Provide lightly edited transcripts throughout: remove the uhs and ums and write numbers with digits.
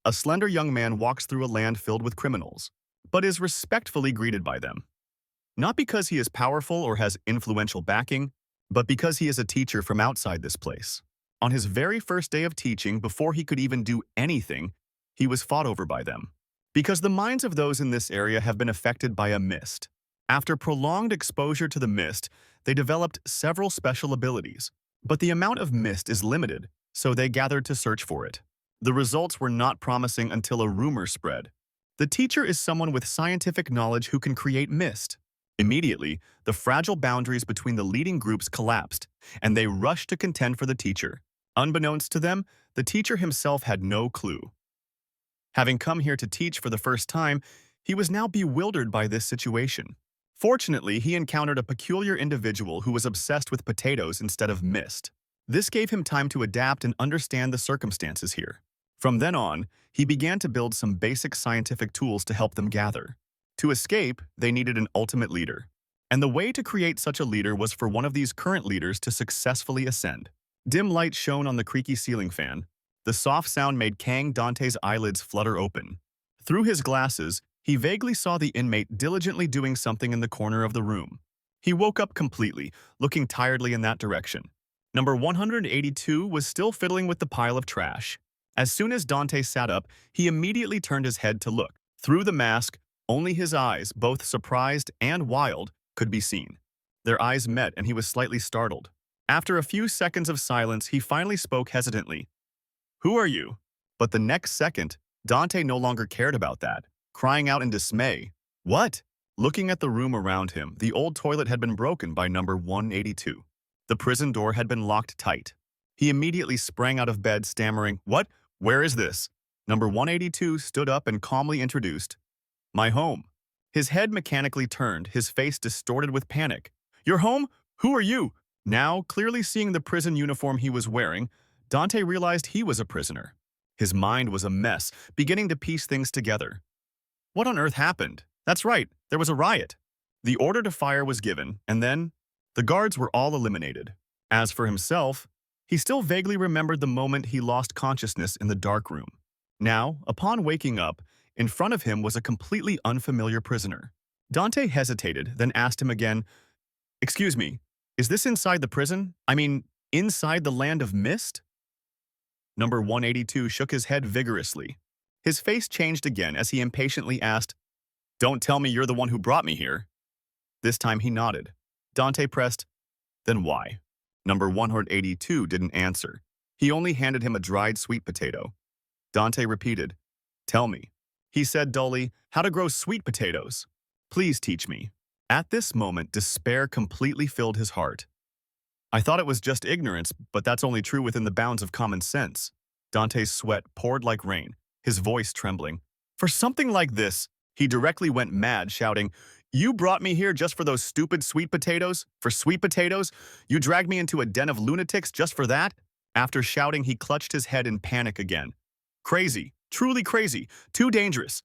A slender young man walks through a land filled with criminals, but is respectfully greeted by them. Not because he is powerful or has influential backing, but because he is a teacher from outside this place. On his very first day of teaching, before he could even do anything, he was fought over by them. Because the minds of those in this area have been affected by a mist. After prolonged exposure to the mist, they developed several special abilities. But the amount of mist is limited, so they gathered to search for it. The results were not promising until a rumor spread. The teacher is someone with scientific knowledge who can create mist. Immediately, the fragile boundaries between the leading groups collapsed, and they rushed to contend for the teacher. Unbeknownst to them, the teacher himself had no clue. Having come here to teach for the first time, he was now bewildered by this situation. Fortunately, he encountered a peculiar individual who was obsessed with potatoes instead of mist. This gave him time to adapt and understand the circumstances here. From then on, he began to build some basic scientific tools to help them gather. To escape, they needed an ultimate leader. And the way to create such a leader was for one of these current leaders to successfully ascend. Dim light shone on the creaky ceiling fan. The soft sound made Kang Dante's eyelids flutter open. Through his glasses, he vaguely saw the inmate diligently doing something in the corner of the room. He woke up completely, looking tiredly in that direction. Number 182 was still fiddling with the pile of trash. As soon as Dante sat up, he immediately turned his head to look. Through the mask, only his eyes, both surprised and wild, could be seen. Their eyes met and he was slightly startled. After a few seconds of silence, he finally spoke hesitantly. "Who are you?" But the next second, Dante no longer cared about that, crying out in dismay. "What?" Looking at the room around him, the old toilet had been broken by number 182. The prison door had been locked tight. He immediately sprang out of bed, stammering, "What? Where is this?" Number 182 stood up and calmly introduced, "My home." His head mechanically turned, his face distorted with panic. "Your home? Who are you?" Now, clearly seeing the prison uniform he was wearing, Dante realized he was a prisoner. His mind was a mess, beginning to piece things together. What on earth happened? That's right, there was a riot. The order to fire was given, and then the guards were all eliminated. As for himself, he still vaguely remembered the moment he lost consciousness in the dark room. Now, upon waking up, in front of him was a completely unfamiliar prisoner. Dante hesitated, then asked him again, "Excuse me, is this inside the prison? I mean, inside the land of mist?" Number 182 shook his head vigorously. His face changed again as he impatiently asked, "Don't tell me you're the one who brought me here." This time he nodded. Dante pressed, "Then why?" Number 182 didn't answer. He only handed him a dried sweet potato. Dante repeated, "Tell me." He said dully, "How to grow sweet potatoes. Please teach me." At this moment, despair completely filled his heart. "I thought it was just ignorance, but that's only true within the bounds of common sense." Dante's sweat poured like rain, his voice trembling. "For something like this," he directly went mad, shouting, "You brought me here just for those stupid sweet potatoes? For sweet potatoes? You dragged me into a den of lunatics just for that?" After shouting, he clutched his head in panic again. "Crazy. Truly crazy. Too dangerous."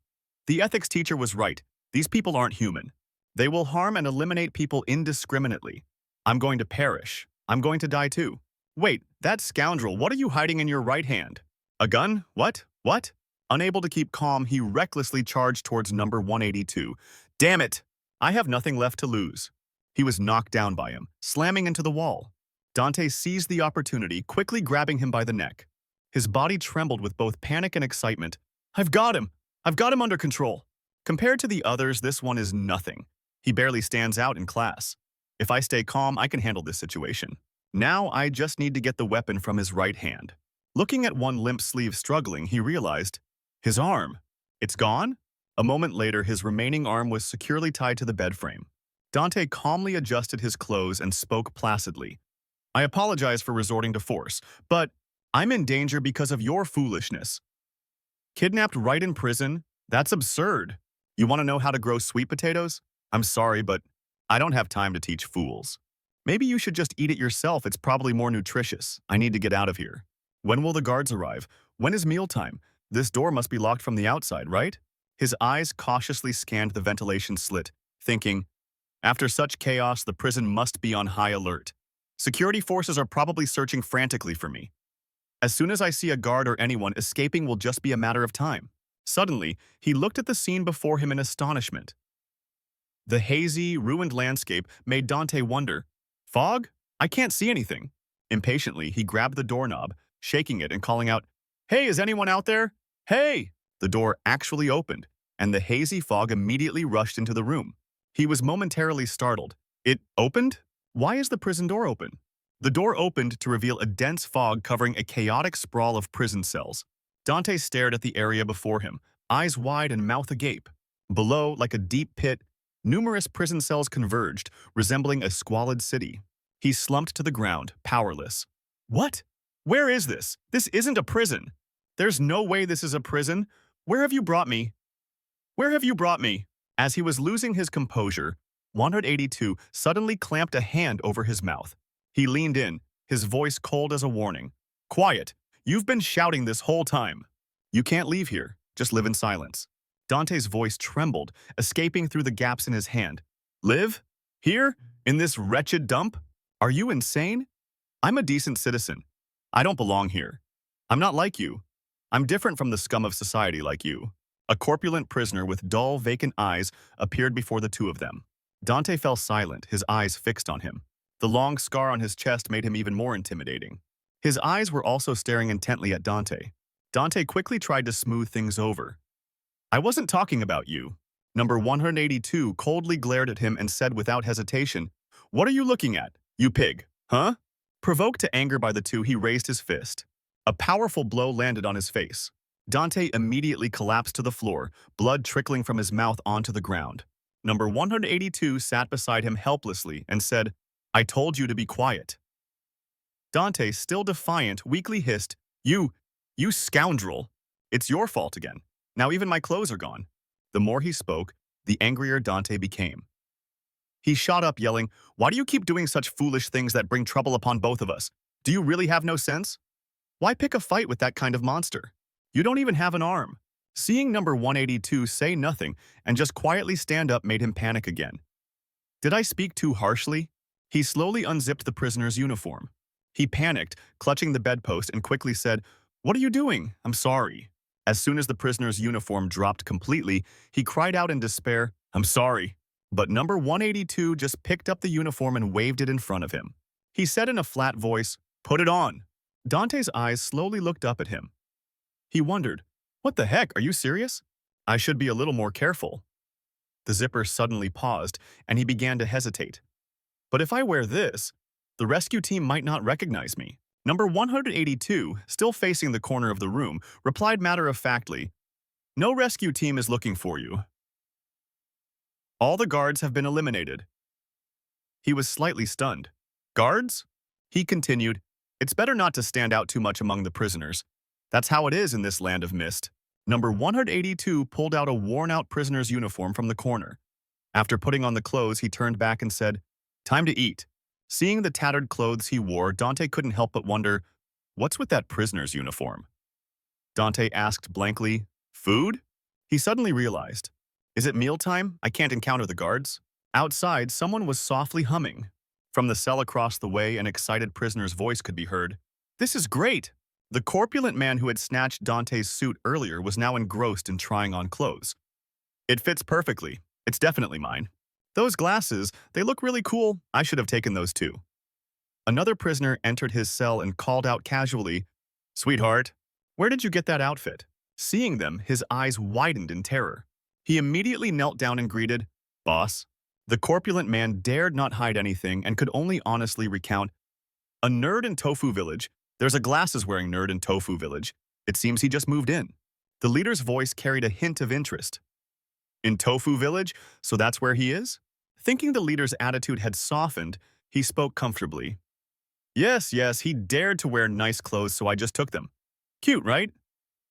The ethics teacher was right. These people aren't human. They will harm and eliminate people indiscriminately. I'm going to perish. I'm going to die too. Wait, that scoundrel, what are you hiding in your right hand? A gun? What? What? Unable to keep calm, he recklessly charged towards number 182. Damn it! I have nothing left to lose. He was knocked down by him, slamming into the wall. Dante seized the opportunity, quickly grabbing him by the neck. His body trembled with both panic and excitement. I've got him! I've got him under control. Compared to the others, this one is nothing. He barely stands out in class. If I stay calm, I can handle this situation. Now I just need to get the weapon from his right hand. Looking at one limp sleeve struggling, he realized, his arm. It's gone? A moment later, his remaining arm was securely tied to the bed frame. Dante calmly adjusted his clothes and spoke placidly. I apologize for resorting to force, but I'm in danger because of your foolishness. Kidnapped right in prison? That's absurd. You want to know how to grow sweet potatoes? I'm sorry, but I don't have time to teach fools. Maybe you should just eat it yourself. It's probably more nutritious. I need to get out of here. When will the guards arrive? When is mealtime? This door must be locked from the outside, right? His eyes cautiously scanned the ventilation slit, thinking, after such chaos, the prison must be on high alert. Security forces are probably searching frantically for me. As soon as I see a guard or anyone, escaping will just be a matter of time. Suddenly, he looked at the scene before him in astonishment. The hazy, ruined landscape made Dante wonder, "Fog? I can't see anything." Impatiently, he grabbed the doorknob, shaking it and calling out, "Hey, is anyone out there? Hey!" The door actually opened, and the hazy fog immediately rushed into the room. He was momentarily startled. It opened? Why is the prison door open? The door opened to reveal a dense fog covering a chaotic sprawl of prison cells. Dante stared at the area before him, eyes wide and mouth agape. Below, like a deep pit, numerous prison cells converged, resembling a squalid city. He slumped to the ground, powerless. What? Where is this? This isn't a prison. There's no way this is a prison. Where have you brought me? Where have you brought me? As he was losing his composure, 182 suddenly clamped a hand over his mouth. He leaned in, his voice cold as a warning. "Quiet! You've been shouting this whole time. You can't leave here. Just live in silence." Dante's voice trembled, escaping through the gaps in his hand. "Live? Here? In this wretched dump? Are you insane? I'm a decent citizen. I don't belong here. I'm not like you. I'm different from the scum of society like you." A corpulent prisoner with dull, vacant eyes appeared before the two of them. Dante fell silent, his eyes fixed on him. The long scar on his chest made him even more intimidating. His eyes were also staring intently at Dante. Dante quickly tried to smooth things over. "I wasn't talking about you." Number 182 coldly glared at him and said without hesitation, "What are you looking at, you pig, huh?" Provoked to anger by the two, he raised his fist. A powerful blow landed on his face. Dante immediately collapsed to the floor, blood trickling from his mouth onto the ground. Number 182 sat beside him helplessly and said, "I told you to be quiet." Dante, still defiant, weakly hissed, You scoundrel! It's your fault again. Now even my clothes are gone." The more he spoke, the angrier Dante became. He shot up yelling, "Why do you keep doing such foolish things that bring trouble upon both of us? Do you really have no sense? Why pick a fight with that kind of monster? You don't even have an arm." Seeing number 182 say nothing and just quietly stand up made him panic again. Did I speak too harshly? He slowly unzipped the prisoner's uniform. He panicked, clutching the bedpost, and quickly said, "What are you doing? I'm sorry." As soon as the prisoner's uniform dropped completely, he cried out in despair, "I'm sorry." But number 182 just picked up the uniform and waved it in front of him. He said in a flat voice, "Put it on." Dante's eyes slowly looked up at him. He wondered, "What the heck, are you serious? I should be a little more careful." The zipper suddenly paused, and he began to hesitate. "But if I wear this, the rescue team might not recognize me." Number 182, still facing the corner of the room, replied matter-of-factly, "No rescue team is looking for you. All the guards have been eliminated." He was slightly stunned. "Guards?" He continued, "It's better not to stand out too much among the prisoners. That's how it is in this land of mist." Number 182 pulled out a worn-out prisoner's uniform from the corner. After putting on the clothes, he turned back and said, "Time to eat." Seeing the tattered clothes he wore, Dante couldn't help but wonder, what's with that prisoner's uniform? Dante asked blankly, "Food?" He suddenly realized, is it mealtime? I can't encounter the guards. Outside, someone was softly humming. From the cell across the way, an excited prisoner's voice could be heard. "This is great!" The corpulent man who had snatched Dante's suit earlier was now engrossed in trying on clothes. "It fits perfectly. It's definitely mine. Those glasses, they look really cool. I should have taken those too." Another prisoner entered his cell and called out casually, "Sweetheart, where did you get that outfit?" Seeing them, his eyes widened in terror. He immediately knelt down and greeted, "Boss." The corpulent man dared not hide anything and could only honestly recount, "A nerd in Tofu Village. There's a glasses-wearing nerd in Tofu Village. It seems he just moved in." The leader's voice carried a hint of interest. "In Tofu Village? So that's where he is?" Thinking the leader's attitude had softened, he spoke comfortably. Yes, he dared to wear nice clothes, so I just took them. Cute, right?"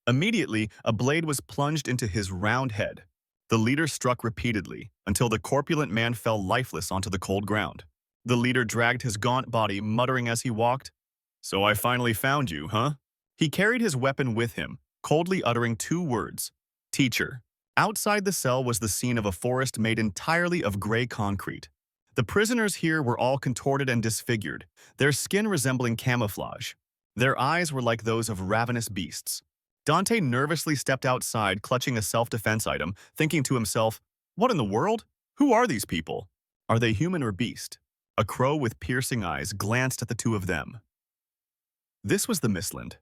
Immediately, a blade was plunged into his round head. The leader struck repeatedly, until the corpulent man fell lifeless onto the cold ground. The leader dragged his gaunt body, muttering as he walked, "So I finally found you, huh?" He carried his weapon with him, coldly uttering two words, "Teacher." Outside the cell was the scene of a forest made entirely of gray concrete. The prisoners here were all contorted and disfigured, their skin resembling camouflage. Their eyes were like those of ravenous beasts. Dante nervously stepped outside, clutching a self-defense item, thinking to himself, "What in the world? Who are these people? Are they human or beast?" A crow with piercing eyes glanced at the two of them. This was the Mistland,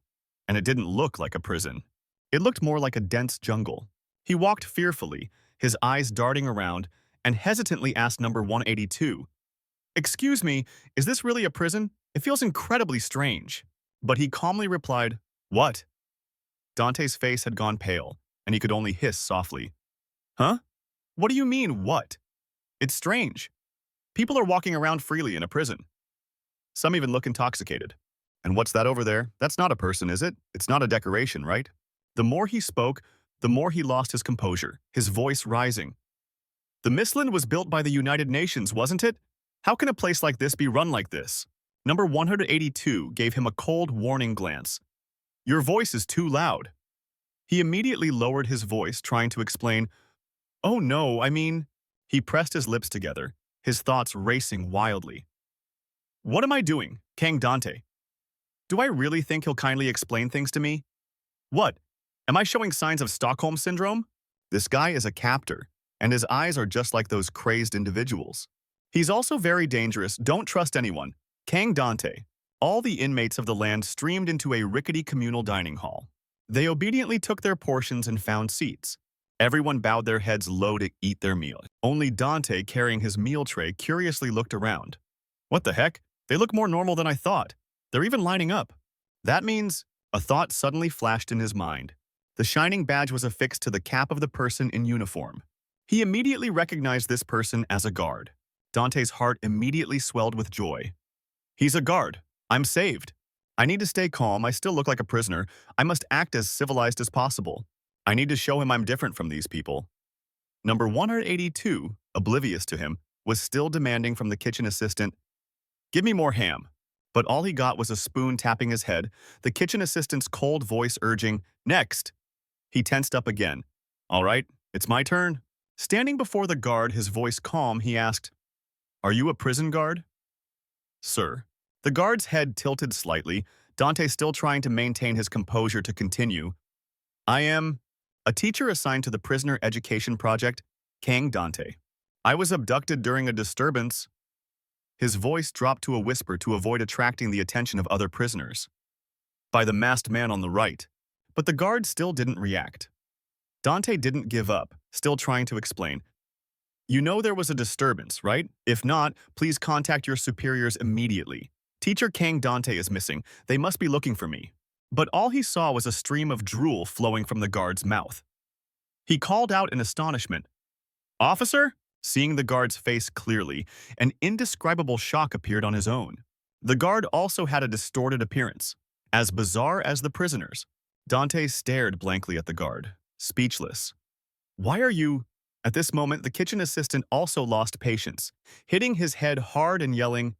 and it didn't look like a prison. It looked more like a dense jungle. He walked fearfully, his eyes darting around, and hesitantly asked number 182, "Excuse me, is this really a prison? It feels incredibly strange." But he calmly replied, "What?" Dante's face had gone pale, and he could only hiss softly, "Huh? What do you mean, what? It's strange. People are walking around freely in a prison. Some even look intoxicated. And what's that over there? That's not a person, is it? It's not a decoration, right?" The more he spoke, the more he lost his composure, his voice rising. "The Mistland was built by the United Nations, wasn't it? How can a place like this be run like this?" Number 182 gave him a cold, warning glance. "Your voice is too loud." He immediately lowered his voice, trying to explain, "Oh no, I mean..." He pressed his lips together, his thoughts racing wildly. "What am I doing, Kang Dante? Do I really think he'll kindly explain things to me? What? Am I showing signs of Stockholm Syndrome? This guy is a captor, and his eyes are just like those crazed individuals. He's also very dangerous. Don't trust anyone. Kang Dante." All the inmates of the land streamed into a rickety communal dining hall. They obediently took their portions and found seats. Everyone bowed their heads low to eat their meal. Only Dante, carrying his meal tray, curiously looked around. "What the heck? They look more normal than I thought. They're even lining up. That means..." A thought suddenly flashed in his mind. The shining badge was affixed to the cap of the person in uniform. He immediately recognized this person as a guard. Dante's heart immediately swelled with joy. "He's a guard. I'm saved. I need to stay calm. I still look like a prisoner. I must act as civilized as possible. I need to show him I'm different from these people." Number 182, oblivious to him, was still demanding from the kitchen assistant, "Give me more ham." But all he got was a spoon tapping his head, the kitchen assistant's cold voice urging, "Next." He tensed up again. "All right, it's my turn." Standing before the guard, his voice calm, he asked, "Are you a prison guard?" "Sir." The guard's head tilted slightly, Dante still trying to maintain his composure to continue. "I am a teacher assigned to the Prisoner Education Project, Kang Dante. I was abducted during a disturbance." His voice dropped to a whisper to avoid attracting the attention of other prisoners. "By the masked man on the right." But the guard still didn't react. Dante didn't give up, still trying to explain. "You know there was a disturbance, right? If not, please contact your superiors immediately. Teacher Kang Dante is missing. They must be looking for me." But all he saw was a stream of drool flowing from the guard's mouth. He called out in astonishment, "Officer?" Seeing the guard's face clearly, an indescribable shock appeared on his own. The guard also had a distorted appearance, as bizarre as the prisoners. Dante stared blankly at the guard, speechless. "Why are you..." At this moment, the kitchen assistant also lost patience, hitting his head hard and yelling,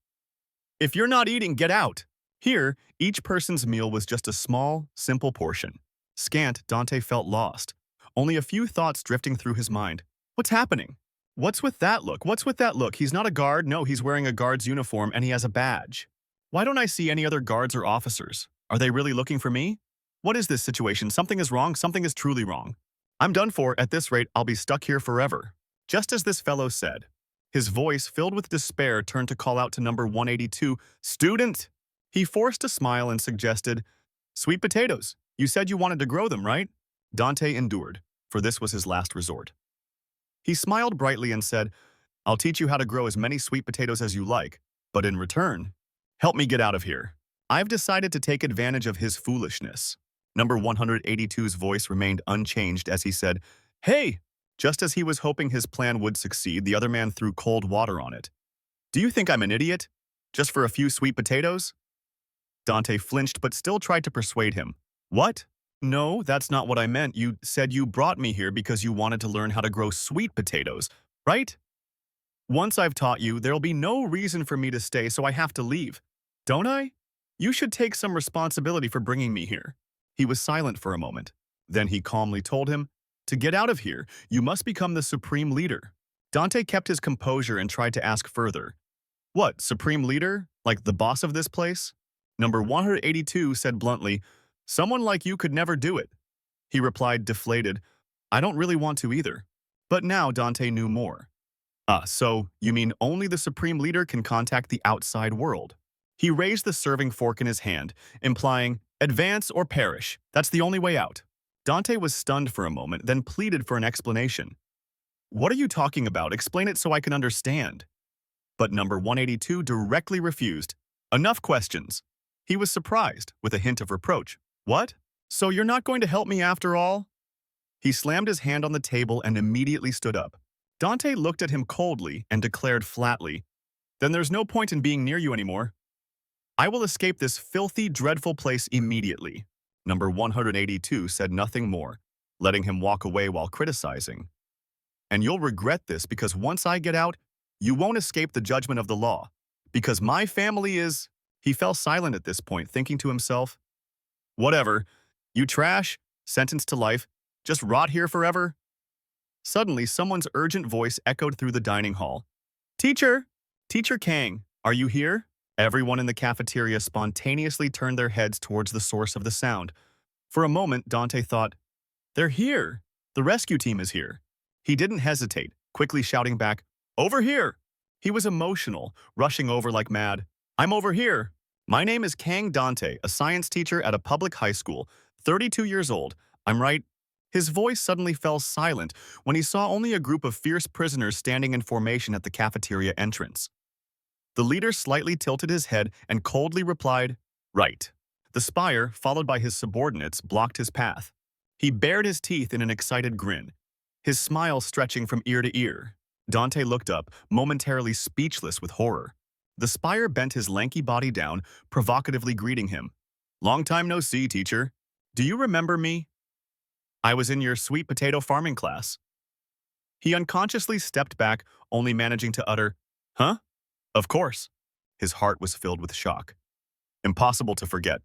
"If you're not eating, get out!" Here, each person's meal was just a small, simple portion. Scant, Dante felt lost, only a few thoughts drifting through his mind. What's happening? What's with that look? What's with that look? He's not a guard. No, he's wearing a guard's uniform and he has a badge. Why don't I see any other guards or officers? Are they really looking for me? What is this situation? Something is wrong. Something is truly wrong. I'm done for. At this rate, I'll be stuck here forever. Just as this fellow said. His voice, filled with despair, turned to call out to number 182, "Student!" He forced a smile and suggested, "Sweet potatoes. You said you wanted to grow them, right?" Dante endured, for this was his last resort. He smiled brightly and said, "I'll teach you how to grow as many sweet potatoes as you like, but in return, help me get out of here." I've decided to take advantage of his foolishness. Number 182's voice remained unchanged as he said, "Hey!" Just as he was hoping his plan would succeed, the other man threw cold water on it. "Do you think I'm an idiot? Just for a few sweet potatoes?" Dante flinched but still tried to persuade him. "What? No, that's not what I meant. You said you brought me here because you wanted to learn how to grow sweet potatoes, right? Once I've taught you, there'll be no reason for me to stay, so I have to leave. Don't I? You should take some responsibility for bringing me here." He was silent for a moment. Then he calmly told him, "To get out of here, you must become the supreme leader." Dante kept his composure and tried to ask further. "What, supreme leader? Like the boss of this place?" Number 182 said bluntly, "Someone like you could never do it." He replied, deflated, "I don't really want to either." But now Dante knew more. So you mean only the Supreme Leader can contact the outside world? He raised the serving fork in his hand, implying, "Advance or perish. That's the only way out." Dante was stunned for a moment, then pleaded for an explanation. "What are you talking about? Explain it so I can understand." But number 182 directly refused. "Enough questions." He was surprised, with a hint of reproach. "What? So you're not going to help me after all?" He slammed his hand on the table and immediately stood up. Dante looked at him coldly and declared flatly, "Then there's no point in being near you anymore. I will escape this filthy, dreadful place immediately." Number 182 said nothing more, letting him walk away while criticizing. "And you'll regret this because once I get out, you won't escape the judgment of the law. Because my family is—" He fell silent at this point, thinking to himself, "Whatever. You trash, sentenced to life, just rot here forever." Suddenly, someone's urgent voice echoed through the dining hall. "Teacher! Teacher Kang, are you here?" Everyone in the cafeteria spontaneously turned their heads towards the source of the sound. For a moment, Dante thought, "They're here. The rescue team is here." He didn't hesitate, quickly shouting back, "Over here!" He was emotional, rushing over like mad. "I'm over here. My name is Kang Dante, a science teacher at a public high school, 32 years old. I'm right." His voice suddenly fell silent when he saw only a group of fierce prisoners standing in formation at the cafeteria entrance. The leader slightly tilted his head and coldly replied, "Right." The spire, followed by his subordinates, blocked his path. He bared his teeth in an excited grin, his smile stretching from ear to ear. Dante looked up, momentarily speechless with horror. The spire bent his lanky body down, provocatively greeting him. "Long time no see, teacher. Do you remember me? I was in your sweet potato farming class." He unconsciously stepped back, only managing to utter, "Huh? Of course." His heart was filled with shock. Impossible to forget.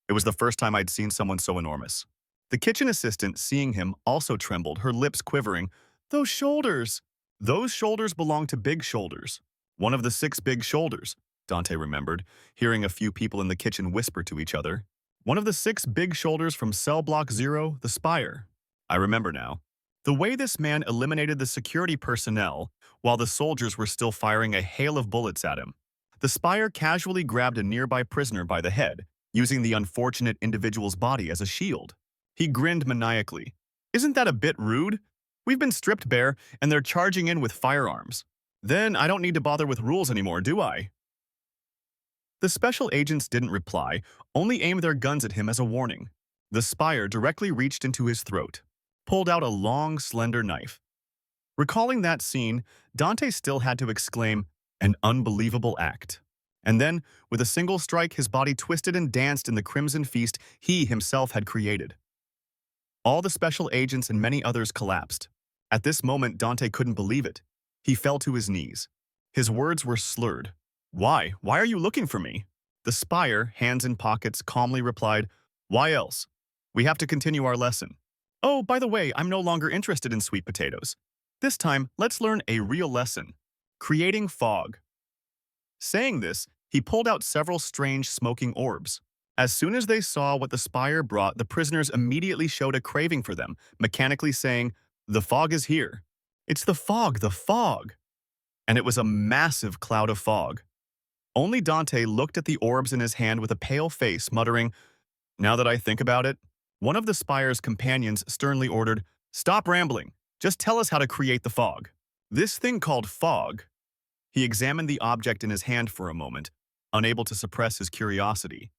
It was the first time I'd seen someone so enormous. The kitchen assistant, seeing him, also trembled, her lips quivering. "Those shoulders! Those shoulders belong to Big Shoulders. One of the 6 big shoulders," Dante remembered, hearing a few people in the kitchen whisper to each other. "One of the 6 big shoulders from Cell Block 0, the Spire. I remember now." The way this man eliminated the security personnel while the soldiers were still firing a hail of bullets at him. The Spire casually grabbed a nearby prisoner by the head, using the unfortunate individual's body as a shield. He grinned maniacally. "Isn't that a bit rude? We've been stripped bare, and they're charging in with firearms. Then I don't need to bother with rules anymore, do I?" The special agents didn't reply, only aimed their guns at him as a warning. The Spire directly reached into his throat, pulled out a long, slender knife. Recalling that scene, Dante still had to exclaim, "An unbelievable act." And then, with a single strike, his body twisted and danced in the crimson feast he himself had created. All the special agents and many others collapsed. At this moment, Dante couldn't believe it. He fell to his knees. His words were slurred. "Why? Why are you looking for me?" The Spire, hands in pockets, calmly replied, "Why else? We have to continue our lesson. Oh, by the way, I'm no longer interested in sweet potatoes. This time, let's learn a real lesson. Creating fog." Saying this, he pulled out several strange smoking orbs. As soon as they saw what the Spire brought, the prisoners immediately showed a craving for them, mechanically saying, "The fog is here. It's the fog, the fog." And it was a massive cloud of fog. Only Dante looked at the orbs in his hand with a pale face, muttering, "Now that I think about it." One of the Spire's companions sternly ordered, "Stop rambling. Just tell us how to create the fog." This thing called fog. He examined the object in his hand for a moment, unable to suppress his curiosity.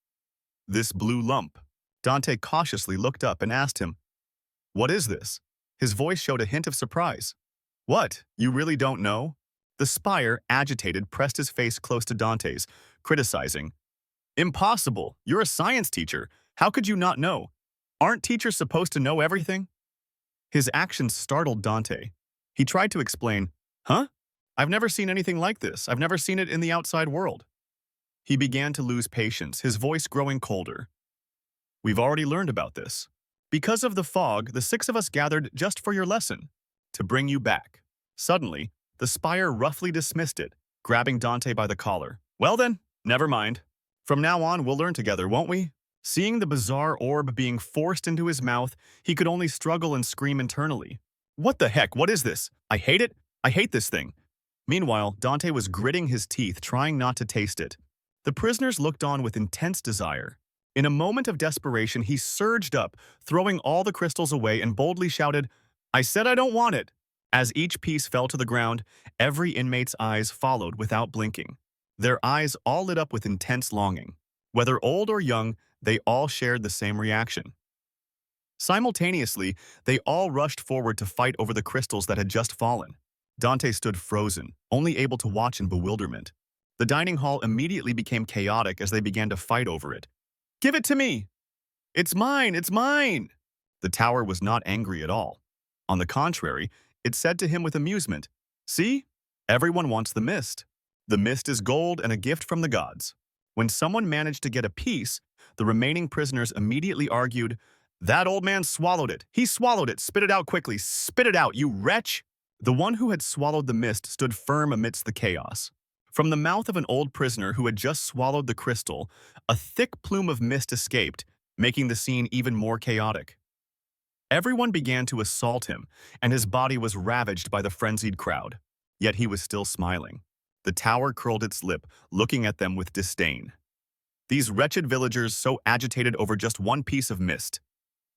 "This blue lump." Dante cautiously looked up and asked him, "What is this?" His voice showed a hint of surprise. "What? You really don't know?" The Spire, agitated, pressed his face close to Dante's, criticizing, "Impossible! You're a science teacher. How could you not know? Aren't teachers supposed to know everything?" His actions startled Dante. He tried to explain, "Huh? I've never seen anything like this. I've never seen it in the outside world." He began to lose patience, his voice growing colder. "We've already learned about this. Because of the fog, the 6 of us gathered just for your lesson, to bring you back." Suddenly, the Spire roughly dismissed it, grabbing Dante by the collar. "Well then, never mind. From now on, we'll learn together, won't we? Seeing the bizarre orb being forced into his mouth, he could only struggle and scream internally. What the heck? What is this? I hate it. I hate this thing. Meanwhile, Dante was gritting his teeth, trying not to taste it. The prisoners looked on with intense desire. In a moment of desperation, he surged up, throwing all the crystals away and boldly shouted, "I said I don't want it!" As each piece fell to the ground, every inmate's eyes followed without blinking. Their eyes all lit up with intense longing. Whether old or young, they all shared the same reaction. Simultaneously, they all rushed forward to fight over the crystals that had just fallen. Dante stood frozen, only able to watch in bewilderment. The dining hall immediately became chaotic as they began to fight over it. "Give it to me! It's mine! It's mine!" The tower was not angry at all. On the contrary, it said to him with amusement, "See? Everyone wants the mist. The mist is gold and a gift from the gods." When someone managed to get a piece, the remaining prisoners immediately argued, "That old man swallowed it. He swallowed it. Spit it out quickly. Spit it out, you wretch!" The one who had swallowed the mist stood firm amidst the chaos. From the mouth of an old prisoner who had just swallowed the crystal, a thick plume of mist escaped, making the scene even more chaotic. Everyone began to assault him, and his body was ravaged by the frenzied crowd. Yet he was still smiling. The tower curled its lip, looking at them with disdain. These wretched villagers so agitated over just one piece of mist.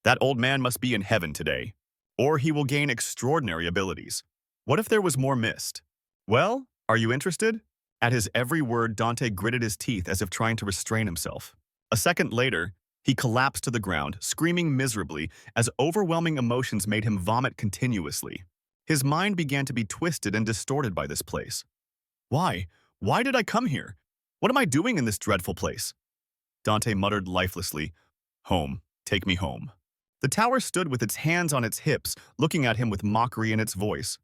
That old man must be in heaven today, or he will gain extraordinary abilities. What if there was more mist? Well, are you interested? At his every word, Dante gritted his teeth as if trying to restrain himself. A second later, he collapsed to the ground, screaming miserably as overwhelming emotions made him vomit continuously. His mind began to be twisted and distorted by this place. Why? Why did I come here? What am I doing in this dreadful place? Dante muttered lifelessly, "Home, take me home." The tower stood with its hands on its hips, looking at him with mockery in its voice.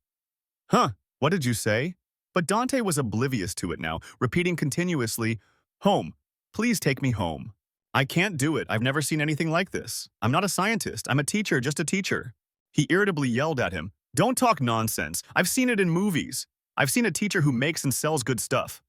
"Huh, what did you say?" But Dante was oblivious to it now, repeating continuously, "Home, please take me home. I can't do it. I've never seen anything like this. I'm not a scientist. I'm a teacher, just a teacher." He irritably yelled at him, "Don't talk nonsense. I've seen it in movies. I've seen a teacher who makes and sells good stuff."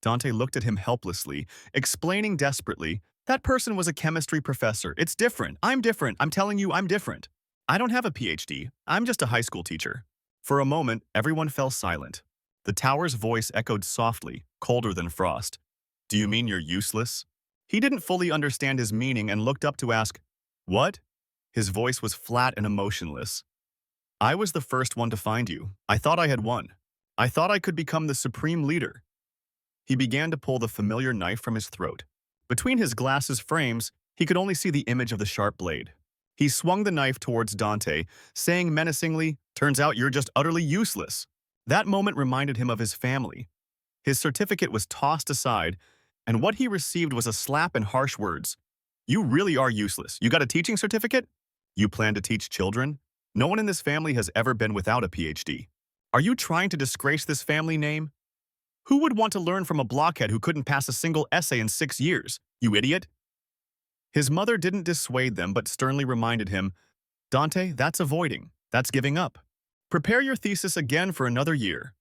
Dante looked at him helplessly, explaining desperately, "That person was a chemistry professor. It's different. I'm different. I'm telling you, I'm different. I don't have a PhD. I'm just a high school teacher." For a moment, everyone fell silent. The tower's voice echoed softly, colder than frost. "Do you mean you're useless?" He didn't fully understand his meaning and looked up to ask, "What?" His voice was flat and emotionless. "I was the first one to find you. I thought I had won. I thought I could become the supreme leader." He began to pull the familiar knife from his throat. Between his glasses frames, he could only see the image of the sharp blade. He swung the knife towards Dante, saying menacingly, "Turns out you're just utterly useless." That moment reminded him of his family. His certificate was tossed aside, and what he received was a slap and harsh words. "You really are useless. You got a teaching certificate? You plan to teach children? No one in this family has ever been without a PhD. Are you trying to disgrace this family name? Who would want to learn from a blockhead who couldn't pass a single essay in 6 years? You idiot!" His mother didn't dissuade them but sternly reminded him, "Dante, that's avoiding. That's giving up. Prepare your thesis again for another year."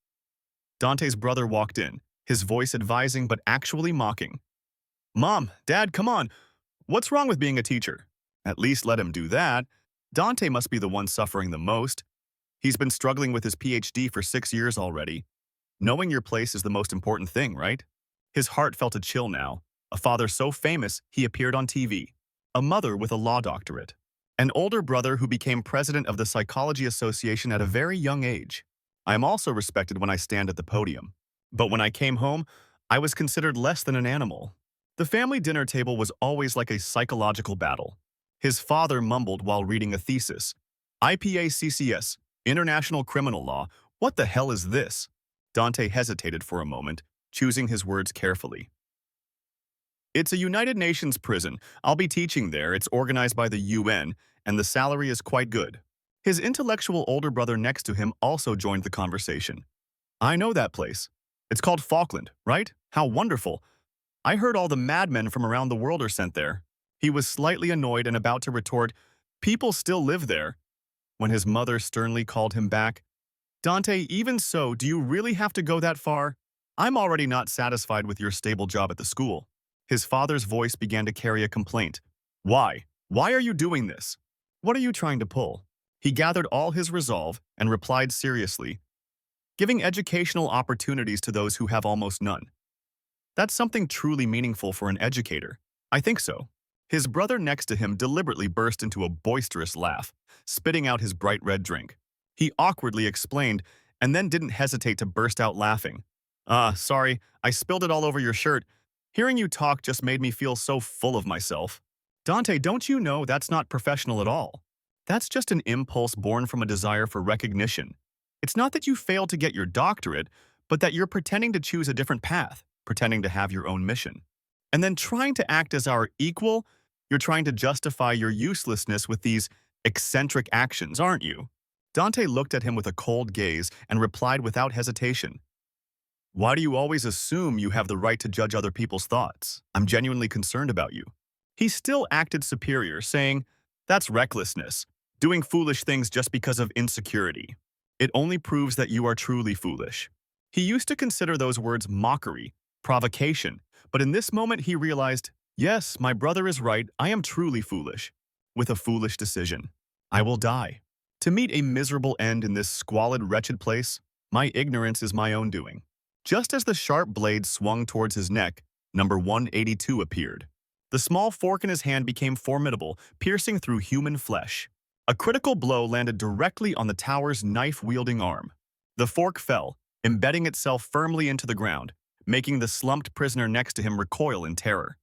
Dante's brother walked in, his voice advising but actually mocking. "Mom, Dad, come on. What's wrong with being a teacher? At least let him do that. Dante must be the one suffering the most. He's been struggling with his PhD for 6 years already. Knowing your place is the most important thing, right?" His heart felt a chill now. A father so famous he appeared on TV. A mother with a law doctorate. An older brother who became president of the Psychology Association at a very young age. I am also respected when I stand at the podium. But when I came home, I was considered less than an animal. The family dinner table was always like a psychological battle. His father mumbled while reading a thesis. "IPACCS, International Criminal Law, what the hell is this?" Dante hesitated for a moment, choosing his words carefully. "It's a United Nations prison. I'll be teaching there. It's organized by the UN, and the salary is quite good." His intellectual older brother next to him also joined the conversation. "I know that place. It's called Falkland, right? How wonderful. I heard all the madmen from around the world are sent there." He was slightly annoyed and about to retort, "People still live there," when his mother sternly called him back. "Dante, even so, do you really have to go that far? I'm already not satisfied with your stable job at the school. His father's voice began to carry a complaint. Why? Why are you doing this? What are you trying to pull? He gathered all his resolve and replied seriously, giving educational opportunities to those who have almost none. That's something truly meaningful for an educator. I think so. His brother next to him deliberately burst into a boisterous laugh, spitting out his bright red drink. He awkwardly explained, and then didn't hesitate to burst out laughing. Sorry, I spilled it all over your shirt. Hearing you talk just made me feel so full of myself. Dante, don't you know that's not professional at all? That's just an impulse born from a desire for recognition. It's not that you failed to get your doctorate, but that you're pretending to choose a different path, pretending to have your own mission. And then trying to act as our equal, you're trying to justify your uselessness with these eccentric actions, aren't you? Dante looked at him with a cold gaze and replied without hesitation. Why do you always assume you have the right to judge other people's thoughts? I'm genuinely concerned about you. He still acted superior, saying, that's recklessness, doing foolish things just because of insecurity. It only proves that you are truly foolish. He used to consider those words mockery, provocation, but in this moment he realized, yes, my brother is right, I am truly foolish. With a foolish decision, I will die. To meet a miserable end in this squalid, wretched place, my ignorance is my own doing. Just as the sharp blade swung towards his neck, number 182 appeared. The small fork in his hand became formidable, piercing through human flesh. A critical blow landed directly on the tower's knife-wielding arm. The fork fell, embedding itself firmly into the ground, making the slumped prisoner next to him recoil in terror.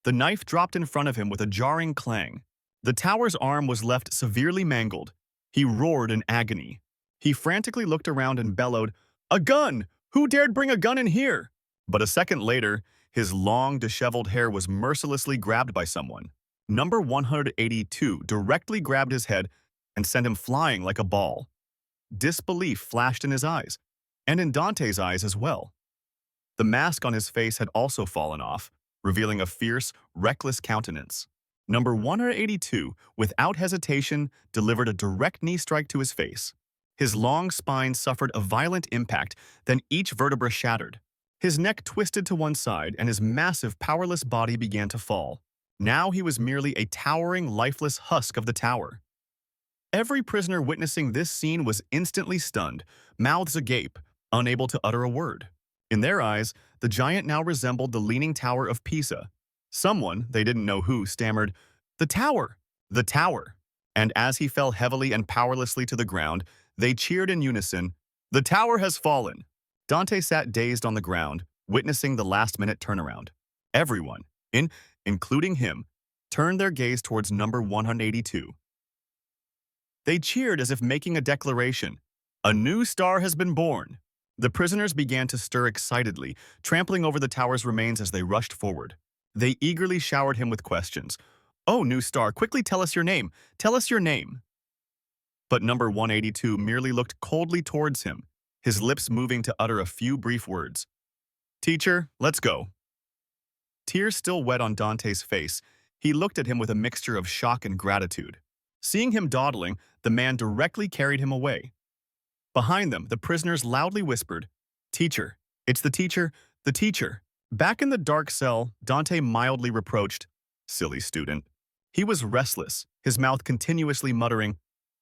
The knife dropped in front of him with a jarring clang. The tower's arm was left severely mangled. He roared in agony. He frantically looked around and bellowed, "A gun! Who dared bring a gun in here?" But a second later, his long, disheveled hair was mercilessly grabbed by someone. Number 182 directly grabbed his head and sent him flying like a ball. Disbelief flashed in his eyes, and in Dante's eyes as well. The mask on his face had also fallen off, revealing a fierce, reckless countenance. Number 182, without hesitation, delivered a direct knee strike to his face. His long spine suffered a violent impact, then each vertebra shattered. His neck twisted to one side, and his massive, powerless body began to fall. Now he was merely a towering, lifeless husk of the tower. Every prisoner witnessing this scene was instantly stunned, mouths agape, unable to utter a word. In their eyes, the giant now resembled the Leaning Tower of Pisa. Someone, they didn't know who, stammered, "The tower! The tower!" And as he fell heavily and powerlessly to the ground, they cheered in unison, "The tower has fallen!" Dante sat dazed on the ground, witnessing the last-minute turnaround. Everyone, including him, turned their gaze towards number 182. They cheered as if making a declaration. A new star has been born. The prisoners began to stir excitedly, trampling over the tower's remains as they rushed forward. They eagerly showered him with questions. "Oh, new star, quickly tell us your name. Tell us your name." But number 182 merely looked coldly towards him, his lips moving to utter a few brief words. "Teacher, let's go." Tears still wet on Dante's face, he looked at him with a mixture of shock and gratitude. Seeing him dawdling, the man directly carried him away. Behind them, the prisoners loudly whispered, "Teacher, it's the teacher, the teacher." Back in the dark cell, Dante mildly reproached, "Silly student." He was restless, his mouth continuously muttering,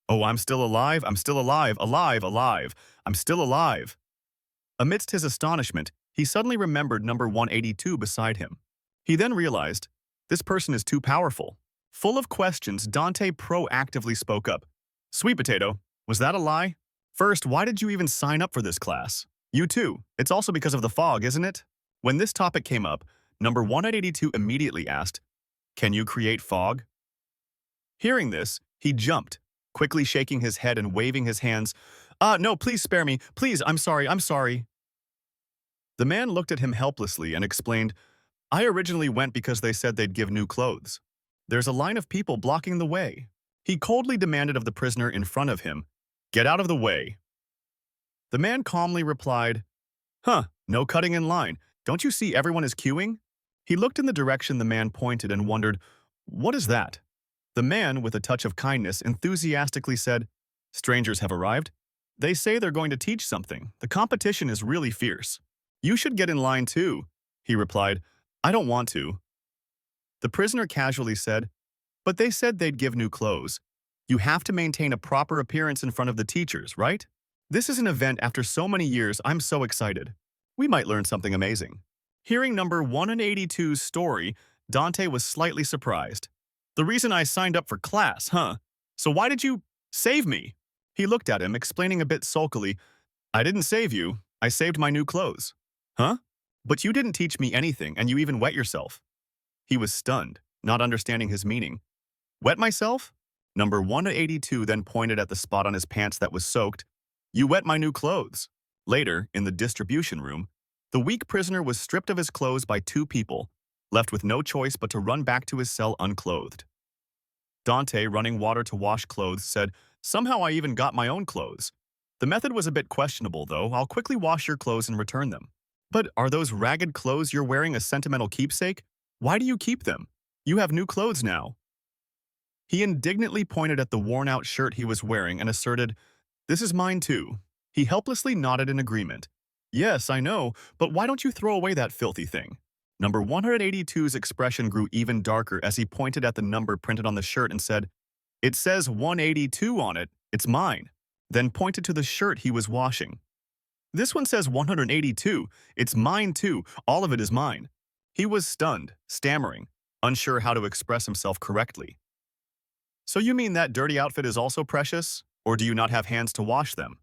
"Oh, I'm still alive, I'm still alive, alive, alive, I'm still alive." Amidst his astonishment, he suddenly remembered number 182 beside him. He then realized, this person is too powerful. Full of questions, Dante proactively spoke up. "Sweet potato, was that a lie? First, why did you even sign up for this class? You too, it's also because of the fog, isn't it?" When this topic came up, number 182 immediately asked, "Can you create fog?" Hearing this, he jumped, quickly shaking his head and waving his hands. No, please spare me. Please, I'm sorry, I'm sorry." The man looked at him helplessly and explained, "I originally went because they said they'd give new clothes. There's a line of people blocking the way." He coldly demanded of the prisoner in front of him, "Get out of the way." The man calmly replied, No cutting in line. Don't you see everyone is queuing?" He looked in the direction the man pointed and wondered, "What is that?" The man, with a touch of kindness, enthusiastically said, "Strangers have arrived. They say they're going to teach something. The competition is really fierce." "You should get in line too," he replied. I don't want to. The prisoner casually said, but they said they'd give new clothes. You have to maintain a proper appearance in front of the teachers, right? This is an event after so many years. I'm so excited. We might learn something amazing. Hearing number 182's story, Dante was slightly surprised. The reason I signed up for class, huh? So why did you save me? He looked at him, explaining a bit sulkily, I didn't save you. I saved my new clothes. Huh? But you didn't teach me anything, and you even wet yourself. He was stunned, not understanding his meaning. Wet myself? Number 182 then pointed at the spot on his pants that was soaked. You wet my new clothes. Later, in the distribution room, the weak prisoner was stripped of his clothes by two people, left with no choice but to run back to his cell unclothed. Dante, running water to wash clothes, said, Somehow I even got my own clothes. The method was a bit questionable, though. I'll quickly wash your clothes and return them. But are those ragged clothes you're wearing a sentimental keepsake? Why do you keep them? You have new clothes now. He indignantly pointed at the worn-out shirt he was wearing and asserted, This is mine too. He helplessly nodded in agreement. Yes, I know, but why don't you throw away that filthy thing? Number 182's expression grew even darker as he pointed at the number printed on the shirt and said, It says 182 on it. It's mine. Then pointed to the shirt he was washing. This one says 182. It's mine too. All of it is mine. He was stunned, stammering, unsure how to express himself correctly. So you mean that dirty outfit is also precious? Or do you not have hands to wash them?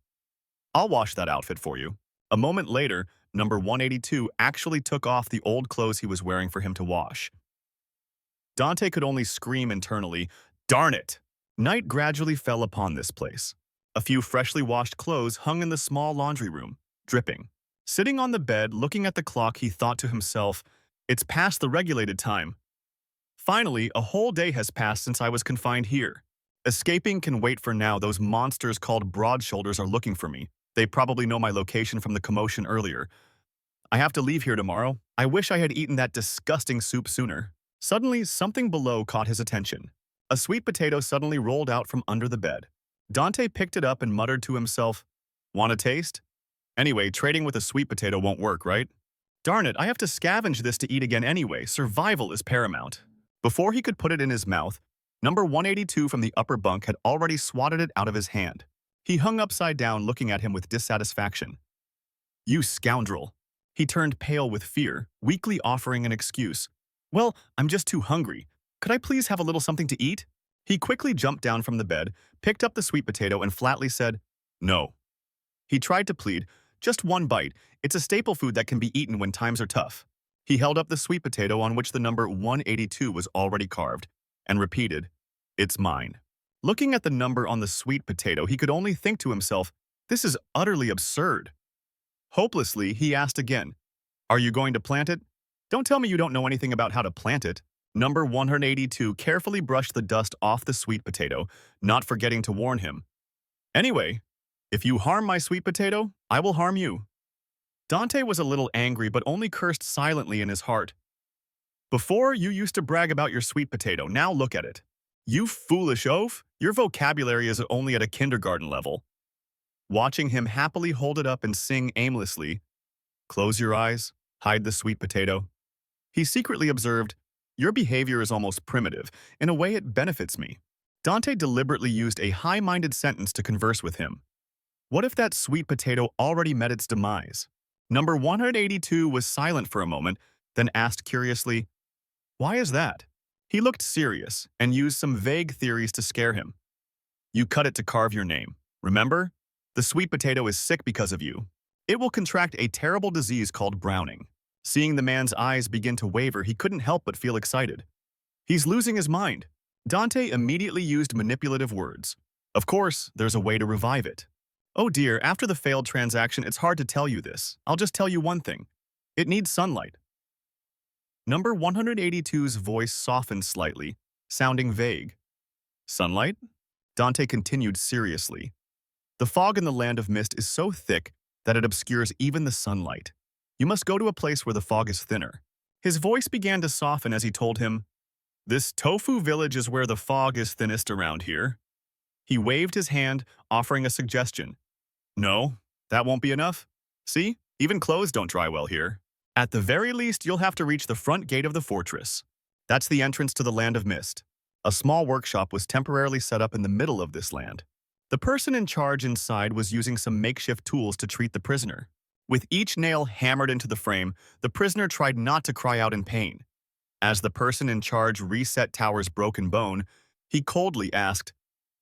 I'll wash that outfit for you. A moment later, number 182 actually took off the old clothes he was wearing for him to wash. Dante could only scream internally, Darn it! Night gradually fell upon this place. A few freshly washed clothes hung in the small laundry room, dripping. Sitting on the bed, looking at the clock, he thought to himself, It's past the regulated time. Finally, a whole day has passed since I was confined here. Escaping can wait for now. Those monsters called broad shoulders are looking for me. They probably know my location from the commotion earlier. I have to leave here tomorrow. I wish I had eaten that disgusting soup sooner. Suddenly, something below caught his attention. A sweet potato suddenly rolled out from under the bed. Dante picked it up and muttered to himself, Want a taste? Anyway, trading with a sweet potato won't work, right? Darn it, I have to scavenge this to eat again anyway. Survival is paramount. Before he could put it in his mouth, number 182 from the upper bunk had already swatted it out of his hand. He hung upside down, looking at him with dissatisfaction. You scoundrel. He turned pale with fear, weakly offering an excuse. Well, I'm just too hungry. Could I please have a little something to eat? He quickly jumped down from the bed, picked up the sweet potato, and flatly said, No. He tried to plead, Just one bite. It's a staple food that can be eaten when times are tough. He held up the sweet potato on which the number 182 was already carved, and repeated, It's mine. Looking at the number on the sweet potato, he could only think to himself, This is utterly absurd. Hopelessly, he asked again, Are you going to plant it? Don't tell me you don't know anything about how to plant it. Number 182 carefully brushed the dust off the sweet potato, not forgetting to warn him. Anyway, if you harm my sweet potato, I will harm you. Dante was a little angry but only cursed silently in his heart. Before, you used to brag about your sweet potato. Now look at it. You foolish oaf! Your vocabulary is only at a kindergarten level. Watching him happily hold it up and sing aimlessly, Close your eyes, hide the sweet potato, he secretly observed, Your behavior is almost primitive. In a way, it benefits me. Dante deliberately used a high-minded sentence to converse with him. What if that sweet potato already met its demise? Number 182 was silent for a moment, then asked curiously, Why is that? He looked serious and used some vague theories to scare him. You cut it to carve your name. Remember? The sweet potato is sick because of you. It will contract a terrible disease called browning. Seeing the man's eyes begin to waver, he couldn't help but feel excited. He's losing his mind. Dante immediately used manipulative words. Of course, there's a way to revive it. Oh dear, after the failed transaction, it's hard to tell you this. I'll just tell you one thing. It needs sunlight. Number 182's voice softened slightly, sounding vague. Sunlight? Dante continued seriously. The fog in the land of mist is so thick that it obscures even the sunlight. You must go to a place where the fog is thinner. His voice began to soften as he told him, This tofu village is where the fog is thinnest around here. He waved his hand, offering a suggestion. No, that won't be enough. See, even clothes don't dry well here. At the very least, you'll have to reach the front gate of the fortress. That's the entrance to the Land of Mist. A small workshop was temporarily set up in the middle of this land. The person in charge inside was using some makeshift tools to treat the prisoner. With each nail hammered into the frame, the prisoner tried not to cry out in pain. As the person in charge reset Tower's broken bone, he coldly asked,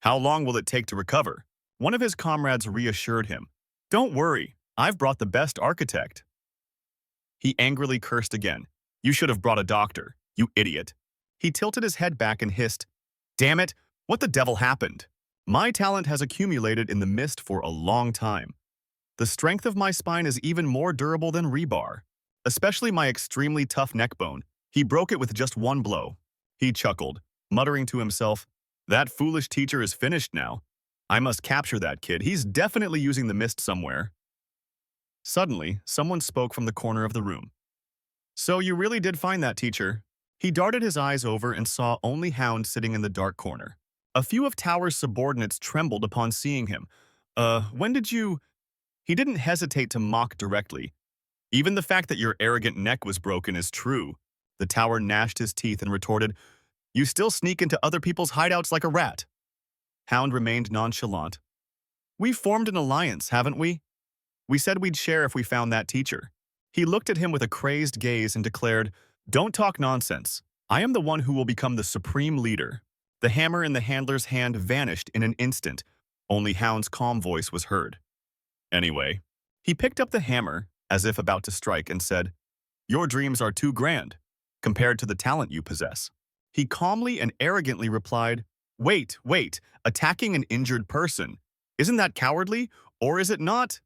"How long will it take to recover?" One of his comrades reassured him, "Don't worry, I've brought the best architect." He angrily cursed again. "You should have brought a doctor, you idiot." He tilted his head back and hissed, "Damn it, what the devil happened? My talent has accumulated in the mist for a long time. The strength of my spine is even more durable than rebar, especially my extremely tough neck bone. He broke it with just one blow." He chuckled, muttering to himself, "That foolish teacher is finished now. I must capture that kid. He's definitely using the mist somewhere." Suddenly, someone spoke from the corner of the room. "So you really did find that teacher?" He darted his eyes over and saw only Hound sitting in the dark corner. A few of Tower's subordinates trembled upon seeing him. When did you—" He didn't hesitate to mock directly. "Even the fact that your arrogant neck was broken is true." The Tower gnashed his teeth and retorted, "You still sneak into other people's hideouts like a rat." Hound remained nonchalant. "We formed an alliance, haven't we? We said we'd share if we found that teacher." He looked at him with a crazed gaze and declared, "Don't talk nonsense. I am the one who will become the supreme leader." The hammer in the handler's hand vanished in an instant. Only Hound's calm voice was heard. "Anyway." He picked up the hammer, as if about to strike, and said, "Your dreams are too grand, compared to the talent you possess." He calmly and arrogantly replied, Wait, attacking an injured person. Isn't that cowardly, or is it not?"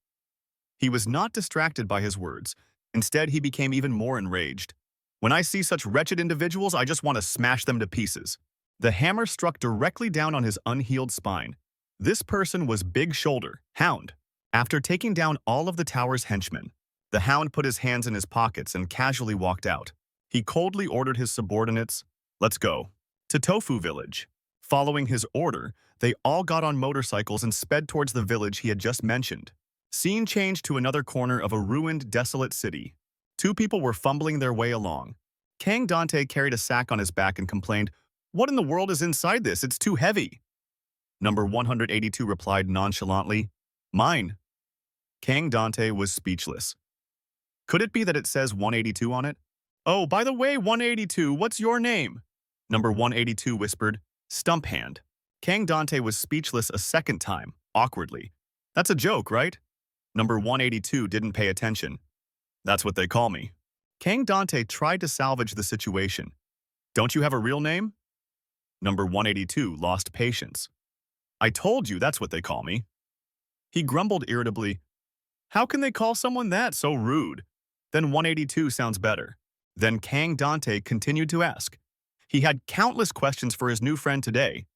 He was not distracted by his words. Instead, he became even more enraged. "When I see such wretched individuals, I just want to smash them to pieces." The hammer struck directly down on his unhealed spine. This person was Big Shoulder, Hound. After taking down all of the Tower's henchmen, the Hound put his hands in his pockets and casually walked out. He coldly ordered his subordinates, "Let's go," to Tofu Village. Following his order, they all got on motorcycles and sped towards the village he had just mentioned. Scene changed to another corner of a ruined, desolate city. Two people were fumbling their way along. Kang Dante carried a sack on his back and complained, "What in the world is inside this? It's too heavy." Number 182 replied nonchalantly, "Mine." Kang Dante was speechless. Could it be that it says 182 on it? "Oh, by the way, 182, what's your name?" Number 182 whispered, "Stump Hand." Kang Dante was speechless a second time, awkwardly. "That's a joke, right?" Number 182 didn't pay attention. "That's what they call me." Kang Dante tried to salvage the situation. "Don't you have a real name?" Number 182 lost patience. "I told you that's what they call me." He grumbled irritably, "How can they call someone that? So rude." Then 182 sounds better. Then Kang Dante continued to ask. He had countless questions for his new friend today.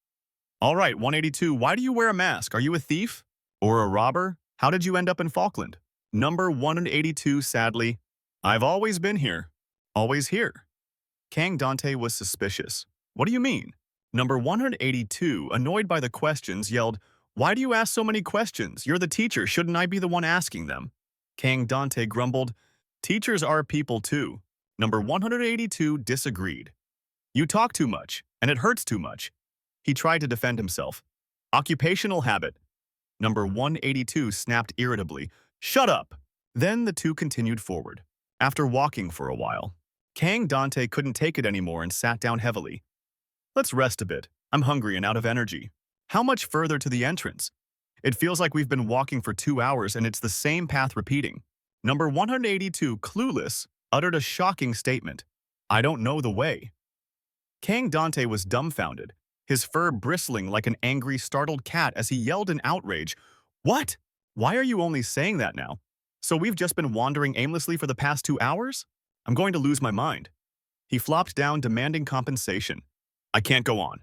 "All right, 182, why do you wear a mask? Are you a thief? Or a robber? How did you end up in Falkland?" Number 182 sadly, "I've always been here." "Always here?" Kang Dante was suspicious. "What do you mean?" Number 182, annoyed by the questions, yelled, "Why do you ask so many questions? You're the teacher, shouldn't I be the one asking them?" Kang Dante grumbled, "Teachers are people too." Number 182 disagreed. "You talk too much, and it hurts too much." He tried to defend himself. "Occupational habit." Number 182 snapped irritably, "Shut up!" Then the two continued forward. After walking for a while, Kang Dante couldn't take it anymore and sat down heavily. "Let's rest a bit. I'm hungry and out of energy." "How much further to the entrance?" "It feels like we've been walking for 2 hours and it's the same path repeating." Number 182, clueless, uttered a shocking statement. "I don't know the way." Kang Dante was dumbfounded, his fur bristling like an angry, startled cat as he yelled in outrage, "What? Why are you only saying that now? So we've just been wandering aimlessly for the past 2 hours? I'm going to lose my mind." He flopped down, demanding compensation. "I can't go on.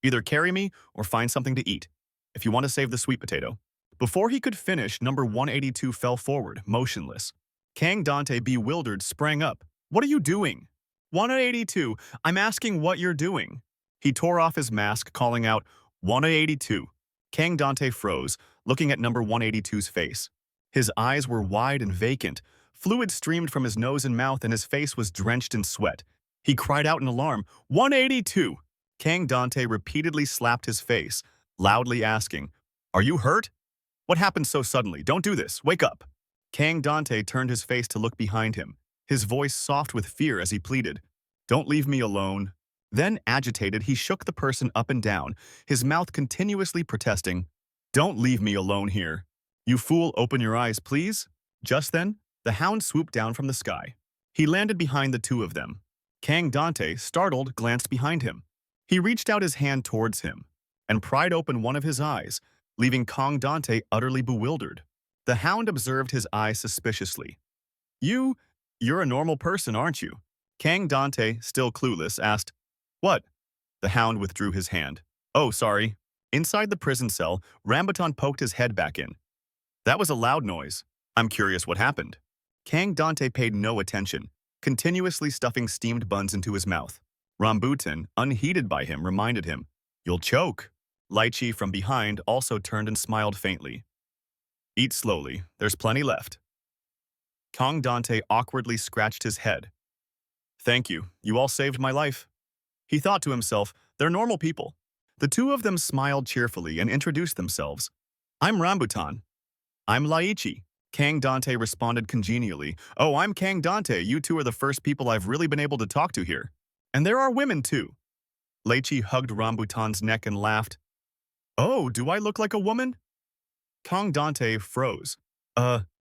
Either carry me or find something to eat, if you want to save the sweet potato." Before he could finish, number 182 fell forward, motionless. Kang Dante, bewildered, sprang up. "What are you doing?" 182, "I'm asking what you're doing." He tore off his mask, calling out, 182. Kang Dante froze, looking at number 182's face. His eyes were wide and vacant, Fluid streamed from his nose and mouth and his face was drenched in sweat. He cried out in alarm, 182! Kang Dante repeatedly slapped his face, loudly asking, "Are you hurt? What happened so suddenly? Don't do this. Wake up." Kang Dante turned his face to look behind him, his voice soft with fear as he pleaded, "Don't leave me alone." Then, agitated, he shook the person up and down, his mouth continuously protesting, "Don't leave me alone here. You fool, open your eyes, please." Just then, the hound swooped down from the sky. He landed behind the two of them. Kang Dante, startled, glanced behind him. He reached out his hand towards him and pried open one of his eyes, leaving Kang Dante utterly bewildered. The hound observed his eyes suspiciously. You're a normal person, aren't you?" Kang Dante, still clueless, asked, "What?" The hound withdrew his hand. "Oh, sorry." Inside the prison cell, Rambutan poked his head back in. "That was a loud noise. I'm curious what happened." Kang Dante paid no attention, continuously stuffing steamed buns into his mouth. Rambutan, unheeded by him, reminded him, "You'll choke." Lychee from behind also turned and smiled faintly. "Eat slowly, there's plenty left." Kang Dante awkwardly scratched his head. "Thank you, you all saved my life." He thought to himself, "They're normal people." The two of them smiled cheerfully and introduced themselves. "I'm Rambutan." "I'm Lychee." Kang Dante responded congenially. "Oh, I'm Kang Dante. You two are the first people I've really been able to talk to here. And there are women, too." Lychee hugged Rambutan's neck and laughed. "Oh, do I look like a woman?" Kang Dante froze.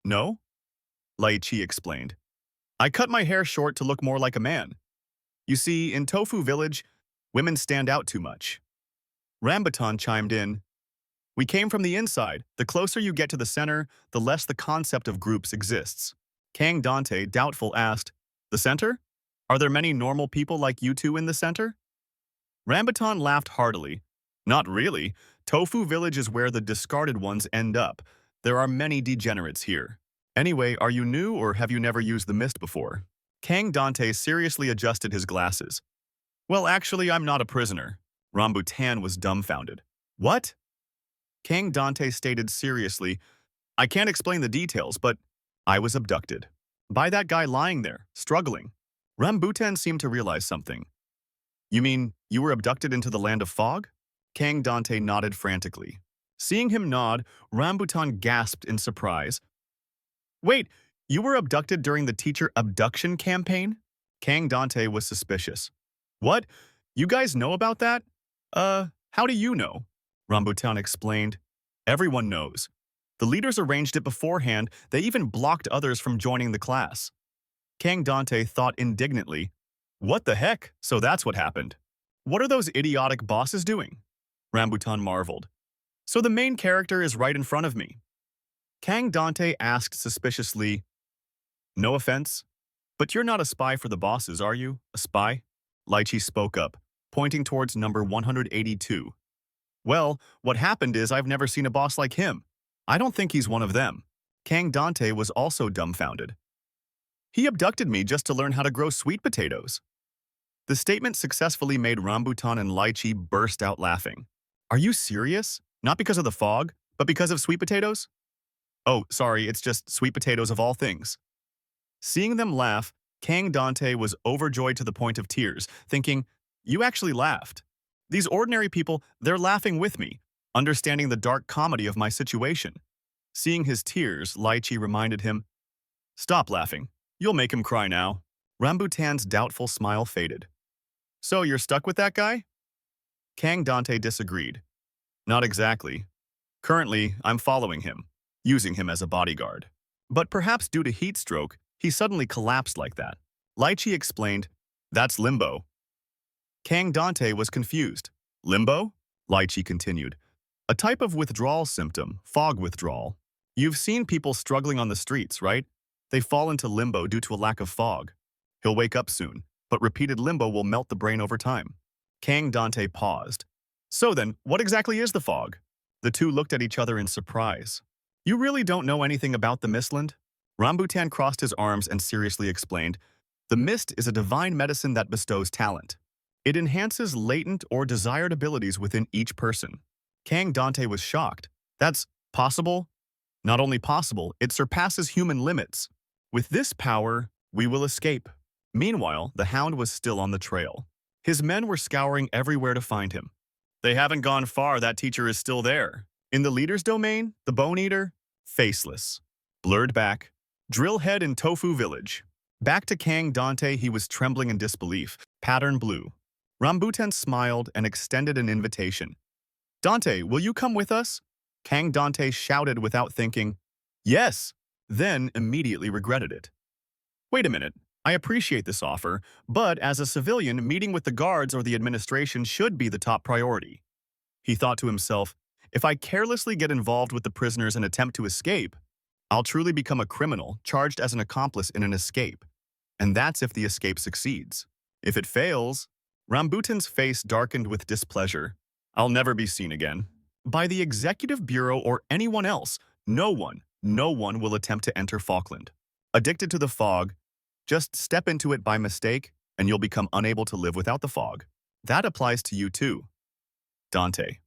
No?" Lychee explained. "I cut my hair short to look more like a man. You see, in Tofu Village, women stand out too much." Rambutan chimed in. "We came from the inside. The closer you get to the center, the less the concept of groups exists." Kang Dante, doubtful, asked, "The center? Are there many normal people like you two in the center?" Rambutan laughed heartily. "Not really. Tofu Village is where the discarded ones end up. There are many degenerates here. Anyway, are you new or have you never used the mist before?" Kang Dante seriously adjusted his glasses. "Well, actually, I'm not a prisoner." Rambutan was dumbfounded. "What?" Kang Dante stated seriously, "I can't explain the details, but I was abducted. By that guy lying there, struggling." Rambutan seemed to realize something. "You mean you were abducted into the land of fog?" Kang Dante nodded frantically. Seeing him nod, Rambutan gasped in surprise. "Wait, you were abducted during the teacher abduction campaign?" Kang Dante was suspicious. "What? You guys know about that?" How do you know?" Rambutan explained. "Everyone knows. The leaders arranged it beforehand. They even blocked others from joining the class." Kang Dante thought indignantly, "What the heck? So that's what happened. What are those idiotic bosses doing?" Rambutan marveled. "So the main character is right in front of me." Kang Dante asked suspiciously, "No offense, but you're not a spy for the bosses, are you? A spy?" Lychee spoke up, pointing towards number 182. "Well, what happened is I've never seen a boss like him. I don't think he's one of them." Kang Dante was also dumbfounded. "He abducted me just to learn how to grow sweet potatoes." The statement successfully made Rambutan and Lychee burst out laughing. "Are you serious? Not because of the fog, but because of sweet potatoes?" "Oh, sorry, it's just sweet potatoes of all things." Seeing them laugh, Kang Dante was overjoyed to the point of tears, thinking, "You actually laughed. These ordinary people, they're laughing with me, understanding the dark comedy of my situation." Seeing his tears, Lychee reminded him, "Stop laughing. You'll make him cry now." Rambutan's doubtful smile faded. "So you're stuck with that guy?" Kang Dante disagreed. "Not exactly. Currently, I'm following him, using him as a bodyguard. But perhaps due to heat stroke, he suddenly collapsed like that." Lychee explained, "That's limbo." Kang Dante was confused. "Limbo?" Lychee continued. "A type of withdrawal symptom, fog withdrawal. You've seen people struggling on the streets, right? They fall into limbo due to a lack of fog. He'll wake up soon, but repeated limbo will melt the brain over time." Kang Dante paused. "So then, what exactly is the fog?" The two looked at each other in surprise. "You really don't know anything about the Mistland?" Rambutan crossed his arms and seriously explained, "The mist is a divine medicine that bestows talent. It enhances latent or desired abilities within each person." Kang Dante was shocked. "That's possible?" "Not only possible, it surpasses human limits." With this power, we will escape. Meanwhile, the Hound was still on the trail. His men were scouring everywhere to find him. They haven't gone far, that teacher is still there. In the leader's domain, the Bone Eater, faceless. Blurred back, Drillhead in Tofu Village. Back to Kang Dante, he was trembling in disbelief. Pattern blue. Rambutan smiled and extended an invitation. Dante, will you come with us? Kang Dante shouted without thinking. Yes, then immediately regretted it. Wait a minute. I appreciate this offer, but as a civilian, meeting with the guards or the administration should be the top priority. He thought to himself, if I carelessly get involved with the prisoners and attempt to escape, I'll truly become a criminal charged as an accomplice in an escape. And that's if the escape succeeds. If it fails, Rambutan's face darkened with displeasure. I'll never be seen again. By the Executive Bureau or anyone else, no one will attempt to enter Falkland. Addicted to the fog, just step into it by mistake, and you'll become unable to live without the fog. That applies to you too. Dante.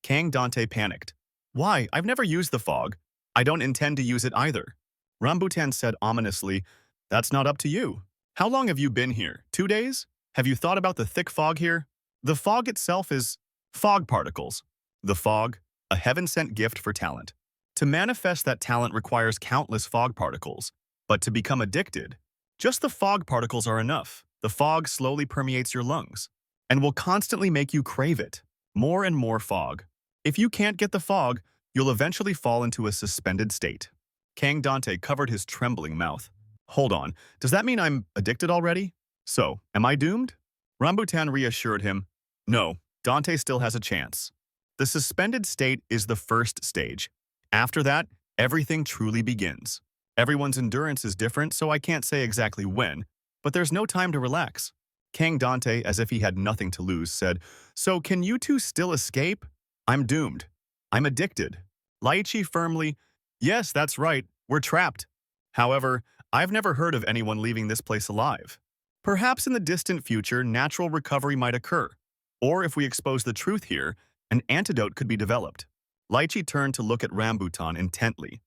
Kang Dante panicked. Why? I've never used the fog. I don't intend to use it either. Rambutan said ominously, that's not up to you. How long have you been here? 2 days? Have you thought about the thick fog here? The fog itself is fog particles. The fog, a heaven-sent gift for talent. To manifest that talent requires countless fog particles, but to become addicted, just the fog particles are enough. The fog slowly permeates your lungs and will constantly make you crave it. More and more fog. If you can't get the fog, you'll eventually fall into a suspended state. Kang Dante covered his trembling mouth. Hold on, does that mean I'm addicted already? So, am I doomed? Rambutan reassured him. No, Dante still has a chance. The suspended state is the first stage. After that, everything truly begins. Everyone's endurance is different, so I can't say exactly when, but there's no time to relax. Kang Dante, as if he had nothing to lose, said, so can you two still escape? I'm doomed. I'm addicted. Laichi firmly, yes, that's right, we're trapped. However, I've never heard of anyone leaving this place alive. Perhaps in the distant future, natural recovery might occur. Or if we expose the truth here, an antidote could be developed. Laichi turned to look at Rambutan intently.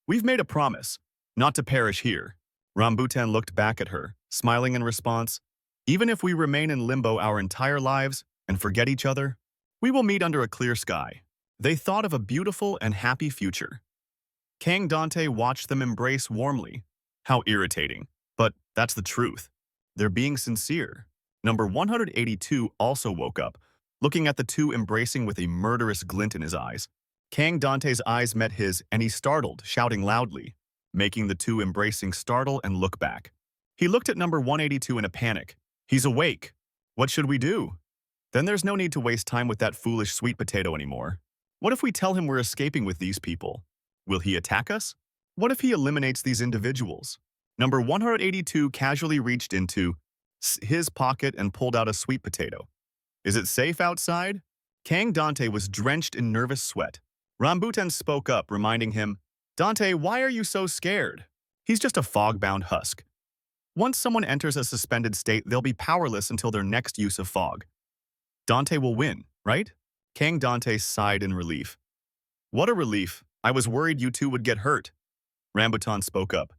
We've made a promise, not to perish here. Rambutan looked back at her, smiling in response. Even if we remain in limbo our entire lives and forget each other, we will meet under a clear sky. They thought of a beautiful and happy future. Kang Dante watched them embrace warmly. How irritating, but that's the truth. They're being sincere. Number 182 also woke up, looking at the two embracing with a murderous glint in his eyes. Kang Dante's eyes met his, and he startled, shouting loudly, making the two embracing startle and look back. He looked at number 182 in a panic. He's awake. What should we do? Then there's no need to waste time with that foolish sweet potato anymore. What if we tell him we're escaping with these people? Will he attack us? What if he eliminates these individuals? Number 182 casually reached into his pocket and pulled out a sweet potato. Is it safe outside? Kang Dante was drenched in nervous sweat. Rambutan spoke up, reminding him, Dante, why are you so scared? He's just a fog-bound husk. Once someone enters a suspended state, they'll be powerless until their next use of fog. Dante will win, right? Kang Dante sighed in relief. What a relief. I was worried you two would get hurt. Rambutan spoke up.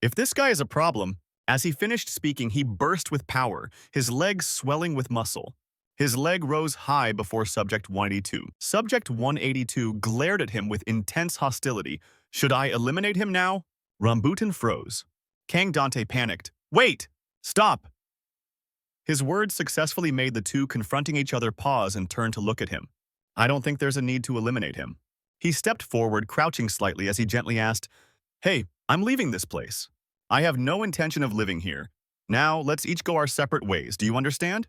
If this guy is a problem, as he finished speaking, he burst with power, his legs swelling with muscle. His leg rose high before Subject 182. Subject 182 glared at him with intense hostility. Should I eliminate him now? Rambutan froze. Kang Dante panicked. Wait! Stop! His words successfully made the two confronting each other pause and turn to look at him. I don't think there's a need to eliminate him. He stepped forward, crouching slightly as he gently asked, Hey, I'm leaving this place. I have no intention of living here. Now, let's each go our separate ways. Do you understand?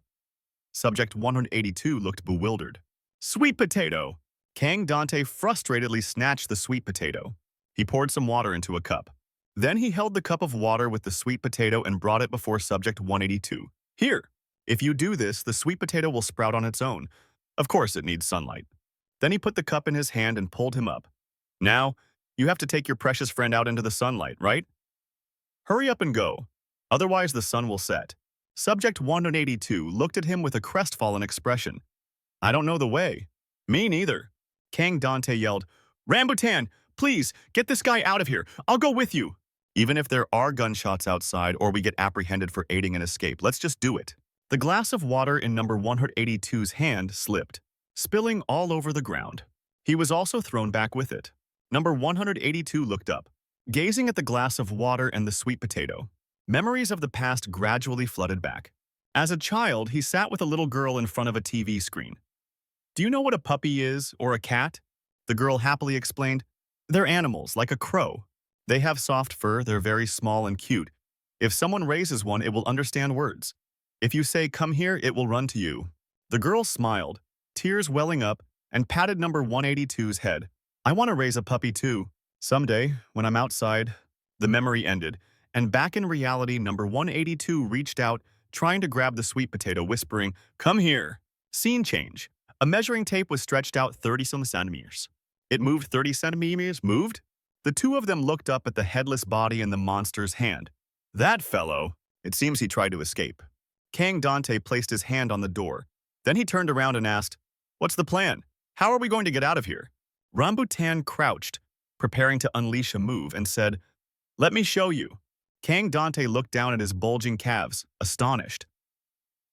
Subject 182 looked bewildered. Sweet potato! Kang Dante frustratedly snatched the sweet potato. He poured some water into a cup. Then he held the cup of water with the sweet potato and brought it before Subject 182. Here, if you do this, the sweet potato will sprout on its own. Of course it needs sunlight. Then he put the cup in his hand and pulled him up. Now, you have to take your precious friend out into the sunlight, right? Hurry up and go. Otherwise the sun will set. Subject 182 looked at him with a crestfallen expression. I don't know the way. Me neither. Kang Dante yelled, Rambutan, please, get this guy out of here. I'll go with you. Even if there are gunshots outside or we get apprehended for aiding an escape, let's just do it. The glass of water in number 182's hand slipped, spilling all over the ground. He was also thrown back with it. Number 182 looked up, gazing at the glass of water and the sweet potato. Memories of the past gradually flooded back. As a child, he sat with a little girl in front of a TV screen. "Do you know what a puppy is, or a cat?" The girl happily explained. "They're animals, like a crow. They have soft fur, they're very small and cute. If someone raises one, it will understand words. If you say, 'Come here,' it will run to you." The girl smiled, tears welling up, and patted number 182's head. "I want to raise a puppy too. Someday, when I'm outside." The memory ended, and back in reality, number 182 reached out, trying to grab the sweet potato, whispering, "Come here." Scene change. A measuring tape was stretched out 30-some centimeters. It moved 30 centimeters, moved? The two of them looked up at the headless body in the monster's hand. "That fellow." It seems he tried to escape. Kang Dante placed his hand on the door. Then he turned around and asked, "What's the plan? How are we going to get out of here?" Rambutan crouched, preparing to unleash a move, and said, "Let me show you." Kang Dante looked down at his bulging calves, astonished.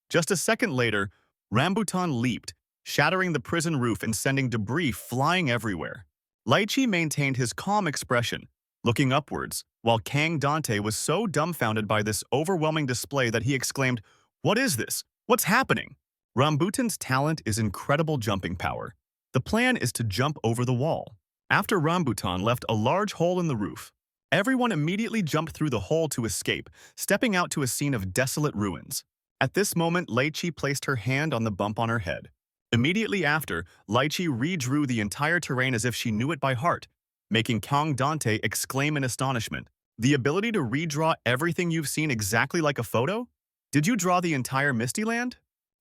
Just a second later, Rambutan leaped, shattering the prison roof and sending debris flying everywhere. Lychee maintained his calm expression, looking upwards, while Kang Dante was so dumbfounded by this overwhelming display that he exclaimed, "What is this? What's happening?" Rambutan's talent is incredible jumping power. The plan is to jump over the wall. After Rambutan left a large hole in the roof, everyone immediately jumped through the hole to escape, stepping out to a scene of desolate ruins. At this moment, Lychee placed her hand on the bump on her head. Immediately after, Lychee redrew the entire terrain as if she knew it by heart, making Kang Dante exclaim in astonishment. "The ability to redraw everything you've seen exactly like a photo? Did you draw the entire Misty Land?"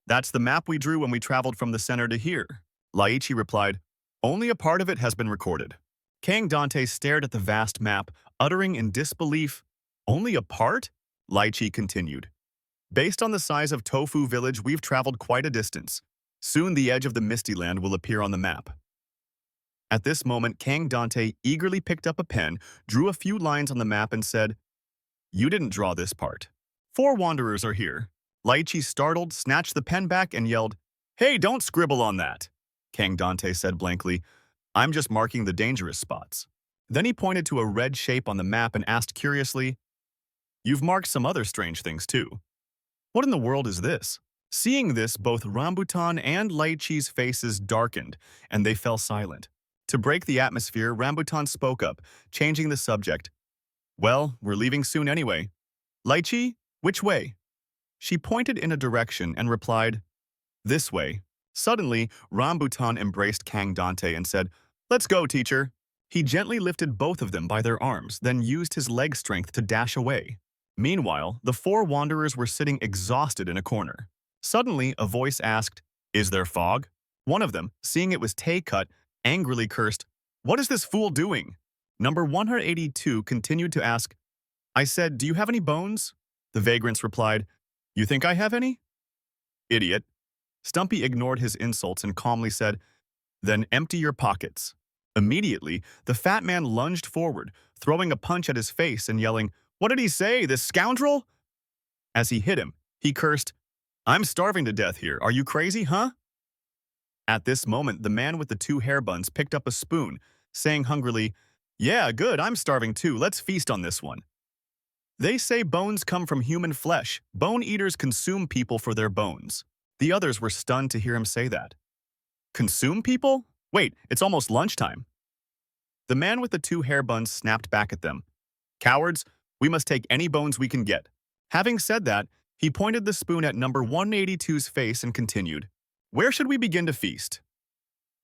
"That's the map we drew when we traveled from the center to here," Lychee replied. "Only a part of it has been recorded." Kang Dante stared at the vast map, uttering in disbelief, "Only a part?" Lychee continued. "Based on the size of Tofu Village, we've traveled quite a distance. Soon the edge of the Misty Land will appear on the map." At this moment, Kang Dante eagerly picked up a pen, drew a few lines on the map, and said, "You didn't draw this part. 4 wanderers are here." Lychee, startled, snatched the pen back and yelled, "Hey, don't scribble on that!" Kang Dante said blankly, "I'm just marking the dangerous spots." Then he pointed to a red shape on the map and asked curiously, "You've marked some other strange things too. What in the world is this?" Seeing this, both Rambutan and Lychee's faces darkened, and they fell silent. To break the atmosphere, Rambutan spoke up, changing the subject. "Well, we're leaving soon anyway. Lychee, which way?" She pointed in a direction and replied, "This way." Suddenly, Rambutan embraced Kang Dante and said, "Let's go, teacher." He gently lifted both of them by their arms, then used his leg strength to dash away. Meanwhile, the 4 wanderers were sitting exhausted in a corner. Suddenly, a voice asked, "Is there fog?" One of them, seeing it was Tay-Cut, angrily cursed, "What is this fool doing?" Number 182 continued to ask, "I said, do you have any bones?" The vagrants replied, "You think I have any?" "Idiot." Stumpy ignored his insults and calmly said, "Then empty your pockets." Immediately, the fat man lunged forward, throwing a punch at his face and yelling, "What did he say, this scoundrel?" As he hit him, he cursed, "I'm starving to death here. Are you crazy, huh?" At this moment, the man with the 2 hair buns picked up a spoon, saying hungrily, "Yeah, good, I'm starving too. Let's feast on this one." They say bones come from human flesh. Bone eaters consume people for their bones. The others were stunned to hear him say that. Consume people? Wait, it's almost lunchtime. The man with the 2 hair buns snapped back at them. "Cowards, we must take any bones we can get." Having said that, he pointed the spoon at number 182's face and continued, "Where should we begin to feast?"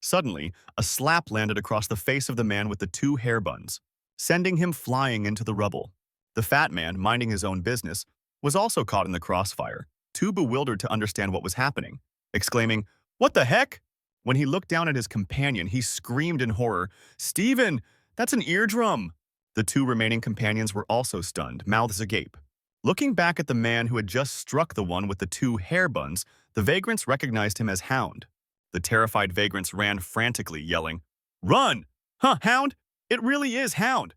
Suddenly, a slap landed across the face of the man with the 2 hair buns, sending him flying into the rubble. The fat man, minding his own business, was also caught in the crossfire, too bewildered to understand what was happening, exclaiming, "What the heck?" When he looked down at his companion, he screamed in horror, "Steven, that's an eardrum!" The 2 remaining companions were also stunned, mouths agape. Looking back at the man who had just struck the one with the 2 hair buns, the vagrants recognized him as Hound. The terrified vagrants ran frantically, yelling, "Run! Huh, Hound? It really is Hound!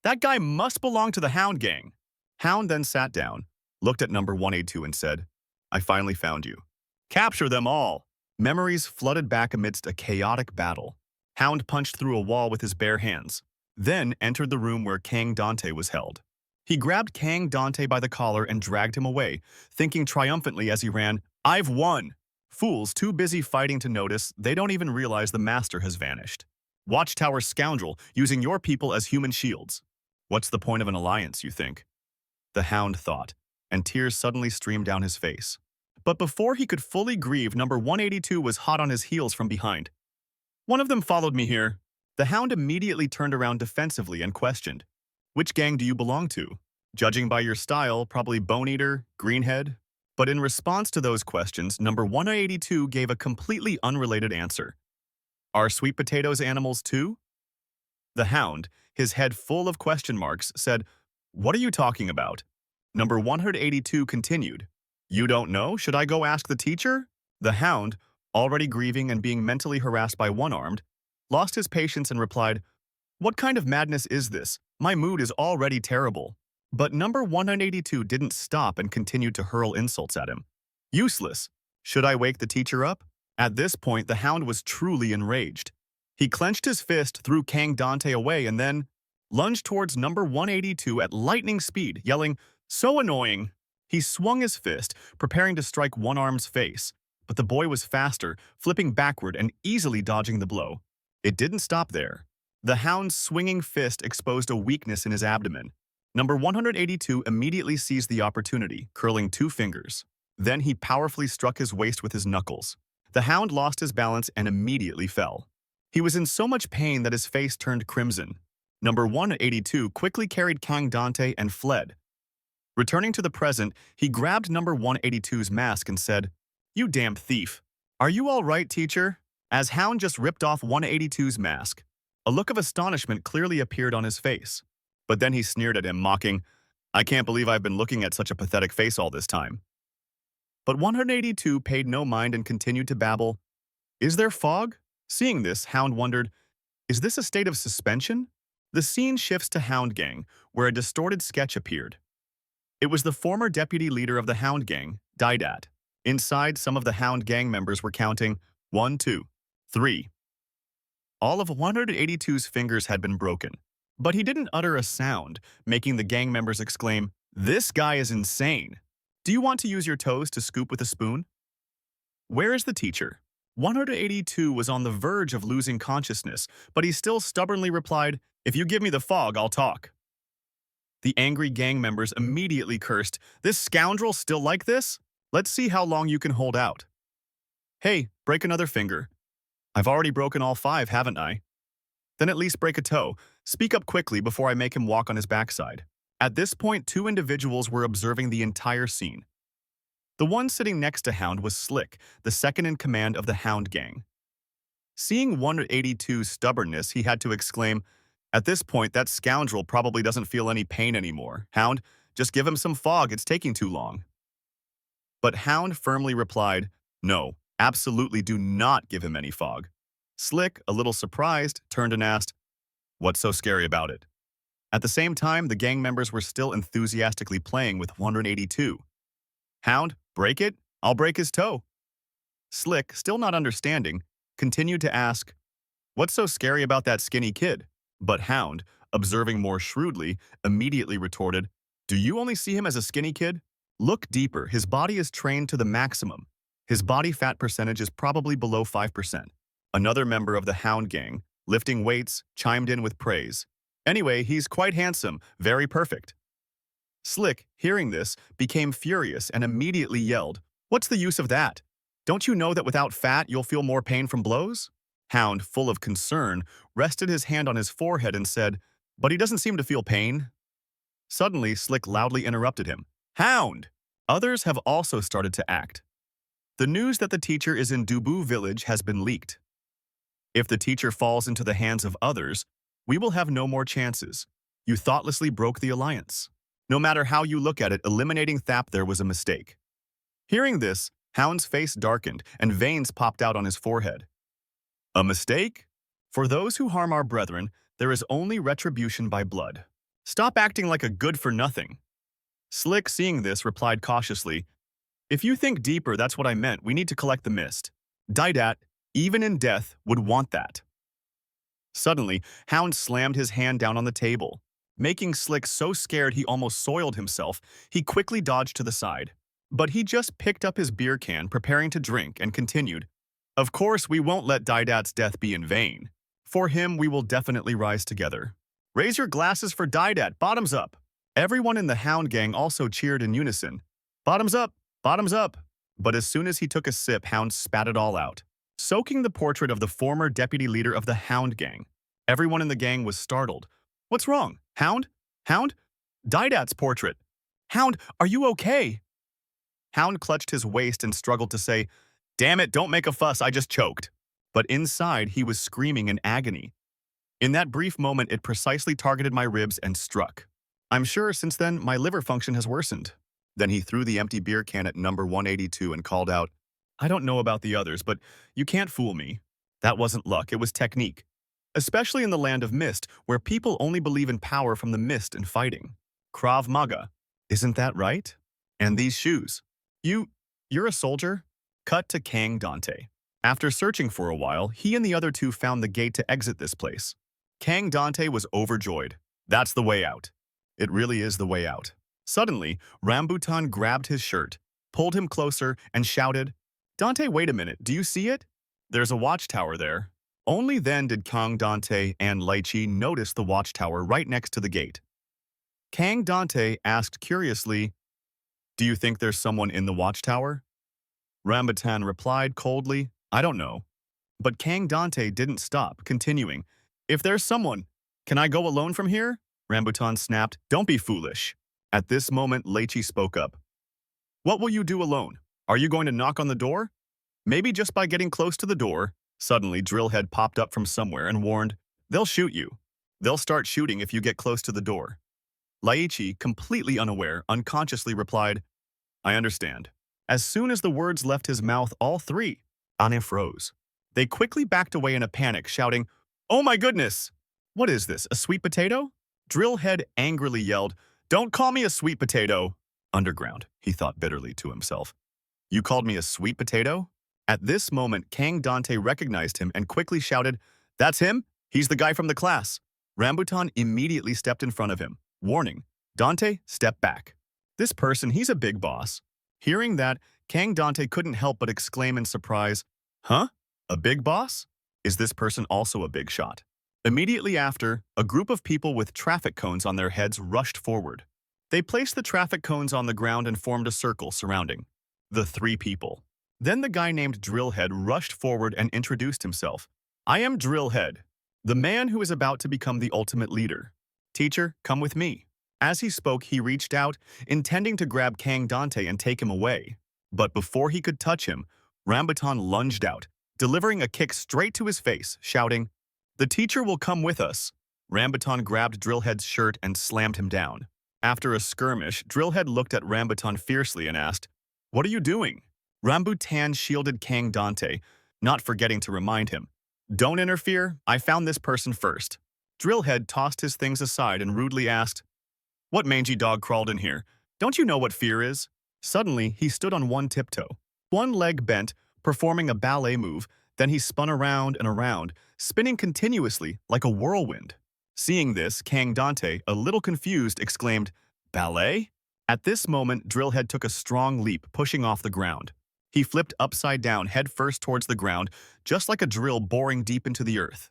That guy must belong to the Hound gang. Hound then sat down, looked at number 182 and said, I finally found you. Capture them all. Memories flooded back amidst a chaotic battle. Hound punched through a wall with his bare hands, then entered the room where Kang Dante was held. He grabbed Kang Dante by the collar and dragged him away, thinking triumphantly as he ran, I've won! Fools too busy fighting to notice, they don't even realize the master has vanished. Watchtower scoundrel, using your people as human shields. What's the point of an alliance, you think? The Hound thought, and tears suddenly streamed down his face. But before he could fully grieve, number 182 was hot on his heels from behind. One of them followed me here. The Hound immediately turned around defensively and questioned, which gang do you belong to? Judging by your style, probably Bone Eater, Greenhead. But in response to those questions, number 182 gave a completely unrelated answer. Are sweet potatoes animals too? The Hound, his head full of question marks, said, What are you talking about? Number 182 continued, You don't know? Should I go ask the teacher? The Hound, already grieving and being mentally harassed by one-armed, lost his patience and replied, What kind of madness is this? My mood is already terrible. But number 182 didn't stop and continued to hurl insults at him. Useless. Should I wake the teacher up? At this point, the Hound was truly enraged. He clenched his fist, threw Kang Dante away, and then lunged towards number 182 at lightning speed, yelling, So annoying! He swung his fist, preparing to strike one-arm's face, but the boy was faster, flipping backward and easily dodging the blow. It didn't stop there. The Hound's swinging fist exposed a weakness in his abdomen. Number 182 immediately seized the opportunity, curling 2 fingers. Then he powerfully struck his waist with his knuckles. The Hound lost his balance and immediately fell. He was in so much pain that his face turned crimson. Number 182 quickly carried Kang Dante and fled. Returning to the present, he grabbed number 182's mask and said, You damn thief. Are you all right, teacher? As Hound just ripped off 182's mask, a look of astonishment clearly appeared on his face. But then he sneered at him, mocking, I can't believe I've been looking at such a pathetic face all this time. But 182 paid no mind and continued to babble, Is there fog? Seeing this, Hound wondered, Is this a state of suspension? The scene shifts to Hound Gang, where a distorted sketch appeared. It was the former deputy leader of the Hound Gang, Didat. Inside, some of the Hound Gang members were counting 1, 2, 3. All of 182's fingers had been broken, but he didn't utter a sound, making the gang members exclaim, This guy is insane. Do you want to use your toes to scoop with a spoon? Where is the teacher? 182 was on the verge of losing consciousness, but he still stubbornly replied, If you give me the fog, I'll talk. The angry gang members immediately cursed, This scoundrel still like this? Let's see how long you can hold out. Hey, break another finger. I've already broken all 5, haven't I? Then at least break a toe. Speak up quickly before I make him walk on his backside. At this point, 2 individuals were observing the entire scene. The one sitting next to Hound was Slick, the second in command of the Hound Gang. Seeing 182's stubbornness, he had to exclaim, At this point, that scoundrel probably doesn't feel any pain anymore. Hound, just give him some fog, it's taking too long. But Hound firmly replied, No, absolutely do not give him any fog. Slick, a little surprised, turned and asked, What's so scary about it? At the same time, the gang members were still enthusiastically playing with 182. Hound, break it, I'll break his toe. Slick, still not understanding, continued to ask, What's so scary about that skinny kid? But Hound, observing more shrewdly, immediately retorted, Do you only see him as a skinny kid? Look deeper, his body is trained to the maximum. His body fat percentage is probably below 5%. Another member of the Hound Gang, lifting weights, chimed in with praise. Anyway, he's quite handsome, very perfect. Slick, hearing this, became furious and immediately yelled, What's the use of that? Don't you know that without fat you'll feel more pain from blows? Hound, full of concern, rested his hand on his forehead and said, But he doesn't seem to feel pain. Suddenly, Slick loudly interrupted him. Hound! Others have also started to act. The news that the teacher is in Dubu village has been leaked. If the teacher falls into the hands of others, we will have no more chances. You thoughtlessly broke the alliance. No matter how you look at it, eliminating Thap there was a mistake. Hearing this, Hound's face darkened and veins popped out on his forehead. A mistake? For those who harm our brethren, there is only retribution by blood. Stop acting like a good-for-nothing. Slick, seeing this, replied cautiously, if you think deeper, that's what I meant. We need to collect the mist. Didat, even in death, would want that. Suddenly, Hound slammed his hand down on the table. Making Slick so scared he almost soiled himself, he quickly dodged to the side. But he just picked up his beer can, preparing to drink, and continued, of course, we won't let Didat's death be in vain. For him, we will definitely rise together. Raise your glasses for Didat, bottoms up. Everyone in the Hound gang also cheered in unison. Bottoms up, bottoms up. But as soon as he took a sip, Hound spat it all out, soaking the portrait of the former deputy leader of the Hound gang. Everyone in the gang was startled. What's wrong? Hound? Hound? Didat's portrait. Hound, are you okay? Hound clutched his waist and struggled to say, damn it, don't make a fuss, I just choked. But inside, he was screaming in agony. In that brief moment, it precisely targeted my ribs and struck. I'm sure since then, my liver function has worsened. Then he threw the empty beer can at number 182 and called out, I don't know about the others, but you can't fool me. That wasn't luck, it was technique. Especially in the land of mist, where people only believe in power from the mist and fighting. Krav Maga. Isn't that right? And these shoes. You're a soldier? Cut to Kang Dante. After searching for a while, he and the other two found the gate to exit this place. Kang Dante was overjoyed. That's the way out. It really is the way out. Suddenly, Rambutan grabbed his shirt, pulled him closer, and shouted, Dante, wait a minute, do you see it? There's a watchtower there. Only then did Kang Dante and Lychee notice the watchtower right next to the gate. Kang Dante asked curiously, do you think there's someone in the watchtower? Rambutan replied coldly, I don't know. But Kang Dante didn't stop, continuing, if there's someone, can I go alone from here? Rambutan snapped, don't be foolish. At this moment, Lychee spoke up. What will you do alone? Are you going to knock on the door? Maybe just by getting close to the door. Suddenly, Drillhead popped up from somewhere and warned, they'll shoot you. They'll start shooting if you get close to the door. Lychee, completely unaware, unconsciously replied, I understand. As soon as the words left his mouth, all three, Ane froze. They quickly backed away in a panic, shouting, oh my goodness! What is this, a sweet potato? Drillhead angrily yelled, don't call me a sweet potato. Underground, he thought bitterly to himself. You called me a sweet potato? At this moment, Kang Dante recognized him and quickly shouted, that's him? He's the guy from the class. Rambutan immediately stepped in front of him, warning, Dante, step back. This person, he's a big boss. Hearing that, Kang Dante couldn't help but exclaim in surprise, huh? A big boss? Is this person also a big shot? Immediately after, a group of people with traffic cones on their heads rushed forward. They placed the traffic cones on the ground and formed a circle surrounding the three people. Then the guy named Drillhead rushed forward and introduced himself. I am Drillhead, the man who is about to become the ultimate leader. Teacher, come with me. As he spoke, he reached out, intending to grab Kang Dante and take him away. But before he could touch him, Rambutan lunged out, delivering a kick straight to his face, shouting, the teacher will come with us. Rambutan grabbed Drillhead's shirt and slammed him down. After a skirmish, Drillhead looked at Rambutan fiercely and asked, what are you doing? Rambutan shielded Kang Dante, not forgetting to remind him, don't interfere, I found this person first. Drillhead tossed his things aside and rudely asked, what mangy dog crawled in here? Don't you know what fear is? Suddenly, he stood on one tiptoe, one leg bent, performing a ballet move. Then he spun around and around, spinning continuously like a whirlwind. Seeing this, Kang Dante, a little confused, exclaimed, ballet? At this moment, Drillhead took a strong leap, pushing off the ground. He flipped upside down, head first towards the ground, just like a drill boring deep into the earth.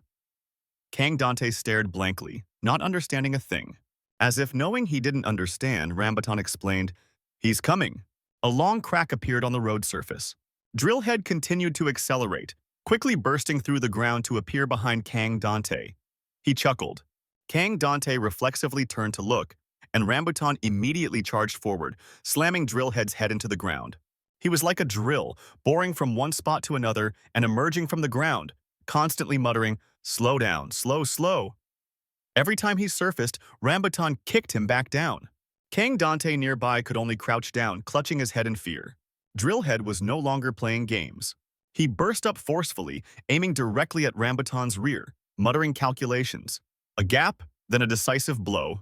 Kang Dante stared blankly, not understanding a thing. As if knowing he didn't understand, Rambutan explained, he's coming. A long crack appeared on the road surface. Drillhead continued to accelerate, quickly bursting through the ground to appear behind Kang Dante. He chuckled. Kang Dante reflexively turned to look, and Rambutan immediately charged forward, slamming Drillhead's head into the ground. He was like a drill, boring from one spot to another and emerging from the ground, constantly muttering, slow down, slow, slow. Every time he surfaced, Rambutan kicked him back down. Kang Dante nearby could only crouch down, clutching his head in fear. Drillhead was no longer playing games. He burst up forcefully, aiming directly at Rambutan's rear, muttering calculations. A gap, then a decisive blow.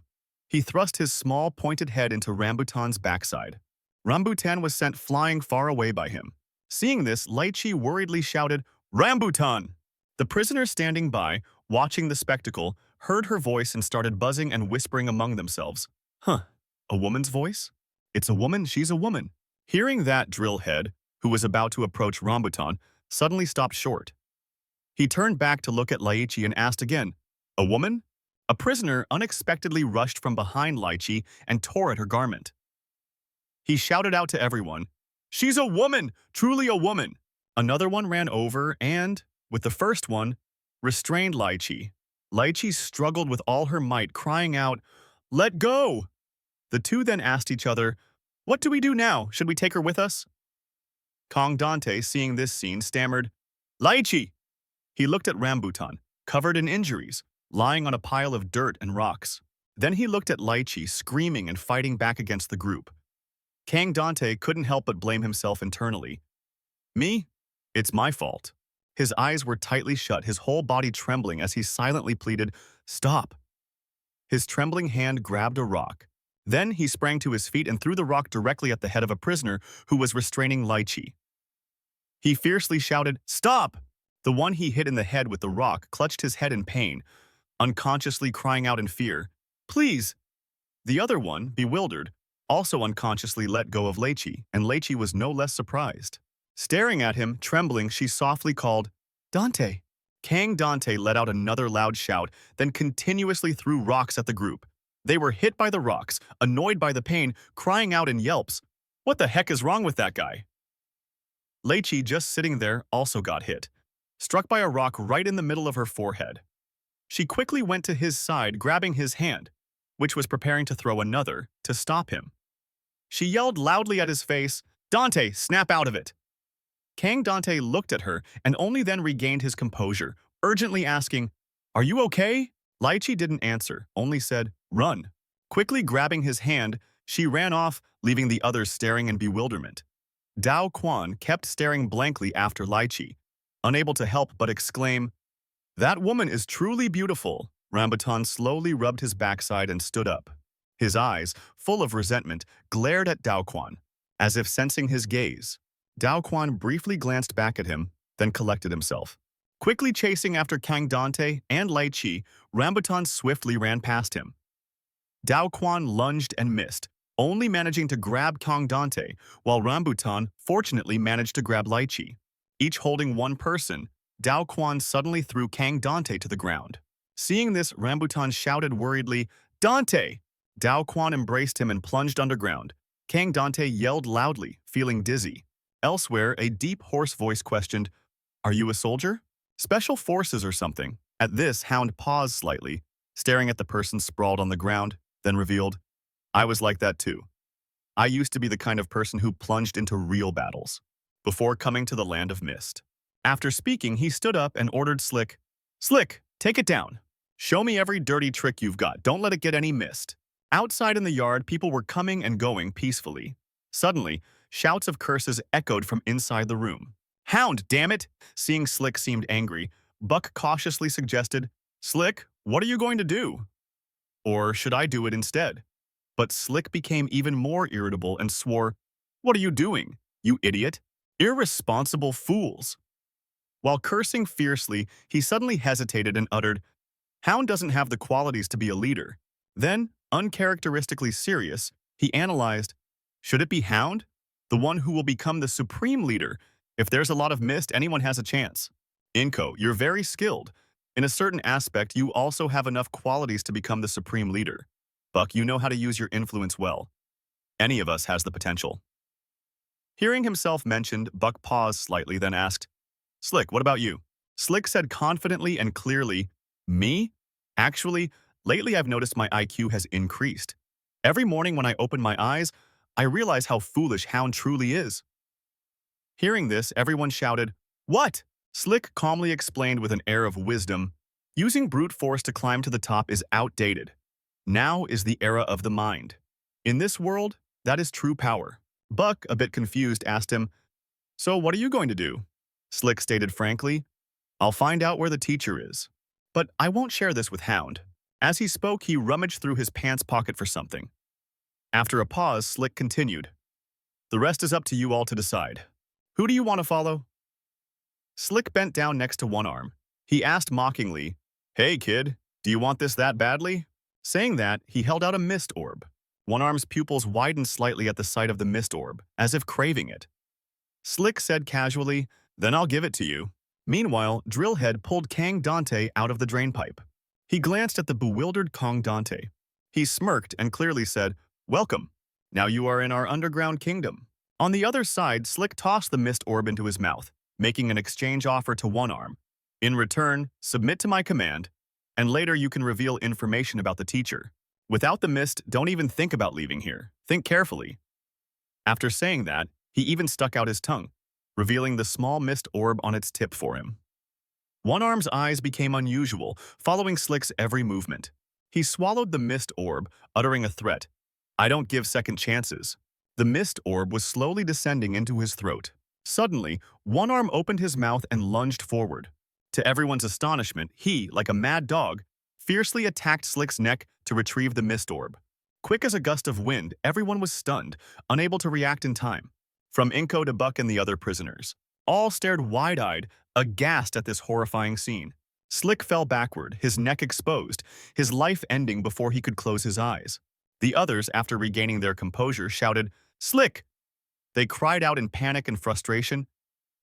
He thrust his small, pointed head into Rambutan's backside. Rambutan was sent flying far away by him. Seeing this, Lychee worriedly shouted, "Rambutan!" The prisoners standing by, watching the spectacle, heard her voice and started buzzing and whispering among themselves. Huh, a woman's voice? It's a woman, she's a woman. Hearing that, Drillhead, who was about to approach Rambutan, suddenly stopped short. He turned back to look at Lychee and asked again, "A woman?" A prisoner unexpectedly rushed from behind Lychee and tore at her garment. He shouted out to everyone, "She's a woman! Truly a woman!" Another one ran over and, with the first one, restrained Lychee. Lychee struggled with all her might, crying out, "Let go!" The two then asked each other, "What do we do now? Should we take her with us?" Kang Dante, seeing this scene, stammered, "Lychee!" He looked at Rambutan, covered in injuries, lying on a pile of dirt and rocks. Then he looked at Lychee, screaming and fighting back against the group. Kang Dante couldn't help but blame himself internally. Me? It's my fault. His eyes were tightly shut, his whole body trembling as he silently pleaded, "Stop." His trembling hand grabbed a rock. Then he sprang to his feet and threw the rock directly at the head of a prisoner who was restraining Lychee. He fiercely shouted, "Stop!" The one he hit in the head with the rock clutched his head in pain, unconsciously crying out in fear, "Please!" The other one, bewildered, also unconsciously let go of Lychee, and Lychee was no less surprised. Staring at him, trembling, she softly called, "Dante." Kang Dante let out another loud shout, then continuously threw rocks at the group. They were hit by the rocks, annoyed by the pain, crying out in yelps, "What the heck is wrong with that guy?" Lychee, just sitting there, also got hit, struck by a rock right in the middle of her forehead. She quickly went to his side, grabbing his hand, which was preparing to throw another, to stop him. She yelled loudly at his face, "Dante, snap out of it!" Kang Dante looked at her and only then regained his composure, urgently asking, "Are you okay?" Lychee didn't answer, only said, "Run." Quickly grabbing his hand, she ran off, leaving the others staring in bewilderment. Dao Quan kept staring blankly after Lychee, unable to help but exclaim, "That woman is truly beautiful." Rambutan slowly rubbed his backside and stood up. His eyes, full of resentment, glared at Dao Quan, as if sensing his gaze. Dao Quan briefly glanced back at him, then collected himself. Quickly chasing after Kang Dante and Lychee, Rambutan swiftly ran past him. Dao Quan lunged and missed, only managing to grab Kang Dante, while Rambutan fortunately managed to grab Lychee. Each holding one person, Dao Quan suddenly threw Kang Dante to the ground. Seeing this, Rambutan shouted worriedly, "Dante!" Dao Quan embraced him and plunged underground. Kang Dante yelled loudly, feeling dizzy. Elsewhere, a deep, hoarse voice questioned, "Are you a soldier? Special forces or something?" At this, Hound paused slightly, staring at the person sprawled on the ground, then revealed, "I was like that too. I used to be the kind of person who plunged into real battles, before coming to the land of mist." After speaking, he stood up and ordered Slick, "Slick, take it down. Show me every dirty trick you've got. Don't let it get any mist." Outside in the yard, people were coming and going peacefully. Suddenly, shouts of curses echoed from inside the room. "Hound, damn it!" Seeing Slick seemed angry, Buck cautiously suggested, "Slick, what are you going to do? Or should I do it instead?" But Slick became even more irritable and swore, "What are you doing, you idiot? Irresponsible fools!" While cursing fiercely, he suddenly hesitated and uttered, "Hound doesn't have the qualities to be a leader." Then, uncharacteristically serious, he analyzed, "Should it be Hound? The one who will become the supreme leader. If there's a lot of mist, anyone has a chance. Inko, you're very skilled. In a certain aspect, you also have enough qualities to become the supreme leader. Buck, you know how to use your influence well. Any of us has the potential." Hearing himself mentioned, Buck paused slightly, then asked, "Slick, what about you?" Slick said confidently and clearly, "Me? Actually, lately I've noticed my IQ has increased. Every morning when I open my eyes, I realize how foolish Hound truly is." Hearing this, everyone shouted, "What?" Slick calmly explained with an air of wisdom, "Using brute force to climb to the top is outdated. Now is the era of the mind. In this world, that is true power." Buck, a bit confused, asked him, "So what are you going to do?" Slick stated frankly, "I'll find out where the teacher is. But I won't share this with Hound." As he spoke, he rummaged through his pants pocket for something. After a pause, Slick continued. The rest is up to you all to decide. Who do you want to follow? Slick bent down next to one arm. He asked mockingly, Hey, kid, do you want this that badly? Saying that, he held out a mist orb. One arm's pupils widened slightly at the sight of the mist orb, as if craving it. Slick said casually, Then I'll give it to you. Meanwhile, Drillhead pulled Kang Dante out of the drainpipe. He glanced at the bewildered Kang Dante. He smirked and clearly said, Welcome. Now you are in our underground kingdom. On the other side, Slick tossed the mist orb into his mouth, making an exchange offer to one arm. In return, submit to my command, and later you can reveal information about the teacher. Without the mist, don't even think about leaving here. Think carefully. After saying that, he even stuck out his tongue, revealing the small mist orb on its tip for him. One arm's eyes became unusual, following Slick's every movement. He swallowed the mist orb, uttering a threat. I don't give second chances. The mist orb was slowly descending into his throat. Suddenly, one arm opened his mouth and lunged forward. To everyone's astonishment, he, like a mad dog, fiercely attacked Slick's neck to retrieve the mist orb. Quick as a gust of wind, everyone was stunned, unable to react in time. From Inko to Buck and the other prisoners. All stared wide-eyed, aghast at this horrifying scene. Slick fell backward, his neck exposed, his life ending before he could close his eyes. The others, after regaining their composure, shouted, Slick! They cried out in panic and frustration.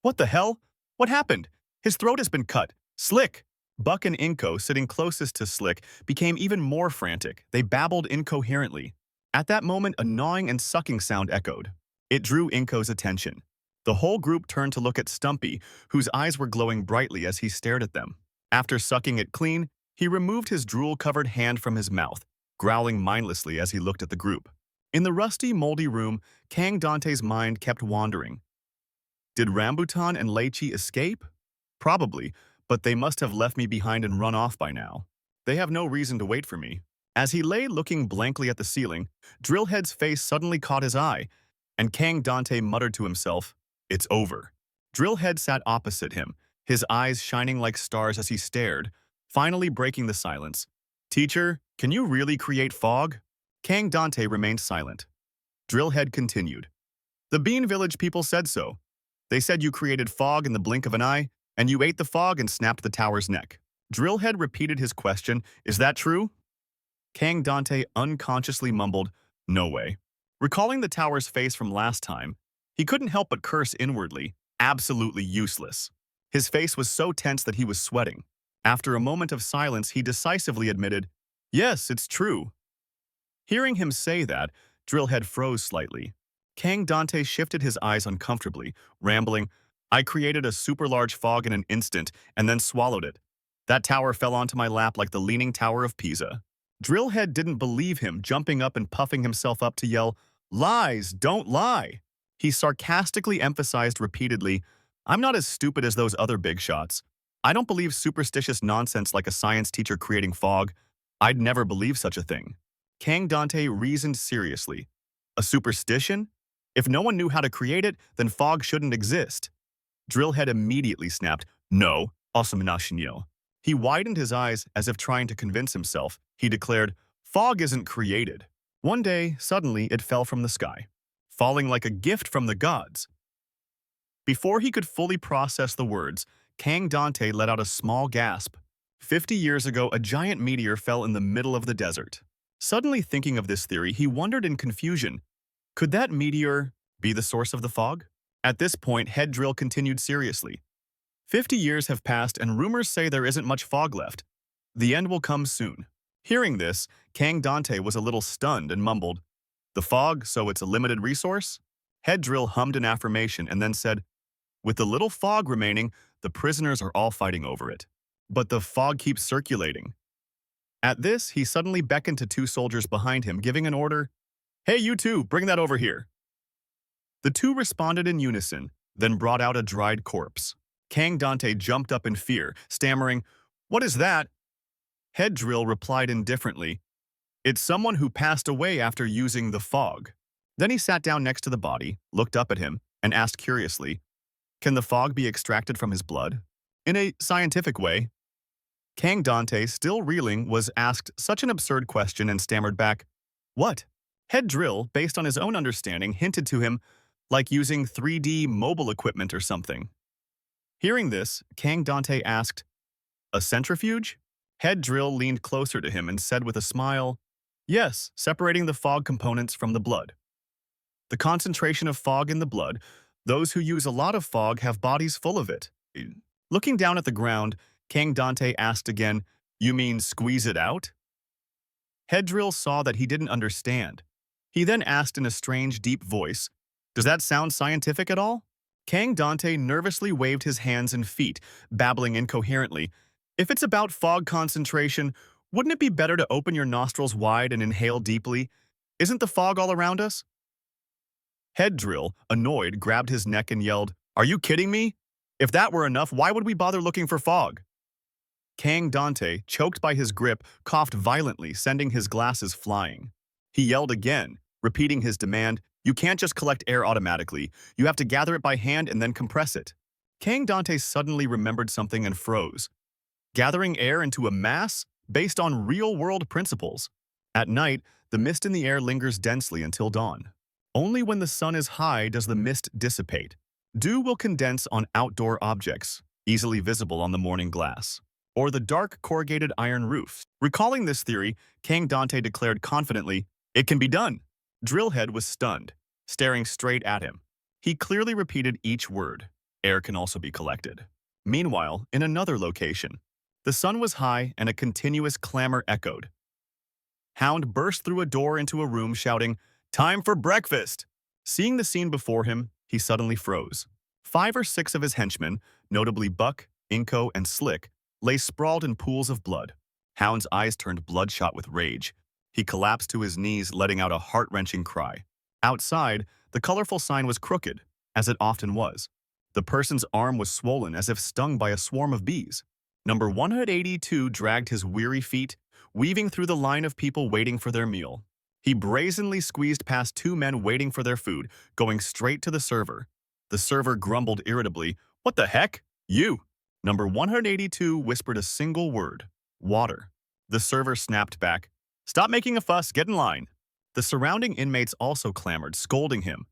What the hell? What happened? His throat has been cut. Slick! Buck and Inko, sitting closest to Slick, became even more frantic. They babbled incoherently. At that moment, a gnawing and sucking sound echoed. It drew Inko's attention. The whole group turned to look at Stumpy, whose eyes were glowing brightly as he stared at them. After sucking it clean, he removed his drool-covered hand from his mouth, growling mindlessly as he looked at the group. In the rusty, moldy room, Kang Dante's mind kept wandering. Did Rambutan and Leichi escape? Probably, but they must have left me behind and run off by now. They have no reason to wait for me. As he lay looking blankly at the ceiling, Drillhead's face suddenly caught his eye, and Kang Dante muttered to himself, It's over. Drillhead sat opposite him, his eyes shining like stars as he stared, finally breaking the silence. Teacher, can you really create fog? Kang Dante remained silent. Drillhead continued. The Bean Village people said so. They said you created fog in the blink of an eye, and you ate the fog and snapped the tower's neck. Drillhead repeated his question, Is that true? Kang Dante unconsciously mumbled, No way. Recalling the tower's face from last time, he couldn't help but curse inwardly, absolutely useless. His face was so tense that he was sweating. After a moment of silence, he decisively admitted, Yes, it's true. Hearing him say that, Drillhead froze slightly. Kang Dante shifted his eyes uncomfortably, rambling, I created a super large fog in an instant and then swallowed it. That tower fell onto my lap like the Leaning Tower of Pisa. Drillhead didn't believe him, jumping up and puffing himself up to yell, Lies, don't lie. He sarcastically emphasized repeatedly, I'm not as stupid as those other big shots. I don't believe superstitious nonsense like a science teacher creating fog. I'd never believe such a thing. Kang Dante reasoned seriously. A superstition? If no one knew how to create it, then fog shouldn't exist. Drillhead immediately snapped, No, asaminashinyo. He widened his eyes as if trying to convince himself. He declared, Fog isn't created. One day, suddenly, it fell from the sky, falling like a gift from the gods. Before he could fully process the words, Kang Dante let out a small gasp. 50 years ago, a giant meteor fell in the middle of the desert. Suddenly thinking of this theory, he wondered in confusion, could that meteor be the source of the fog? At this point, Head Drill continued seriously. 50 years have passed and rumors say there isn't much fog left. The end will come soon. Hearing this, Kang Dante was a little stunned and mumbled, The fog, so it's a limited resource? Head Drill hummed an affirmation and then said, With the little fog remaining, the prisoners are all fighting over it. But the fog keeps circulating. At this, he suddenly beckoned to two soldiers behind him, giving an order, Hey, you two, bring that over here. The two responded in unison, then brought out a dried corpse. Kang Dante jumped up in fear, stammering, What is that? Head Drill replied indifferently, It's someone who passed away after using the fog. Then he sat down next to the body, looked up at him, and asked curiously, Can the fog be extracted from his blood? In a scientific way? Kang Dante, still reeling, was asked such an absurd question and stammered back, "What?" Head Drill, based on his own understanding, hinted to him, like using 3D mobile equipment or something. Hearing this, Kang Dante asked, "A centrifuge?" Head Drill leaned closer to him and said with a smile, "Yes, separating the fog components from the blood. The concentration of fog in the blood, those who use a lot of fog have bodies full of it." Looking down at the ground, Kang Dante asked again, "You mean squeeze it out?" Head Drill saw that he didn't understand. He then asked in a strange, deep voice, "Does that sound scientific at all?" Kang Dante nervously waved his hands and feet, babbling incoherently. "If it's about fog concentration, wouldn't it be better to open your nostrils wide and inhale deeply? Isn't the fog all around us?" Head Drill, annoyed, grabbed his neck and yelled, "Are you kidding me? If that were enough, why would we bother looking for fog?" Kang Dante, choked by his grip, coughed violently, sending his glasses flying. He yelled again, repeating his demand, "You can't just collect air automatically. You have to gather it by hand and then compress it." Kang Dante suddenly remembered something and froze. Gathering air into a mass based on real-world principles. At night, the mist in the air lingers densely until dawn. Only when the sun is high does the mist dissipate. Dew will condense on outdoor objects, easily visible on the morning glass, or the dark corrugated iron roof. Recalling this theory, Kang Dante declared confidently, "It can be done." Drillhead was stunned, staring straight at him. He clearly repeated each word. Air can also be collected. Meanwhile, in another location, the sun was high and a continuous clamor echoed. Hound burst through a door into a room shouting, "Time for breakfast!" Seeing the scene before him, he suddenly froze. 5 or 6 of his henchmen, notably Buck, Inko, and Slick, lay sprawled in pools of blood. Hound's eyes turned bloodshot with rage. He collapsed to his knees, letting out a heart-wrenching cry. Outside, the colorful sign was crooked, as it often was. The person's arm was swollen as if stung by a swarm of bees. Number 182 dragged his weary feet, weaving through the line of people waiting for their meal. He brazenly squeezed past 2 men waiting for their food, going straight to the server. The server grumbled irritably, "What the heck? You!" Number 182 whispered a single word, "Water." The server snapped back, "Stop making a fuss, get in line." The surrounding inmates also clamored, scolding him.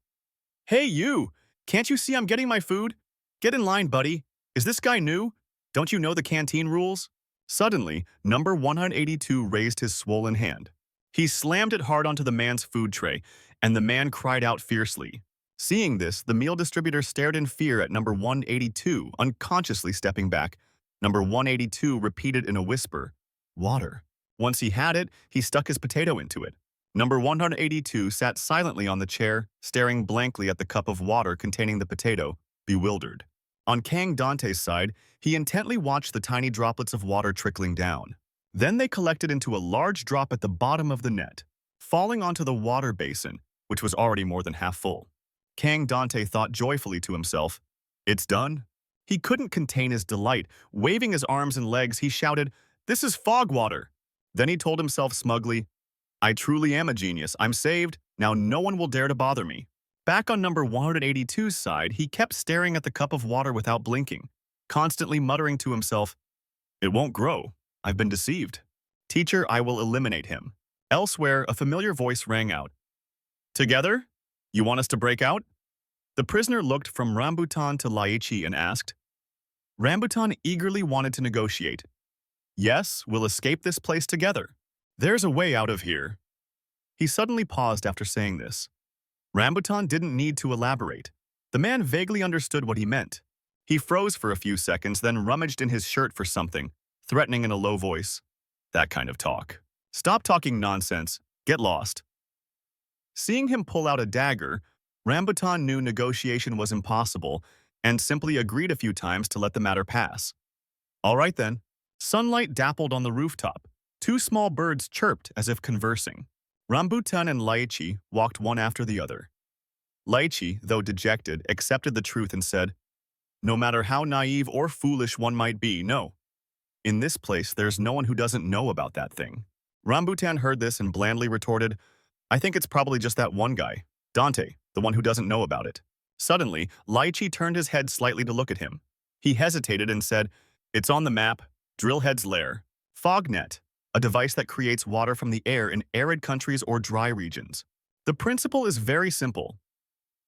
"Hey you! Can't you see I'm getting my food? Get in line, buddy. Is this guy new? Don't you know the canteen rules?" Suddenly, number 182 raised his swollen hand. He slammed it hard onto the man's food tray, and the man cried out fiercely. Seeing this, the meal distributor stared in fear at number 182, unconsciously stepping back. Number 182 repeated in a whisper, "Water." Once he had it, he stuck his potato into it. Number 182 sat silently on the chair, staring blankly at the cup of water containing the potato, bewildered. On Kang Dante's side, he intently watched the tiny droplets of water trickling down. Then they collected into a large drop at the bottom of the net, falling onto the water basin, which was already more than half full. Kang Dante thought joyfully to himself, "It's done." He couldn't contain his delight. Waving his arms and legs, he shouted, "This is fog water." Then he told himself smugly, "I truly am a genius. I'm saved. Now no one will dare to bother me." Back on number 182's side, he kept staring at the cup of water without blinking, constantly muttering to himself, "It won't grow. I've been deceived. Teacher, I will eliminate him." Elsewhere, a familiar voice rang out. "Together? You want us to break out?" The prisoner looked from Rambutan to Laichi and asked. Rambutan eagerly wanted to negotiate. "Yes, we'll escape this place together. There's a way out of here." He suddenly paused after saying this. Rambutan didn't need to elaborate. The man vaguely understood what he meant. He froze for a few seconds, then rummaged in his shirt for something, threatening in a low voice, "That kind of talk. Stop talking nonsense. Get lost." Seeing him pull out a dagger, Rambutan knew negotiation was impossible and simply agreed a few times to let the matter pass. All right then. Sunlight dappled on the rooftop. 2 small birds chirped as if conversing. Rambutan and Laichi walked one after the other. Laichi, though dejected, accepted the truth and said, "No matter how naive or foolish one might be, no. In this place, there's no one who doesn't know about that thing." Rambutan heard this and blandly retorted, "I think it's probably just that one guy, Dante, the one who doesn't know about it." Suddenly, Laichi turned his head slightly to look at him. He hesitated and said, "It's on the map. Drillhead's lair. Fognet, a device that creates water from the air in arid countries or dry regions. The principle is very simple.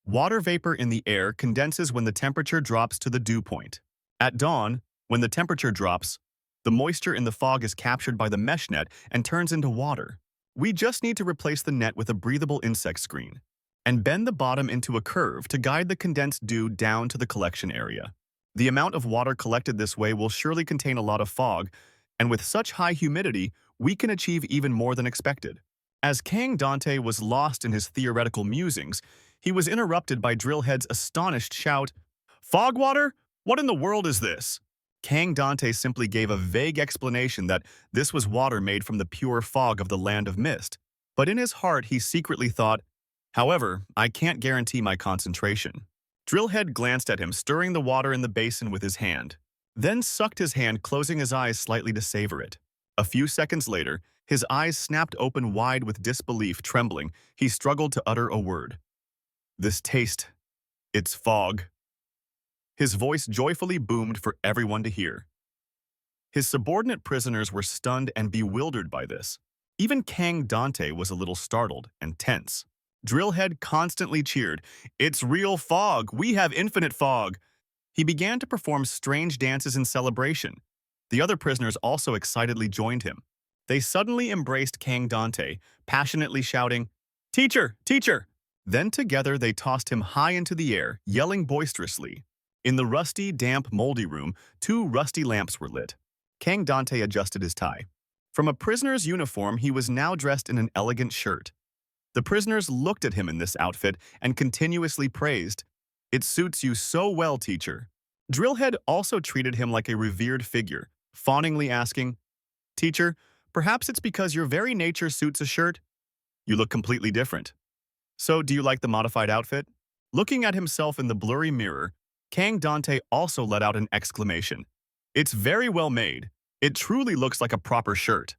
Water vapor in the air condenses when the temperature drops to the dew point. At dawn, when the temperature drops, the moisture in the fog is captured by the mesh net and turns into water. We just need to replace the net with a breathable insect screen and bend the bottom into a curve to guide the condensed dew down to the collection area. The amount of water collected this way will surely contain a lot of fog, and with such high humidity, we can achieve even more than expected. As Kang Dante was lost in his theoretical musings, he was interrupted by Drillhead's astonished shout, "Fog water? What in the world is this?" Kang Dante simply gave a vague explanation that this was water made from the pure fog of the land of mist. But in his heart, he secretly thought, "However, I can't guarantee my concentration." Drillhead glanced at him, stirring the water in the basin with his hand, then sucked his hand, closing his eyes slightly to savor it. A few seconds later, his eyes snapped open wide with disbelief. Trembling, he struggled to utter a word. "This taste, it's fog." His voice joyfully boomed for everyone to hear. His subordinate prisoners were stunned and bewildered by this. Even Kang Dante was a little startled and tense. Drillhead constantly cheered, "It's real fog! We have infinite fog!" He began to perform strange dances in celebration. The other prisoners also excitedly joined him. They suddenly embraced Kang Dante, passionately shouting, "Teacher! Teacher!" Then together they tossed him high into the air, yelling boisterously. In the rusty, damp, moldy room, 2 rusty lamps were lit. Kang Dante adjusted his tie. From a prisoner's uniform, he was now dressed in an elegant shirt. The prisoners looked at him in this outfit and continuously praised, "It suits you so well, teacher." Drillhead also treated him like a revered figure, fawningly asking, "Teacher, perhaps it's because your very nature suits a shirt? You look completely different. So, do you like the modified outfit?" Looking at himself in the blurry mirror, Kang Dante also let out an exclamation. "It's very well made. It truly looks like a proper shirt."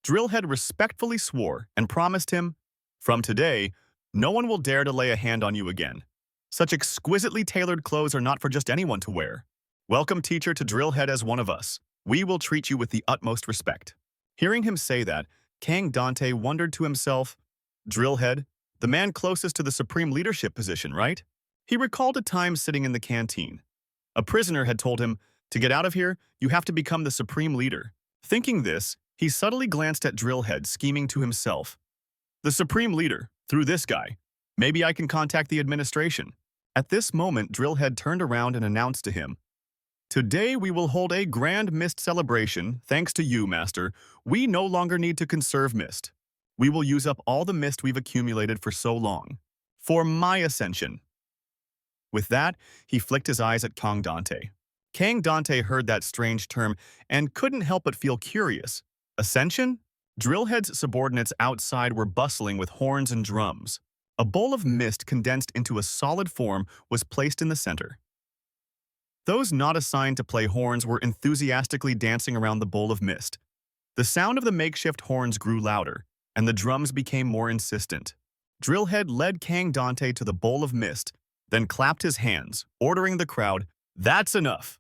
Drillhead respectfully swore and promised him, "From today, no one will dare to lay a hand on you again. Such exquisitely tailored clothes are not for just anyone to wear. Welcome, teacher, to Drillhead as one of us. We will treat you with the utmost respect." Hearing him say that, Kang Dante wondered to himself, Drillhead, the man closest to the supreme leadership position, right? He recalled a time sitting in the canteen. A prisoner had told him, "To get out of here, you have to become the supreme leader." Thinking this, he subtly glanced at Drillhead, scheming to himself, "The supreme leader, through this guy. Maybe I can contact the administration." At this moment, Drillhead turned around and announced to him, "Today we will hold a grand mist celebration. Thanks to you, Master, we no longer need to conserve mist. We will use up all the mist we've accumulated for so long. For my ascension." With that, he flicked his eyes at Kang Dante. Kang Dante heard that strange term and couldn't help but feel curious. Ascension? Drillhead's subordinates outside were bustling with horns and drums. A bowl of mist condensed into a solid form was placed in the center. Those not assigned to play horns were enthusiastically dancing around the bowl of mist. The sound of the makeshift horns grew louder, and the drums became more insistent. Drillhead led Kang Dante to the bowl of mist, then clapped his hands, ordering the crowd, "That's enough."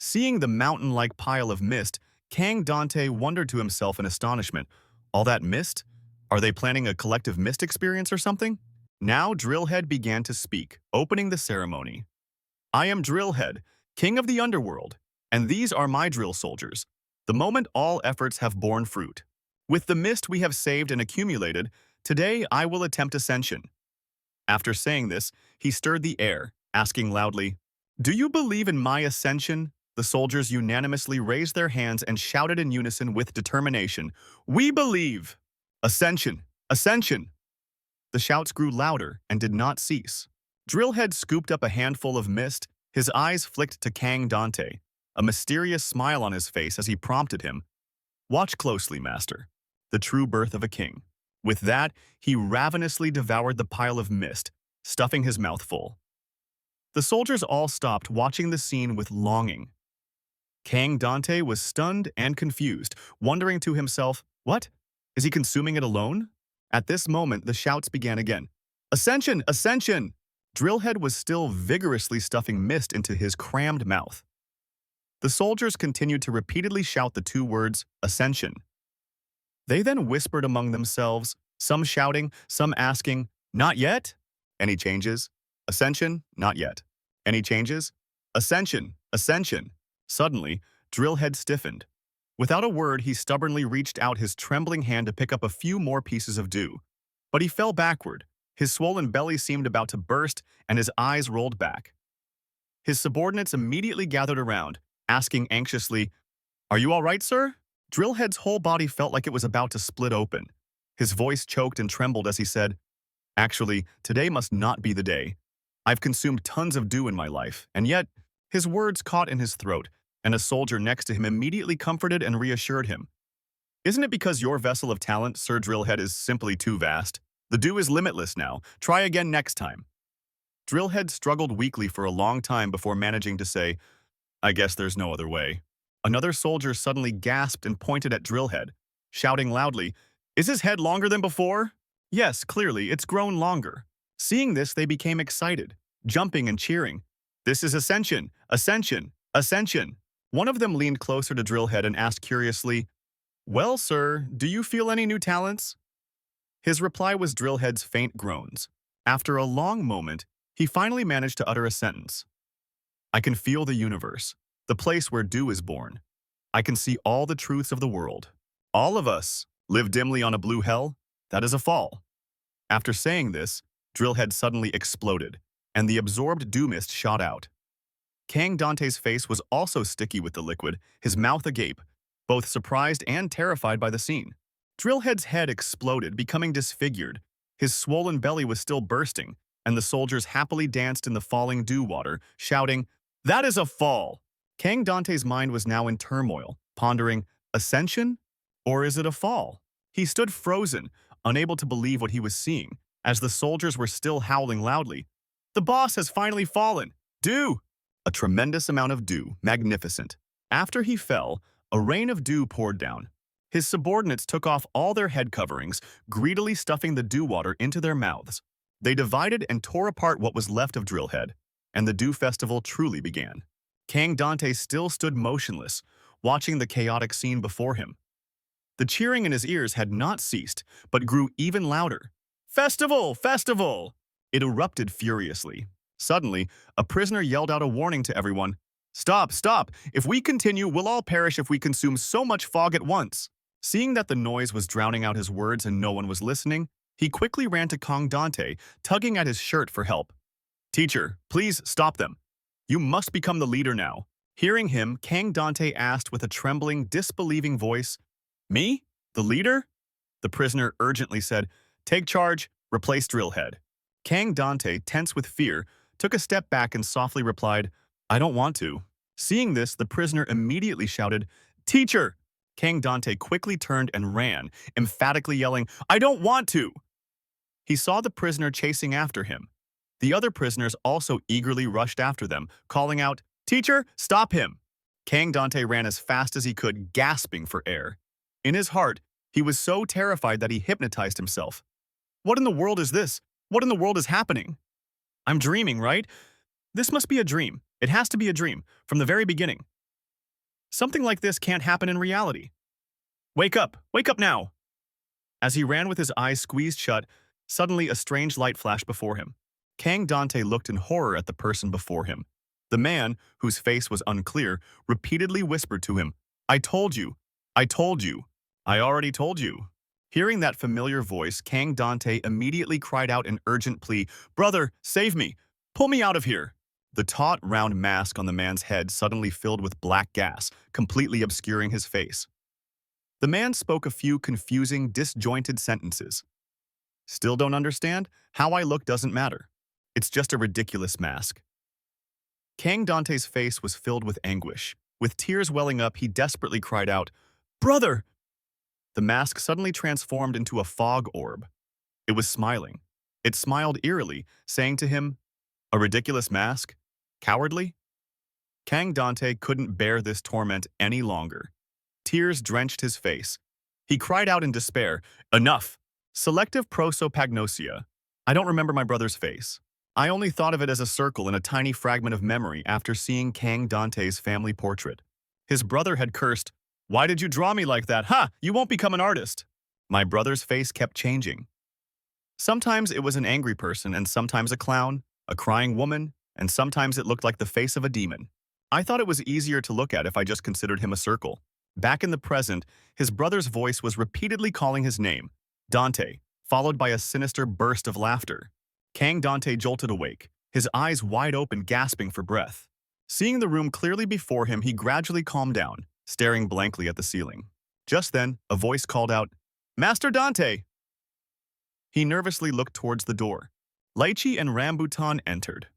Seeing the mountain-like pile of mist, Kang Dante wondered to himself in astonishment, "All that mist? Are they planning a collective mist experience or something?" Now Drillhead began to speak, opening the ceremony. "I am Drillhead, king of the underworld, and these are my drill soldiers. The moment all efforts have borne fruit. With the mist we have saved and accumulated, today I will attempt ascension." After saying this, he stirred the air, asking loudly, "Do you believe in my ascension?" The soldiers unanimously raised their hands and shouted in unison with determination, "We believe! Ascension! Ascension!" The shouts grew louder and did not cease. Drillhead scooped up a handful of mist, his eyes flicked to Kang Dante, a mysterious smile on his face as he prompted him, "Watch closely, Master. The true birth of a king." With that, he ravenously devoured the pile of mist, stuffing his mouth full. The soldiers all stopped, watching the scene with longing. Kang Dante was stunned and confused, wondering to himself, "What? Is he consuming it alone?" At this moment, the shouts began again. "Ascension! Ascension!" Drillhead was still vigorously stuffing mist into his crammed mouth. The soldiers continued to repeatedly shout the two words, "Ascension." They then whispered among themselves, some shouting, some asking, "Not yet? Any changes? Ascension? Not yet. Any changes? Ascension, ascension." Suddenly, Drillhead stiffened. Without a word, he stubbornly reached out his trembling hand to pick up a few more pieces of dew. But he fell backward. His swollen belly seemed about to burst, and his eyes rolled back. His subordinates immediately gathered around, asking anxiously, "Are you all right, sir?" Drillhead's whole body felt like it was about to split open. His voice choked and trembled as he said, "Actually, today must not be the day. I've consumed tons of dew in my life, and yet..." His words caught in his throat, and a soldier next to him immediately comforted and reassured him. "Isn't it because your vessel of talent, Sir Drillhead, is simply too vast? The dew is limitless now. Try again next time." Drillhead struggled weakly for a long time before managing to say, "I guess there's no other way." Another soldier suddenly gasped and pointed at Drillhead, shouting loudly, "Is his head longer than before?" Yes, clearly, it's grown longer. Seeing this, they became excited, jumping and cheering. "This is Ascension! Ascension! Ascension!" One of them leaned closer to Drillhead and asked curiously, "Well, sir, do you feel any new talents?" His reply was Drillhead's faint groans. After a long moment, he finally managed to utter a sentence. "I can feel the universe, the place where dew is born. I can see all the truths of the world. All of us live dimly on a blue hell. That is a fall." After saying this, Drillhead suddenly exploded, and the absorbed dew mist shot out. Kang Dante's face was also sticky with the liquid, his mouth agape, both surprised and terrified by the scene. Drillhead's head exploded, becoming disfigured. His swollen belly was still bursting, and the soldiers happily danced in the falling dew water, shouting, "That is a fall!" Kang Dante's mind was now in turmoil, pondering, ascension? Or is it a fall? He stood frozen, unable to believe what he was seeing, as the soldiers were still howling loudly. "The boss has finally fallen! Dew!" A tremendous amount of dew, magnificent. After he fell, a rain of dew poured down. His subordinates took off all their head coverings, greedily stuffing the dew water into their mouths. They divided and tore apart what was left of Drillhead, and the dew festival truly began. Kang Dante still stood motionless, watching the chaotic scene before him. The cheering in his ears had not ceased, but grew even louder. "Festival! Festival!" It erupted furiously. Suddenly, a prisoner yelled out a warning to everyone. "Stop! Stop! If we continue, we'll all perish if we consume so much fog at once." Seeing that the noise was drowning out his words and no one was listening, he quickly ran to Kang Dante, tugging at his shirt for help. "Teacher, please stop them. You must become the leader now." Hearing him, Kang Dante asked with a trembling, disbelieving voice, "Me? The leader?" The prisoner urgently said, "Take charge, replace Drillhead." Kang Dante, tense with fear, took a step back and softly replied, "I don't want to." Seeing this, the prisoner immediately shouted, "Teacher!" Kang Dante quickly turned and ran, emphatically yelling, "I don't want to!" He saw the prisoner chasing after him. The other prisoners also eagerly rushed after them, calling out, "Teacher, stop him!" Kang Dante ran as fast as he could, gasping for air. In his heart, he was so terrified that he hypnotized himself. "What in the world is this? What in the world is happening? I'm dreaming, right? This must be a dream. It has to be a dream, from the very beginning. Something like this can't happen in reality. Wake up now!" As he ran with his eyes squeezed shut, suddenly a strange light flashed before him. Kang Dante looked in horror at the person before him. The man, whose face was unclear, repeatedly whispered to him, "I told you! I told you! I already told you!" Hearing that familiar voice, Kang Dante immediately cried out in urgent plea, "Brother, save me! Pull me out of here!" The taut, round mask on the man's head suddenly filled with black gas, completely obscuring his face. The man spoke a few confusing, disjointed sentences. "Still don't understand? How I look doesn't matter. It's just a ridiculous mask." Kang Dante's face was filled with anguish. With tears welling up, he desperately cried out, "Brother!" The mask suddenly transformed into a fog orb. It was smiling. It smiled eerily, saying to him, "A ridiculous mask? Cowardly?" Kang Dante couldn't bear this torment any longer. Tears drenched his face. He cried out in despair, "Enough! Selective prosopagnosia. I don't remember my brother's face. I only thought of it as a circle in a tiny fragment of memory after seeing Kang Dante's family portrait." His brother had cursed, "Why did you draw me like that? Ha! You won't become an artist." My brother's face kept changing. Sometimes it was an angry person, and sometimes a clown, a crying woman, and sometimes it looked like the face of a demon. I thought it was easier to look at if I just considered him a circle. Back in the present, his brother's voice was repeatedly calling his name, Dante, followed by a sinister burst of laughter. Kang Dante jolted awake, his eyes wide open, gasping for breath. Seeing the room clearly before him, he gradually calmed down, staring blankly at the ceiling. Just then, a voice called out, "Master Dante!" He nervously looked towards the door. Lychee and Rambutan entered.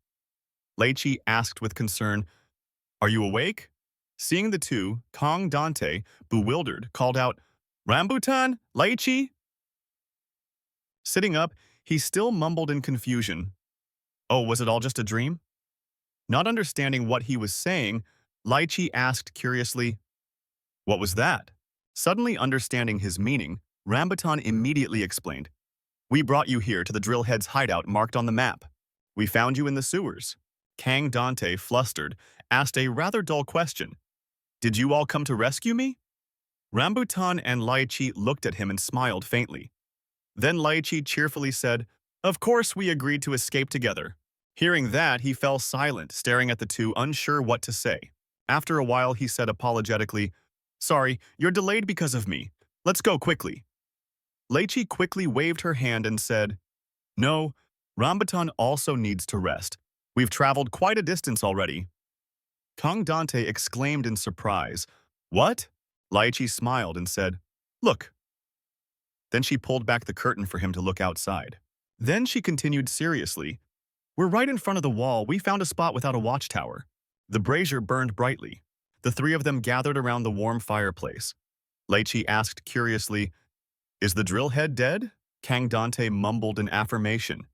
Lychee asked with concern, "Are you awake?" Seeing the two, Kang Dante, bewildered, called out, "Rambutan? Lychee?" Sitting up, he still mumbled in confusion, "Oh, was it all just a dream?" Not understanding what he was saying, Lychee asked curiously, "What was that?" Suddenly understanding his meaning, Rambutan immediately explained, "We brought you here to the drillhead's hideout marked on the map. We found you in the sewers." Kang Dante, flustered, asked a rather dull question. "Did you all come to rescue me?" Rambutan and Lychee looked at him and smiled faintly. Then Lychee cheerfully said, "Of course we agreed to escape together." Hearing that, he fell silent, staring at the two, unsure what to say. After a while, he said apologetically, "Sorry, you're delayed because of me. Let's go quickly." Lychee quickly waved her hand and said, "No, Rambutan also needs to rest. We've traveled quite a distance already." Kang Dante exclaimed in surprise, "What?" Lychee smiled and said, "Look." Then she pulled back the curtain for him to look outside. Then she continued seriously, "We're right in front of the wall. We found a spot without a watchtower." The brazier burned brightly. The three of them gathered around the warm fireplace. Lychee asked curiously, "Is the drill head dead?" Kang Dante mumbled in affirmation,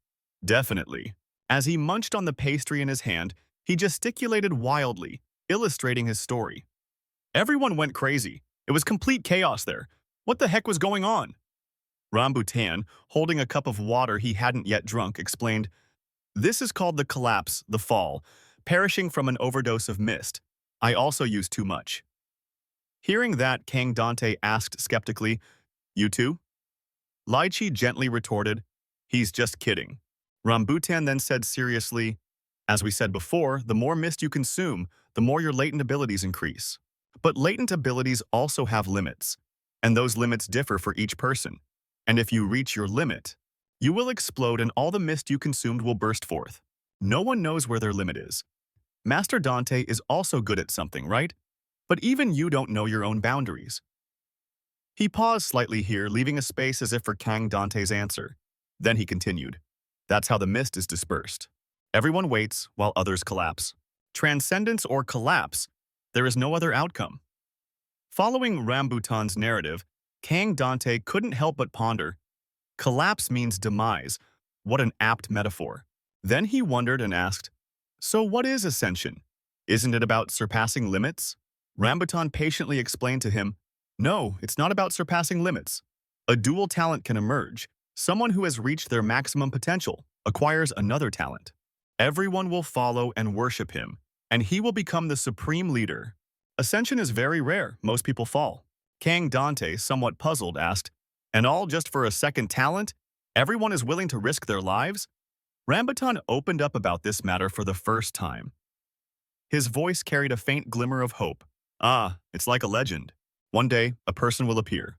"Definitely." As he munched on the pastry in his hand, he gesticulated wildly, illustrating his story. "Everyone went crazy. It was complete chaos there. What the heck was going on?" Rambutan, holding a cup of water he hadn't yet drunk, explained, "This is called the collapse, the fall, perishing from an overdose of mist. I also used too much." Hearing that, Kang Dante asked skeptically, "You too?" Lychee gently retorted, "He's just kidding." Rambutan then said seriously, "As we said before, the more mist you consume, the more your latent abilities increase. But latent abilities also have limits, and those limits differ for each person. And if you reach your limit, you will explode and all the mist you consumed will burst forth. No one knows where their limit is. Master Dante is also good at something, right? But even you don't know your own boundaries." He paused slightly here, leaving a space as if for Kang Dante's answer. Then he continued, "That's how the mist is dispersed. Everyone waits while others collapse. Transcendence or collapse, there is no other outcome." Following Rambutan's narrative, Kang Dante couldn't help but ponder, collapse means demise. What an apt metaphor. Then he wondered and asked, "So what is ascension? Isn't it about surpassing limits?" Rambutan patiently explained to him, "No, it's not about surpassing limits. A dual talent can emerge. Someone who has reached their maximum potential acquires another talent. Everyone will follow and worship him, and he will become the supreme leader. Ascension is very rare. Most people fall." Kang Dante, somewhat puzzled, asked, "And all just for a second talent? Everyone is willing to risk their lives?" Rambutan opened up about this matter for the first time. His voice carried a faint glimmer of hope. "Ah, it's like a legend. One day, a person will appear.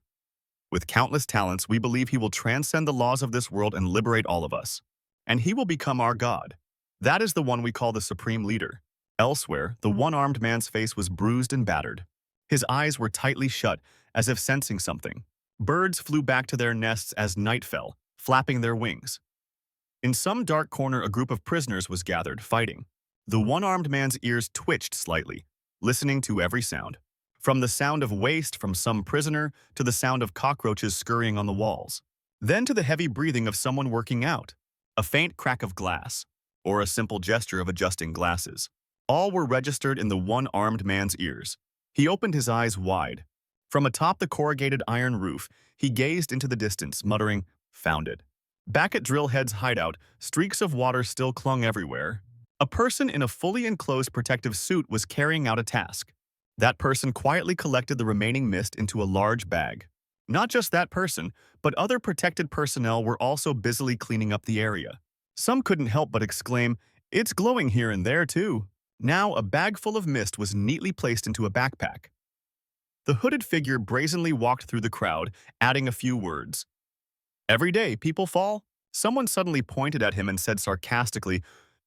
With countless talents, we believe he will transcend the laws of this world and liberate all of us. And he will become our god. That is the one we call the supreme leader." Elsewhere, the one-armed man's face was bruised and battered. His eyes were tightly shut, as if sensing something. Birds flew back to their nests as night fell, flapping their wings. In some dark corner, a group of prisoners was gathered, fighting. The one-armed man's ears twitched slightly, listening to every sound. From the sound of waste from some prisoner to the sound of cockroaches scurrying on the walls. Then to the heavy breathing of someone working out. A faint crack of glass, or a simple gesture of adjusting glasses. All were registered in the one-armed man's ears. He opened his eyes wide. From atop the corrugated iron roof, he gazed into the distance, muttering, "Found it." Back at Drillhead's hideout, streaks of water still clung everywhere. A person in a fully enclosed protective suit was carrying out a task. That person quietly collected the remaining mist into a large bag. Not just that person, but other protected personnel were also busily cleaning up the area. Some couldn't help but exclaim, "It's glowing here and there, too." Now, a bag full of mist was neatly placed into a backpack. The hooded figure brazenly walked through the crowd, adding a few words. "Every day, people fall." Someone suddenly pointed at him and said sarcastically,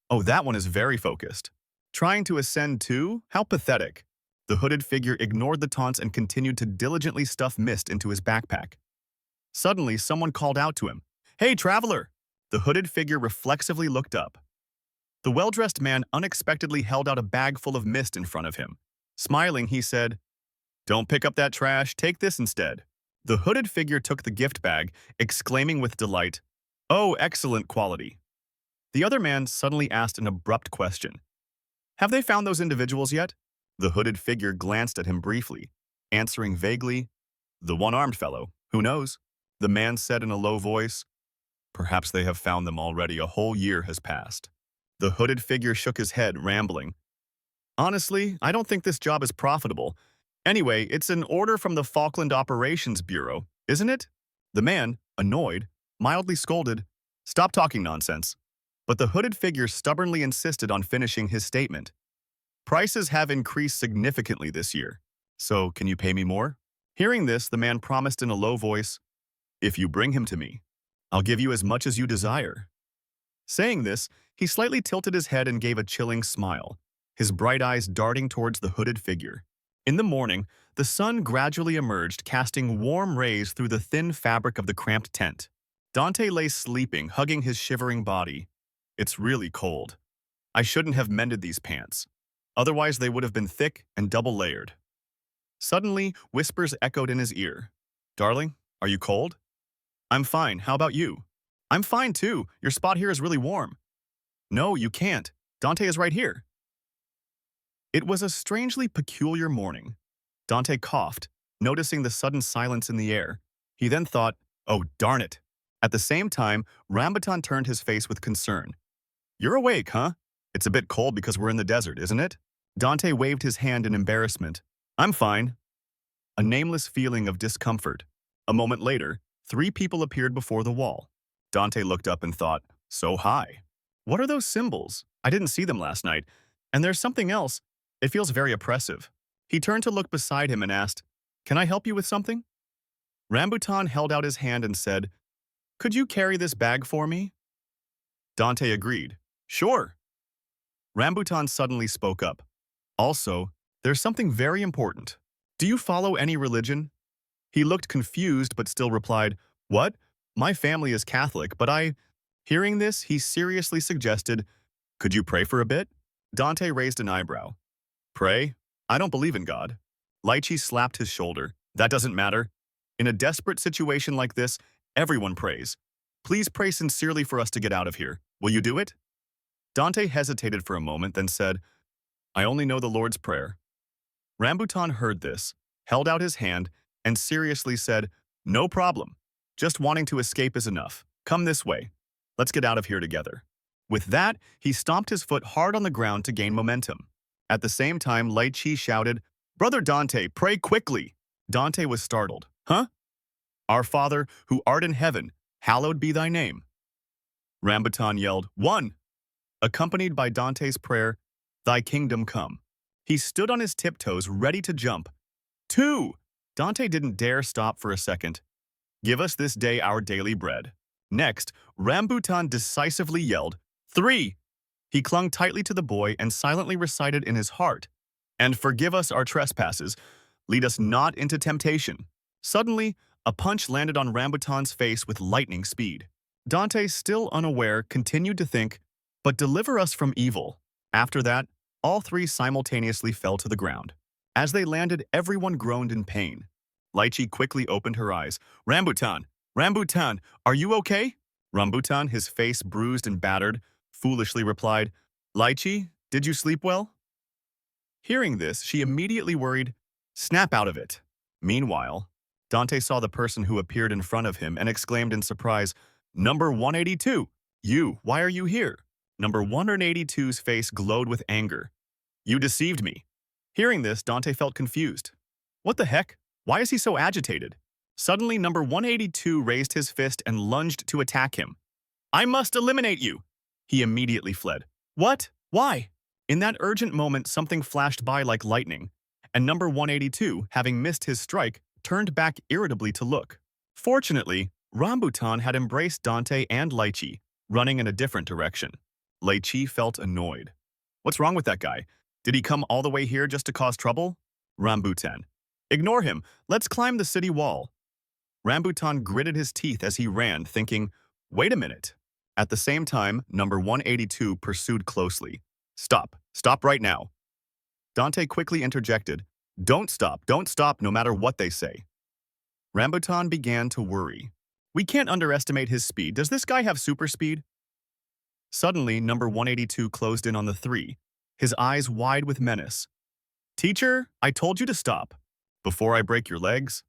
"Oh, that one is very focused." Trying to ascend too? How pathetic. The hooded figure ignored the taunts and continued to diligently stuff mist into his backpack. Suddenly, someone called out to him, "Hey, traveler!" The hooded figure reflexively looked up. The well-dressed man unexpectedly held out a bag full of mist in front of him. Smiling, he said, "Don't pick up that trash, take this instead." The hooded figure took the gift bag, exclaiming with delight, "Oh, excellent quality." The other man suddenly asked an abrupt question. "Have they found those individuals yet?" The hooded figure glanced at him briefly, answering vaguely, "The one-armed fellow, who knows?" The man said in a low voice, "Perhaps they have found them already, a whole year has passed." The hooded figure shook his head, rambling, "Honestly, I don't think this job is profitable. Anyway, it's an order from the Falkland Operations Bureau, isn't it?" The man, annoyed, mildly scolded, "Stop talking nonsense." But the hooded figure stubbornly insisted on finishing his statement. "Prices have increased significantly this year, so can you pay me more?" Hearing this, the man promised in a low voice, "If you bring him to me, I'll give you as much as you desire." Saying this, he slightly tilted his head and gave a chilling smile, his bright eyes darting towards the hooded figure. In the morning, the sun gradually emerged, casting warm rays through the thin fabric of the cramped tent. Dante lay sleeping, hugging his shivering body. "It's really cold. I shouldn't have mended these pants. Otherwise, they would have been thick and double-layered." Suddenly, whispers echoed in his ear. "Darling, are you cold?" "I'm fine. How about you?" "I'm fine, too. Your spot here is really warm." "No, you can't. Dante is right here." It was a strangely peculiar morning. Dante coughed, noticing the sudden silence in the air. He then thought, "Oh, darn it." At the same time, Rambutan turned his face with concern. "You're awake, huh? It's a bit cold because we're in the desert, isn't it?" Dante waved his hand in embarrassment. "I'm fine." A nameless feeling of discomfort. A moment later, 3 people appeared before the wall. Dante looked up and thought, "So high. What are those symbols? I didn't see them last night. And there's something else. It feels very oppressive." He turned to look beside him and asked, "Can I help you with something?" Rambutan held out his hand and said, "Could you carry this bag for me?" Dante agreed. "Sure." Rambutan suddenly spoke up. "Also, there's something very important. Do you follow any religion?" He looked confused but still replied, "What? My family is Catholic, but I—" Hearing this, he seriously suggested, "Could you pray for a bit?" Dante raised an eyebrow. "Pray? I don't believe in God." Lychee slapped his shoulder. "That doesn't matter. In a desperate situation like this, everyone prays. Please pray sincerely for us to get out of here. Will you do it?" Dante hesitated for a moment, then said, "I only know the Lord's Prayer." Rambutan heard this, held out his hand, and seriously said, "No problem. Just wanting to escape is enough. Come this way. Let's get out of here together." With that, he stomped his foot hard on the ground to gain momentum. At the same time, Lychee shouted, "Brother Dante, pray quickly!" Dante was startled. "Huh? Our Father, who art in heaven, hallowed be thy name." Rambutan yelled, "1!" Accompanied by Dante's prayer, "Thy kingdom come." He stood on his tiptoes, ready to jump. 2! Dante didn't dare stop for a second. "Give us this day our daily bread." Next, Rambutan decisively yelled, 3! He clung tightly to the boy and silently recited in his heart, "And forgive us our trespasses. Lead us not into temptation." Suddenly, a punch landed on Rambutan's face with lightning speed. Dante, still unaware, continued to think, "But deliver us from evil." After that, all 3 simultaneously fell to the ground. As they landed, everyone groaned in pain. Lychee quickly opened her eyes. "Rambutan! Rambutan! Are you okay?" Rambutan, his face bruised and battered, foolishly replied, "Lychee, did you sleep well?" Hearing this, she immediately worried, "Snap out of it." Meanwhile, Dante saw the person who appeared in front of him and exclaimed in surprise, "Number 182! You, why are you here?" Number 182's face glowed with anger. "You deceived me. Hearing this, Dante felt confused. What the heck? Why is he so agitated? Suddenly, number 182 raised his fist and lunged to attack him. I must eliminate you! He immediately fled. What? Why? In that urgent moment, something flashed by like lightning, and number 182, having missed his strike, turned back irritably to look. Fortunately, Rambutan had embraced Dante and Lychee, running in a different direction. Lychee felt annoyed. What's wrong with that guy? Did he come all the way here just to cause trouble? Rambutan. Ignore him. Let's climb the city wall. Rambutan gritted his teeth as he ran, thinking, wait a minute. At the same time, number 182 pursued closely. Stop. Stop right now. Dante quickly interjected. Don't stop no matter what they say. Rambutan began to worry. We can't underestimate his speed. Does this guy have super speed? Suddenly, number 182 closed in on the three, his eyes wide with menace. Teacher, I told you to stop. Before I break your legs?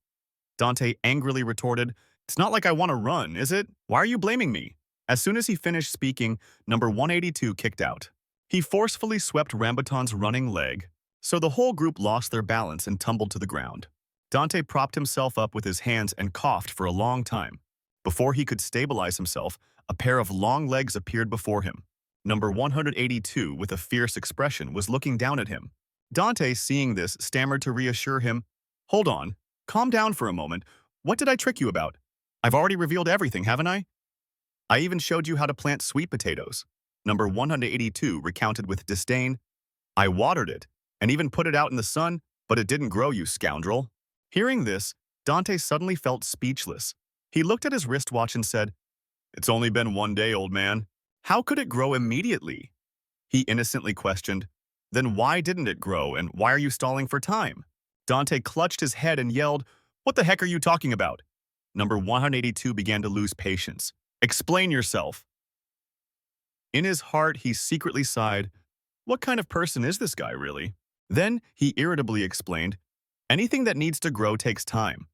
Dante angrily retorted, it's not like I want to run, is it? Why are you blaming me? As soon as he finished speaking, number 182 kicked out. He forcefully swept Rambutan's running leg, so the whole group lost their balance and tumbled to the ground. Dante propped himself up with his hands and coughed for a long time. Before he could stabilize himself, a pair of long legs appeared before him. Number 182, with a fierce expression, was looking down at him. Dante, seeing this, stammered to reassure him, hold on, calm down for a moment. What did I trick you about? I've already revealed everything, haven't I? I even showed you how to plant sweet potatoes. Number 182 recounted with disdain, I watered it, and even put it out in the sun, but it didn't grow, you scoundrel. Hearing this, Dante suddenly felt speechless. He looked at his wristwatch and said, it's only been 1 day, old man. How could it grow immediately? He innocently questioned, then why didn't it grow, and why are you stalling for time? Dante clutched his head and yelled, what the heck are you talking about? Number 182 began to lose patience. Explain yourself. In his heart, he secretly sighed, what kind of person is this guy, really? Then he irritably explained, anything that needs to grow takes time.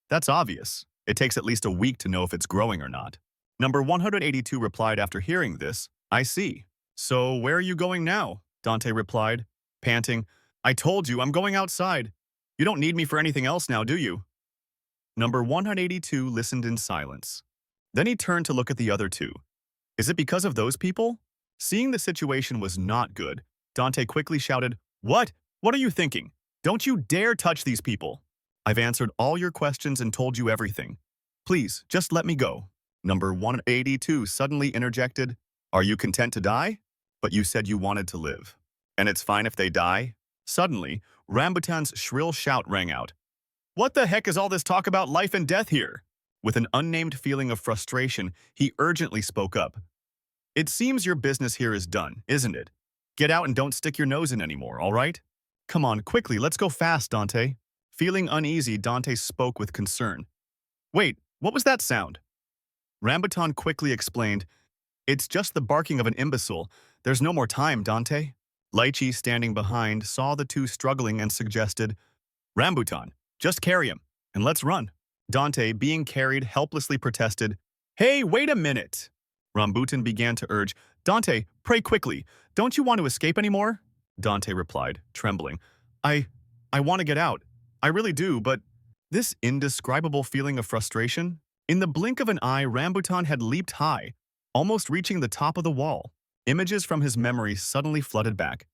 That's obvious. It takes at least a week to know if it's growing or not. Number 182 replied after hearing this, I see. So where are you going now? Dante replied, panting, I told you I'm going outside. You don't need me for anything else now, do you? Number 182 listened in silence. Then he turned to look at the other two. Is it because of those people? Seeing the situation was not good, Dante quickly shouted, what? What are you thinking? Don't you dare touch these people. I've answered all your questions and told you everything. Please, just let me go. Number 182 suddenly interjected, are you content to die? But you said you wanted to live. And it's fine if they die? Suddenly, Rambutan's shrill shout rang out. What the heck is all this talk about life and death here? With an unnamed feeling of frustration, he urgently spoke up. It seems your business here is done, isn't it? Get out and don't stick your nose in anymore, all right? Come on, quickly, let's go fast, Dante. Feeling uneasy, Dante spoke with concern. Wait, what was that sound? Rambutan quickly explained, it's just the barking of an imbecile. There's no more time, Dante. Lychee, standing behind, saw the two struggling and suggested, Rambutan, just carry him, and let's run. Dante, being carried, helplessly protested, hey, wait a minute. Rambutan began to urge, Dante, pray quickly. Don't you want to escape anymore? Dante replied, trembling, I want to get out. I really do, but this indescribable feeling of frustration? In the blink of an eye, Rambutan had leaped high, almost reaching the top of the wall. Images from his memory suddenly flooded back.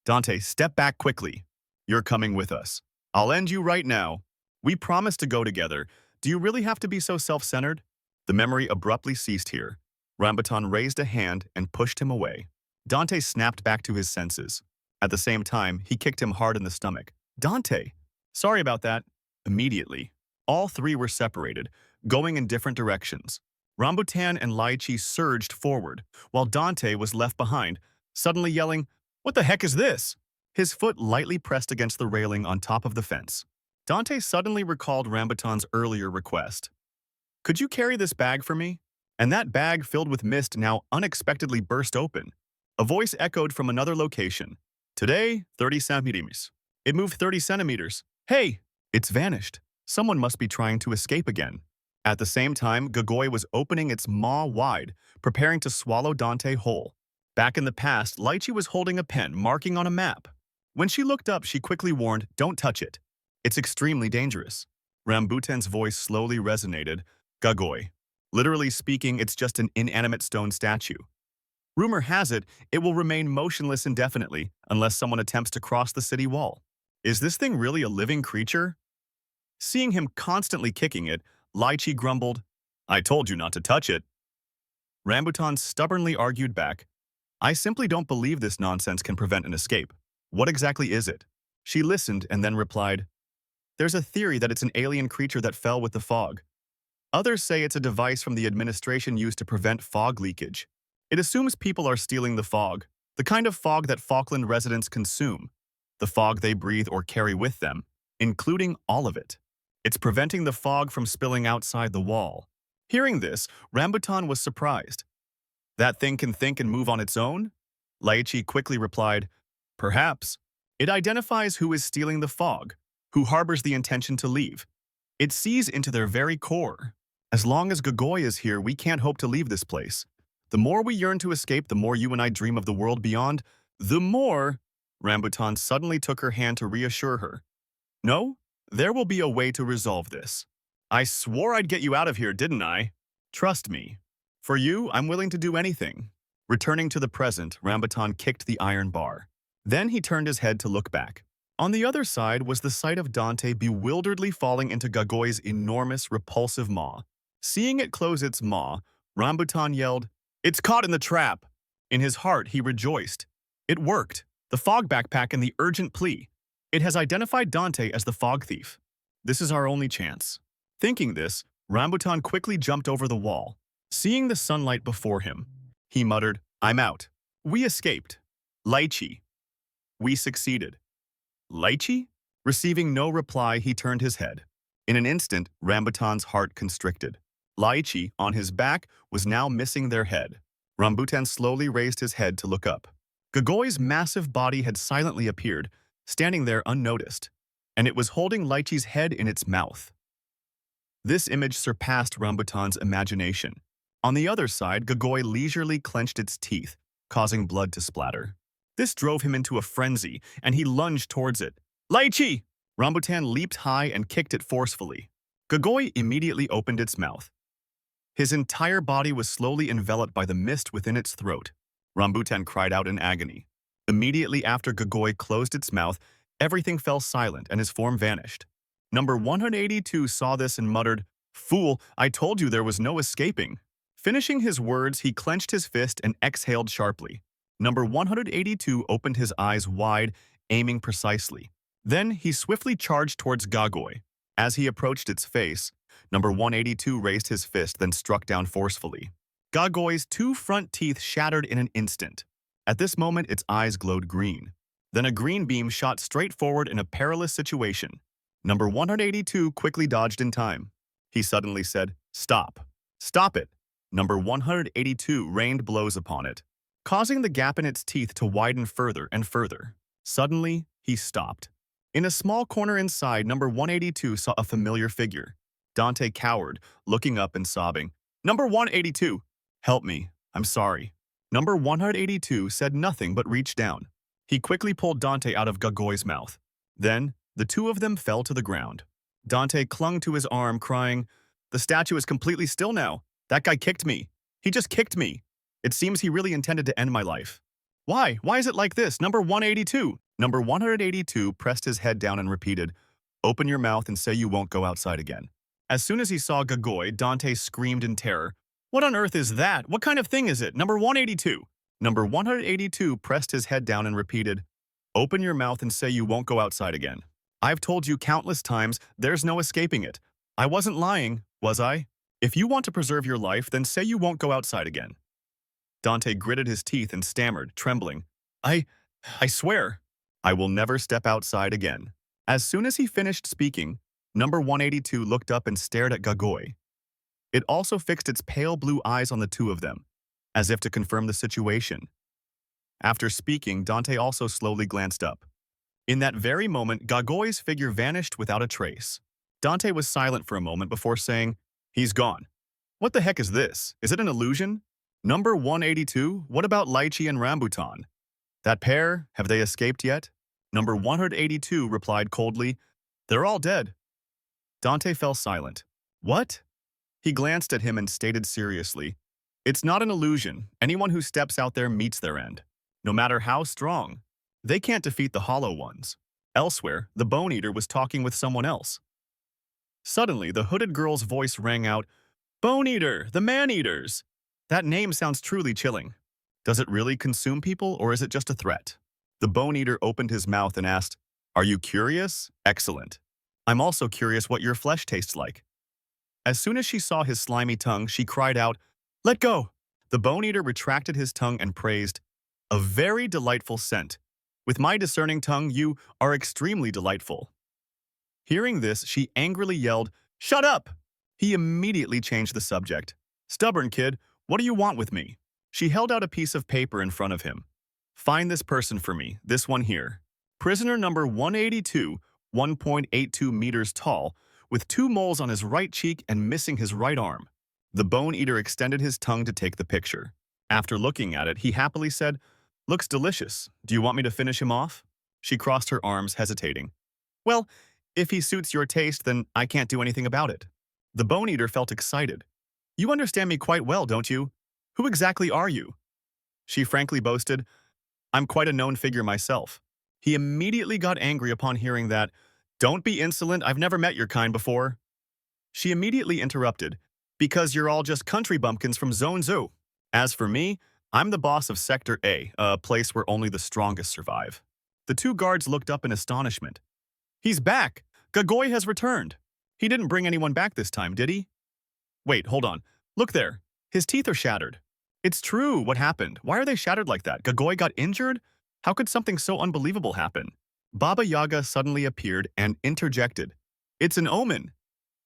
Dante, step back quickly. You're coming with us. I'll end you right now. We promised to go together. Do you really have to be so self-centered? The memory abruptly ceased here. Rambutan raised a hand and pushed him away. Dante snapped back to his senses. At the same time, he kicked him hard in the stomach. Dante! Sorry about that. Immediately, all three were separated, going in different directions. Rambutan and Lychee surged forward, while Dante was left behind, suddenly yelling, what the heck is this? His foot lightly pressed against the railing on top of the fence. Dante suddenly recalled Rambutan's earlier request. Could you carry this bag for me? And that bag filled with mist now unexpectedly burst open. A voice echoed from another location. Today, 30 centimeters. It moved 30 centimeters. Hey! It's vanished. Someone must be trying to escape again. At the same time, Gogoi was opening its maw wide, preparing to swallow Dante whole. Back in the past, Lychee was holding a pen, marking on a map. When she looked up, she quickly warned, "Don't touch it. It's extremely dangerous." Rambutan's voice slowly resonated, "Gagoi. Literally speaking, it's just an inanimate stone statue. Rumor has it, it will remain motionless indefinitely unless someone attempts to cross the city wall. Is this thing really a living creature?" Seeing him constantly kicking it, Lychee grumbled, "I told you not to touch it." Rambutan stubbornly argued back, "I simply don't believe this nonsense can prevent an escape. What exactly is it?" She listened and then replied, "There's a theory that it's an alien creature that fell with the fog. Others say it's a device from the administration used to prevent fog leakage. It assumes people are stealing the fog, the kind of fog that Falkland residents consume, the fog they breathe or carry with them, including all of it. It's preventing the fog from spilling outside the wall." Hearing this, Rambutan was surprised. "That thing can think and move on its own?" Lychee quickly replied, "Perhaps. It identifies who is stealing the fog, who harbors the intention to leave. It sees into their very core. As long as Gagoi is here, we can't hope to leave this place. The more we yearn to escape, the more you and I dream of the world beyond. The more—" Rambutan suddenly took her hand to reassure her. "No, there will be a way to resolve this. I swore I'd get you out of here, didn't I? Trust me. For you, I'm willing to do anything." Returning to the present, Rambutan kicked the iron bar. Then he turned his head to look back. On the other side was the sight of Dante bewilderedly falling into Gagoi's enormous, repulsive maw. Seeing it close its maw, Rambutan yelled, "It's caught in the trap!" In his heart, he rejoiced. It worked. The fog backpack and the urgent plea. It has identified Dante as the fog thief. This is our only chance. Thinking this, Rambutan quickly jumped over the wall. Seeing the sunlight before him, he muttered, "I'm out. We escaped. Lychee. We succeeded." Lychee? Receiving no reply, he turned his head. In an instant, Rambutan's heart constricted. Lychee, on his back, was now missing their head. Rambutan slowly raised his head to look up. Gagoi's massive body had silently appeared, standing there unnoticed, and it was holding Lychee's head in its mouth. This image surpassed Rambutan's imagination. On the other side, Gagoi leisurely clenched its teeth, causing blood to splatter. This drove him into a frenzy, and he lunged towards it. "Lychee!" Rambutan leaped high and kicked it forcefully. Gagoi immediately opened its mouth. His entire body was slowly enveloped by the mist within its throat. Rambutan cried out in agony. Immediately after Gagoi closed its mouth, everything fell silent and his form vanished. Number 182 saw this and muttered, "Fool, I told you there was no escaping." Finishing his words, he clenched his fist and exhaled sharply. Number 182 opened his eyes wide, aiming precisely. Then he swiftly charged towards Gagoi. As he approached its face, Number 182 raised his fist, then struck down forcefully. Gagoi's two front teeth shattered in an instant. At this moment, its eyes glowed green. Then a green beam shot straight forward in a perilous situation. Number 182 quickly dodged in time. He suddenly said, "Stop. Stop it." Number 182 rained blows upon it, causing the gap in its teeth to widen further and further. Suddenly, he stopped. In a small corner inside, Number 182 saw a familiar figure. Dante cowered, looking up and sobbing. "Number 182, help me. I'm sorry." Number 182 said nothing but reached down. He quickly pulled Dante out of Gagoi's mouth. Then, the two of them fell to the ground. Dante clung to his arm, crying, "The statue is completely still now. That guy kicked me. He just kicked me. It seems he really intended to end my life." "Why? Why is it like this? Number 182. Number 182 pressed his head down and repeated, "Open your mouth and say you won't go outside again." As soon as he saw Gagoi, Dante screamed in terror. "What on earth is that? What kind of thing is it? Number 182. Number 182 pressed his head down and repeated, "Open your mouth and say you won't go outside again. I've told you countless times, there's no escaping it. I wasn't lying, was I? If you want to preserve your life, then say you won't go outside again." Dante gritted his teeth and stammered, trembling, I swear, I will never step outside again." As soon as he finished speaking, Number 182 looked up and stared at Gagoi. It also fixed its pale blue eyes on the two of them, as if to confirm the situation. After speaking, Dante also slowly glanced up. In that very moment, Gagoi's figure vanished without a trace. Dante was silent for a moment before saying, "He's gone. What the heck is this? Is it an illusion? Number 182, what about Lychee and Rambutan? That pair, have they escaped yet?" Number 182 replied coldly, "They're all dead." Dante fell silent. "What?" He glanced at him and stated seriously, "It's not an illusion. Anyone who steps out there meets their end. No matter how strong. They can't defeat the hollow ones." Elsewhere, the Bone Eater was talking with someone else. Suddenly, the hooded girl's voice rang out, "Bone Eater, the Man-Eaters!" That name sounds truly chilling. Does it really consume people, or is it just a threat? The Bone Eater opened his mouth and asked, "Are you curious? Excellent. I'm also curious what your flesh tastes like." As soon as she saw his slimy tongue, she cried out, "Let go!" The Bone Eater retracted his tongue and praised, "A very delightful scent. With my discerning tongue, you are extremely delightful." Hearing this, she angrily yelled, "Shut up!" He immediately changed the subject. "Stubborn kid, what do you want with me?" She held out a piece of paper in front of him. "Find this person for me, this one here. Prisoner number 182, 1.82 meters tall, with 2 moles on his right cheek and missing his right arm." The Bone Eater extended his tongue to take the picture. After looking at it, he happily said, "Looks delicious. Do you want me to finish him off?" She crossed her arms, hesitating. "Well, if he suits your taste, then I can't do anything about it." The Bone Eater felt excited. "You understand me quite well, don't you? Who exactly are you?" She frankly boasted, "I'm quite a known figure myself." He immediately got angry upon hearing that. "Don't be insolent, I've never met your kind before." She immediately interrupted, "Because you're all just country bumpkins from Zone Zoo. As for me, I'm the boss of Sector A, a place where only the strongest survive." The 2 guards looked up in astonishment. "He's back! Gagoi has returned! He didn't bring anyone back this time, did he?" "Wait, hold on. Look there. His teeth are shattered." "It's true. What happened? Why are they shattered like that? Gagoi got injured? How could something so unbelievable happen?" Baba Yaga suddenly appeared and interjected, "It's an omen."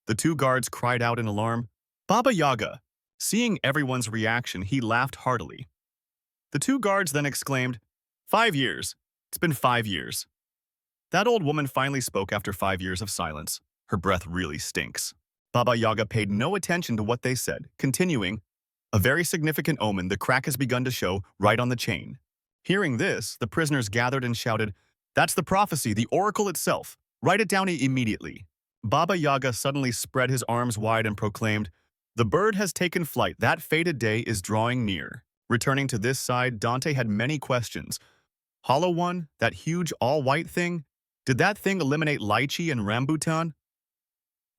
The 2 guards cried out in alarm, "Baba Yaga!" Seeing everyone's reaction, he laughed heartily. The 2 guards then exclaimed, "5 years. It's been 5 years." That old woman finally spoke after 5 years of silence. Her breath really stinks. Baba Yaga paid no attention to what they said, continuing, "A very significant omen, the crack has begun to show right on the chain." Hearing this, the prisoners gathered and shouted, "That's the prophecy, the oracle itself. Write it down immediately." Baba Yaga suddenly spread his arms wide and proclaimed, "The bird has taken flight. That fated day is drawing near." Returning to this side, Dante had many questions. Hollow One, that huge all-white thing? Did that thing eliminate lychee and rambutan?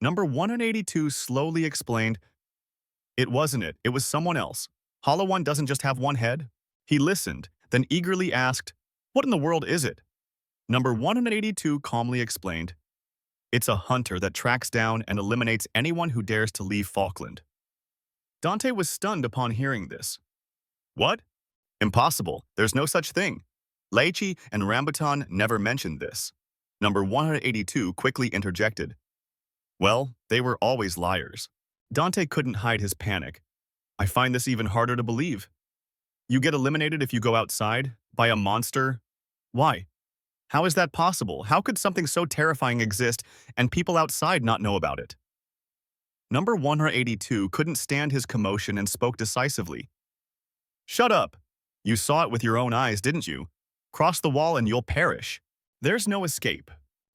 Number 182 slowly explained, "It wasn't it. It was someone else. Hollow One doesn't just have one head." He listened, then eagerly asked, "What in the world is it?" Number 182 calmly explained, "It's a hunter that tracks down and eliminates anyone who dares to leave Falkland." Dante was stunned upon hearing this. "What? Impossible. There's no such thing. Lychee and rambutan never mentioned this." Number 182 quickly interjected, "Well, they were always liars." Dante couldn't hide his panic. "I find this even harder to believe. You get eliminated if you go outside? By a monster? Why? How is that possible? How could something so terrifying exist and people outside not know about it?" Number 182 couldn't stand his commotion and spoke decisively. "Shut up! You saw it with your own eyes, didn't you? Cross the wall and you'll perish. There's no escape."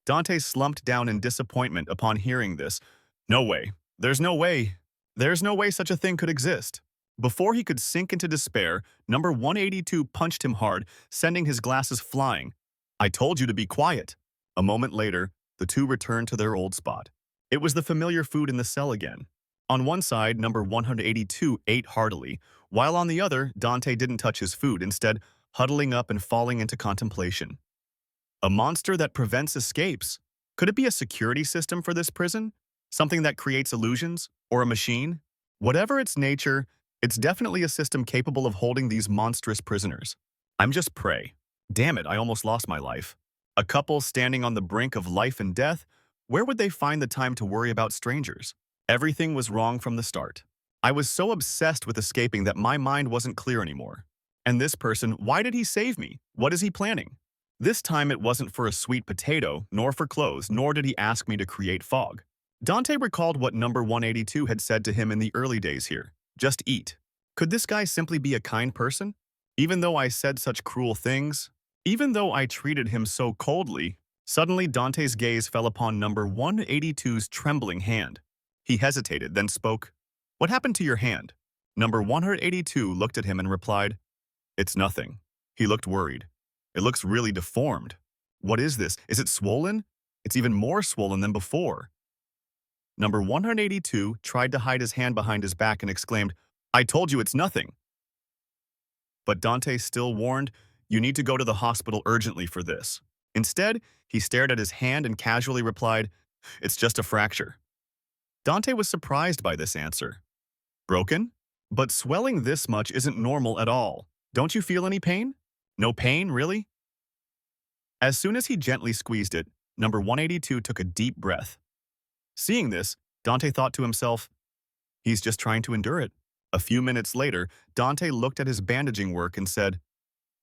Dante slumped down in disappointment upon hearing this. "No way. There's no way. There's no way such a thing could exist." Before he could sink into despair, number 182 punched him hard, sending his glasses flying. "I told you to be quiet." A moment later, the two returned to their old spot. It was the familiar food in the cell again. On one side, number 182 ate heartily, while on the other, Dante didn't touch his food, instead huddling up and falling into contemplation. A monster that prevents escapes. Could it be a security system for this prison? Something that creates illusions? Or a machine? Whatever its nature, it's definitely a system capable of holding these monstrous prisoners. I'm just prey. Damn it, I almost lost my life. A couple standing on the brink of life and death, where would they find the time to worry about strangers? Everything was wrong from the start. I was so obsessed with escaping that my mind wasn't clear anymore. And this person, why did he save me? What is he planning? This time it wasn't for a sweet potato, nor for clothes, nor did he ask me to create fog. Dante recalled what number 182 had said to him in the early days here. Just eat. Could this guy simply be a kind person? Even though I said such cruel things? Even though I treated him so coldly, suddenly Dante's gaze fell upon number 182's trembling hand. He hesitated, then spoke. What happened to your hand? Number 182 looked at him and replied, It's nothing. He looked worried. It looks really deformed. What is this? Is it swollen? It's even more swollen than before. Number 182 tried to hide his hand behind his back and exclaimed, I told you it's nothing. But Dante still warned, You need to go to the hospital urgently for this. Instead, he stared at his hand and casually replied, It's just a fracture. Dante was surprised by this answer. Broken? But swelling this much isn't normal at all. Don't you feel any pain? No pain, really? As soon as he gently squeezed it, number 182 took a deep breath. Seeing this, Dante thought to himself, He's just trying to endure it. A few minutes later, Dante looked at his bandaging work and said,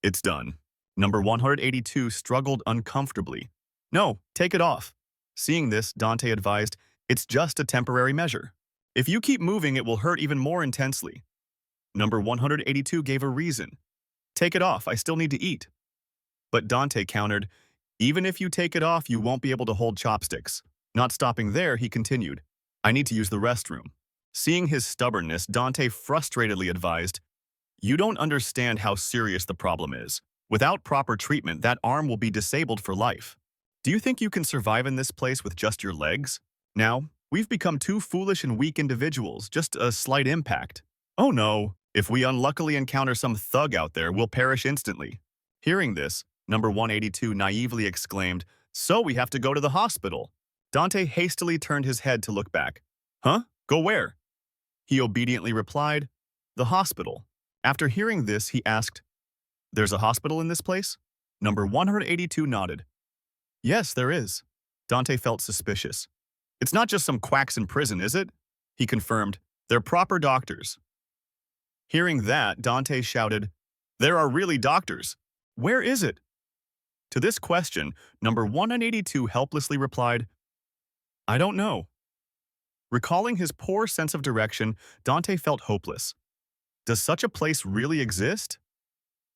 It's done. Number 182 struggled uncomfortably. No, take it off. Seeing this, Dante advised, It's just a temporary measure. If you keep moving, it will hurt even more intensely. Number 182 gave a reason. Take it off, I still need to eat. But Dante countered, Even if you take it off, you won't be able to hold chopsticks. Not stopping there, he continued, I need to use the restroom. Seeing his stubbornness, Dante frustratedly advised, You don't understand how serious the problem is. Without proper treatment, that arm will be disabled for life. Do you think you can survive in this place with just your legs? Now, we've become two foolish and weak individuals, just a slight impact. Oh no, if we unluckily encounter some thug out there, we'll perish instantly. Hearing this, number 182 naively exclaimed, So we have to go to the hospital. Dante hastily turned his head to look back. Huh? Go where? He obediently replied, The hospital. After hearing this, he asked, There's a hospital in this place? Number 182 nodded. Yes, there is. Dante felt suspicious. It's not just some quacks in prison, is it? He confirmed, They're proper doctors. Hearing that, Dante shouted, There are really doctors. Where is it? To this question, number 182 helplessly replied, I don't know. Recalling his poor sense of direction, Dante felt hopeless. Does such a place really exist?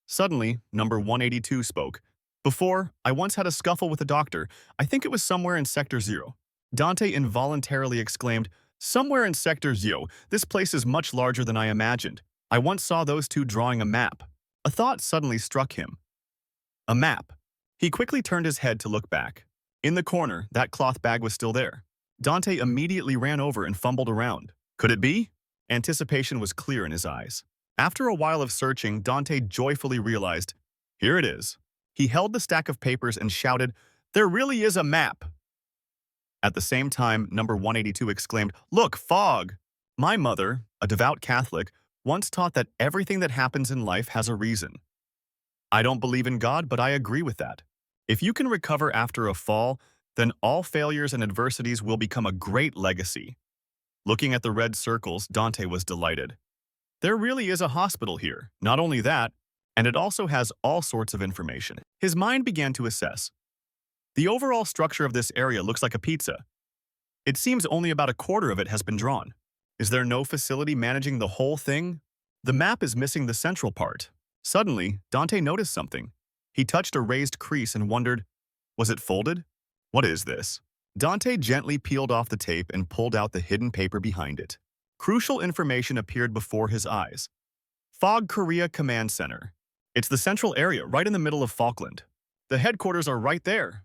Suddenly, number 182 spoke. Before, I once had a scuffle with a doctor. I think it was somewhere in Sector 0. Dante involuntarily exclaimed, Somewhere in Sector 0, this place is much larger than I imagined. I once saw those two drawing a map. A thought suddenly struck him. A map. He quickly turned his head to look back. In the corner, that cloth bag was still there. Dante immediately ran over and fumbled around. Could it be? Anticipation was clear in his eyes. After a while of searching, Dante joyfully realized, Here it is. He held the stack of papers and shouted, There really is a map! At the same time, number 182 exclaimed, Look, fog! My mother, a devout Catholic, once taught that everything that happens in life has a reason. I don't believe in God, but I agree with that. If you can recover after a fall, then all failures and adversities will become a great legacy. Looking at the red circles, Dante was delighted. There really is a hospital here. Not only that, and it also has all sorts of information. His mind began to assess. The overall structure of this area looks like a pizza. It seems only about a quarter of it has been drawn. Is there no facility managing the whole thing? The map is missing the central part. Suddenly, Dante noticed something. He touched a raised crease and wondered, was it folded? What is this? Dante gently peeled off the tape and pulled out the hidden paper behind it. Crucial information appeared before his eyes. Fog Korea Command Center. It's the central area right in the middle of Falkland. The headquarters are right there.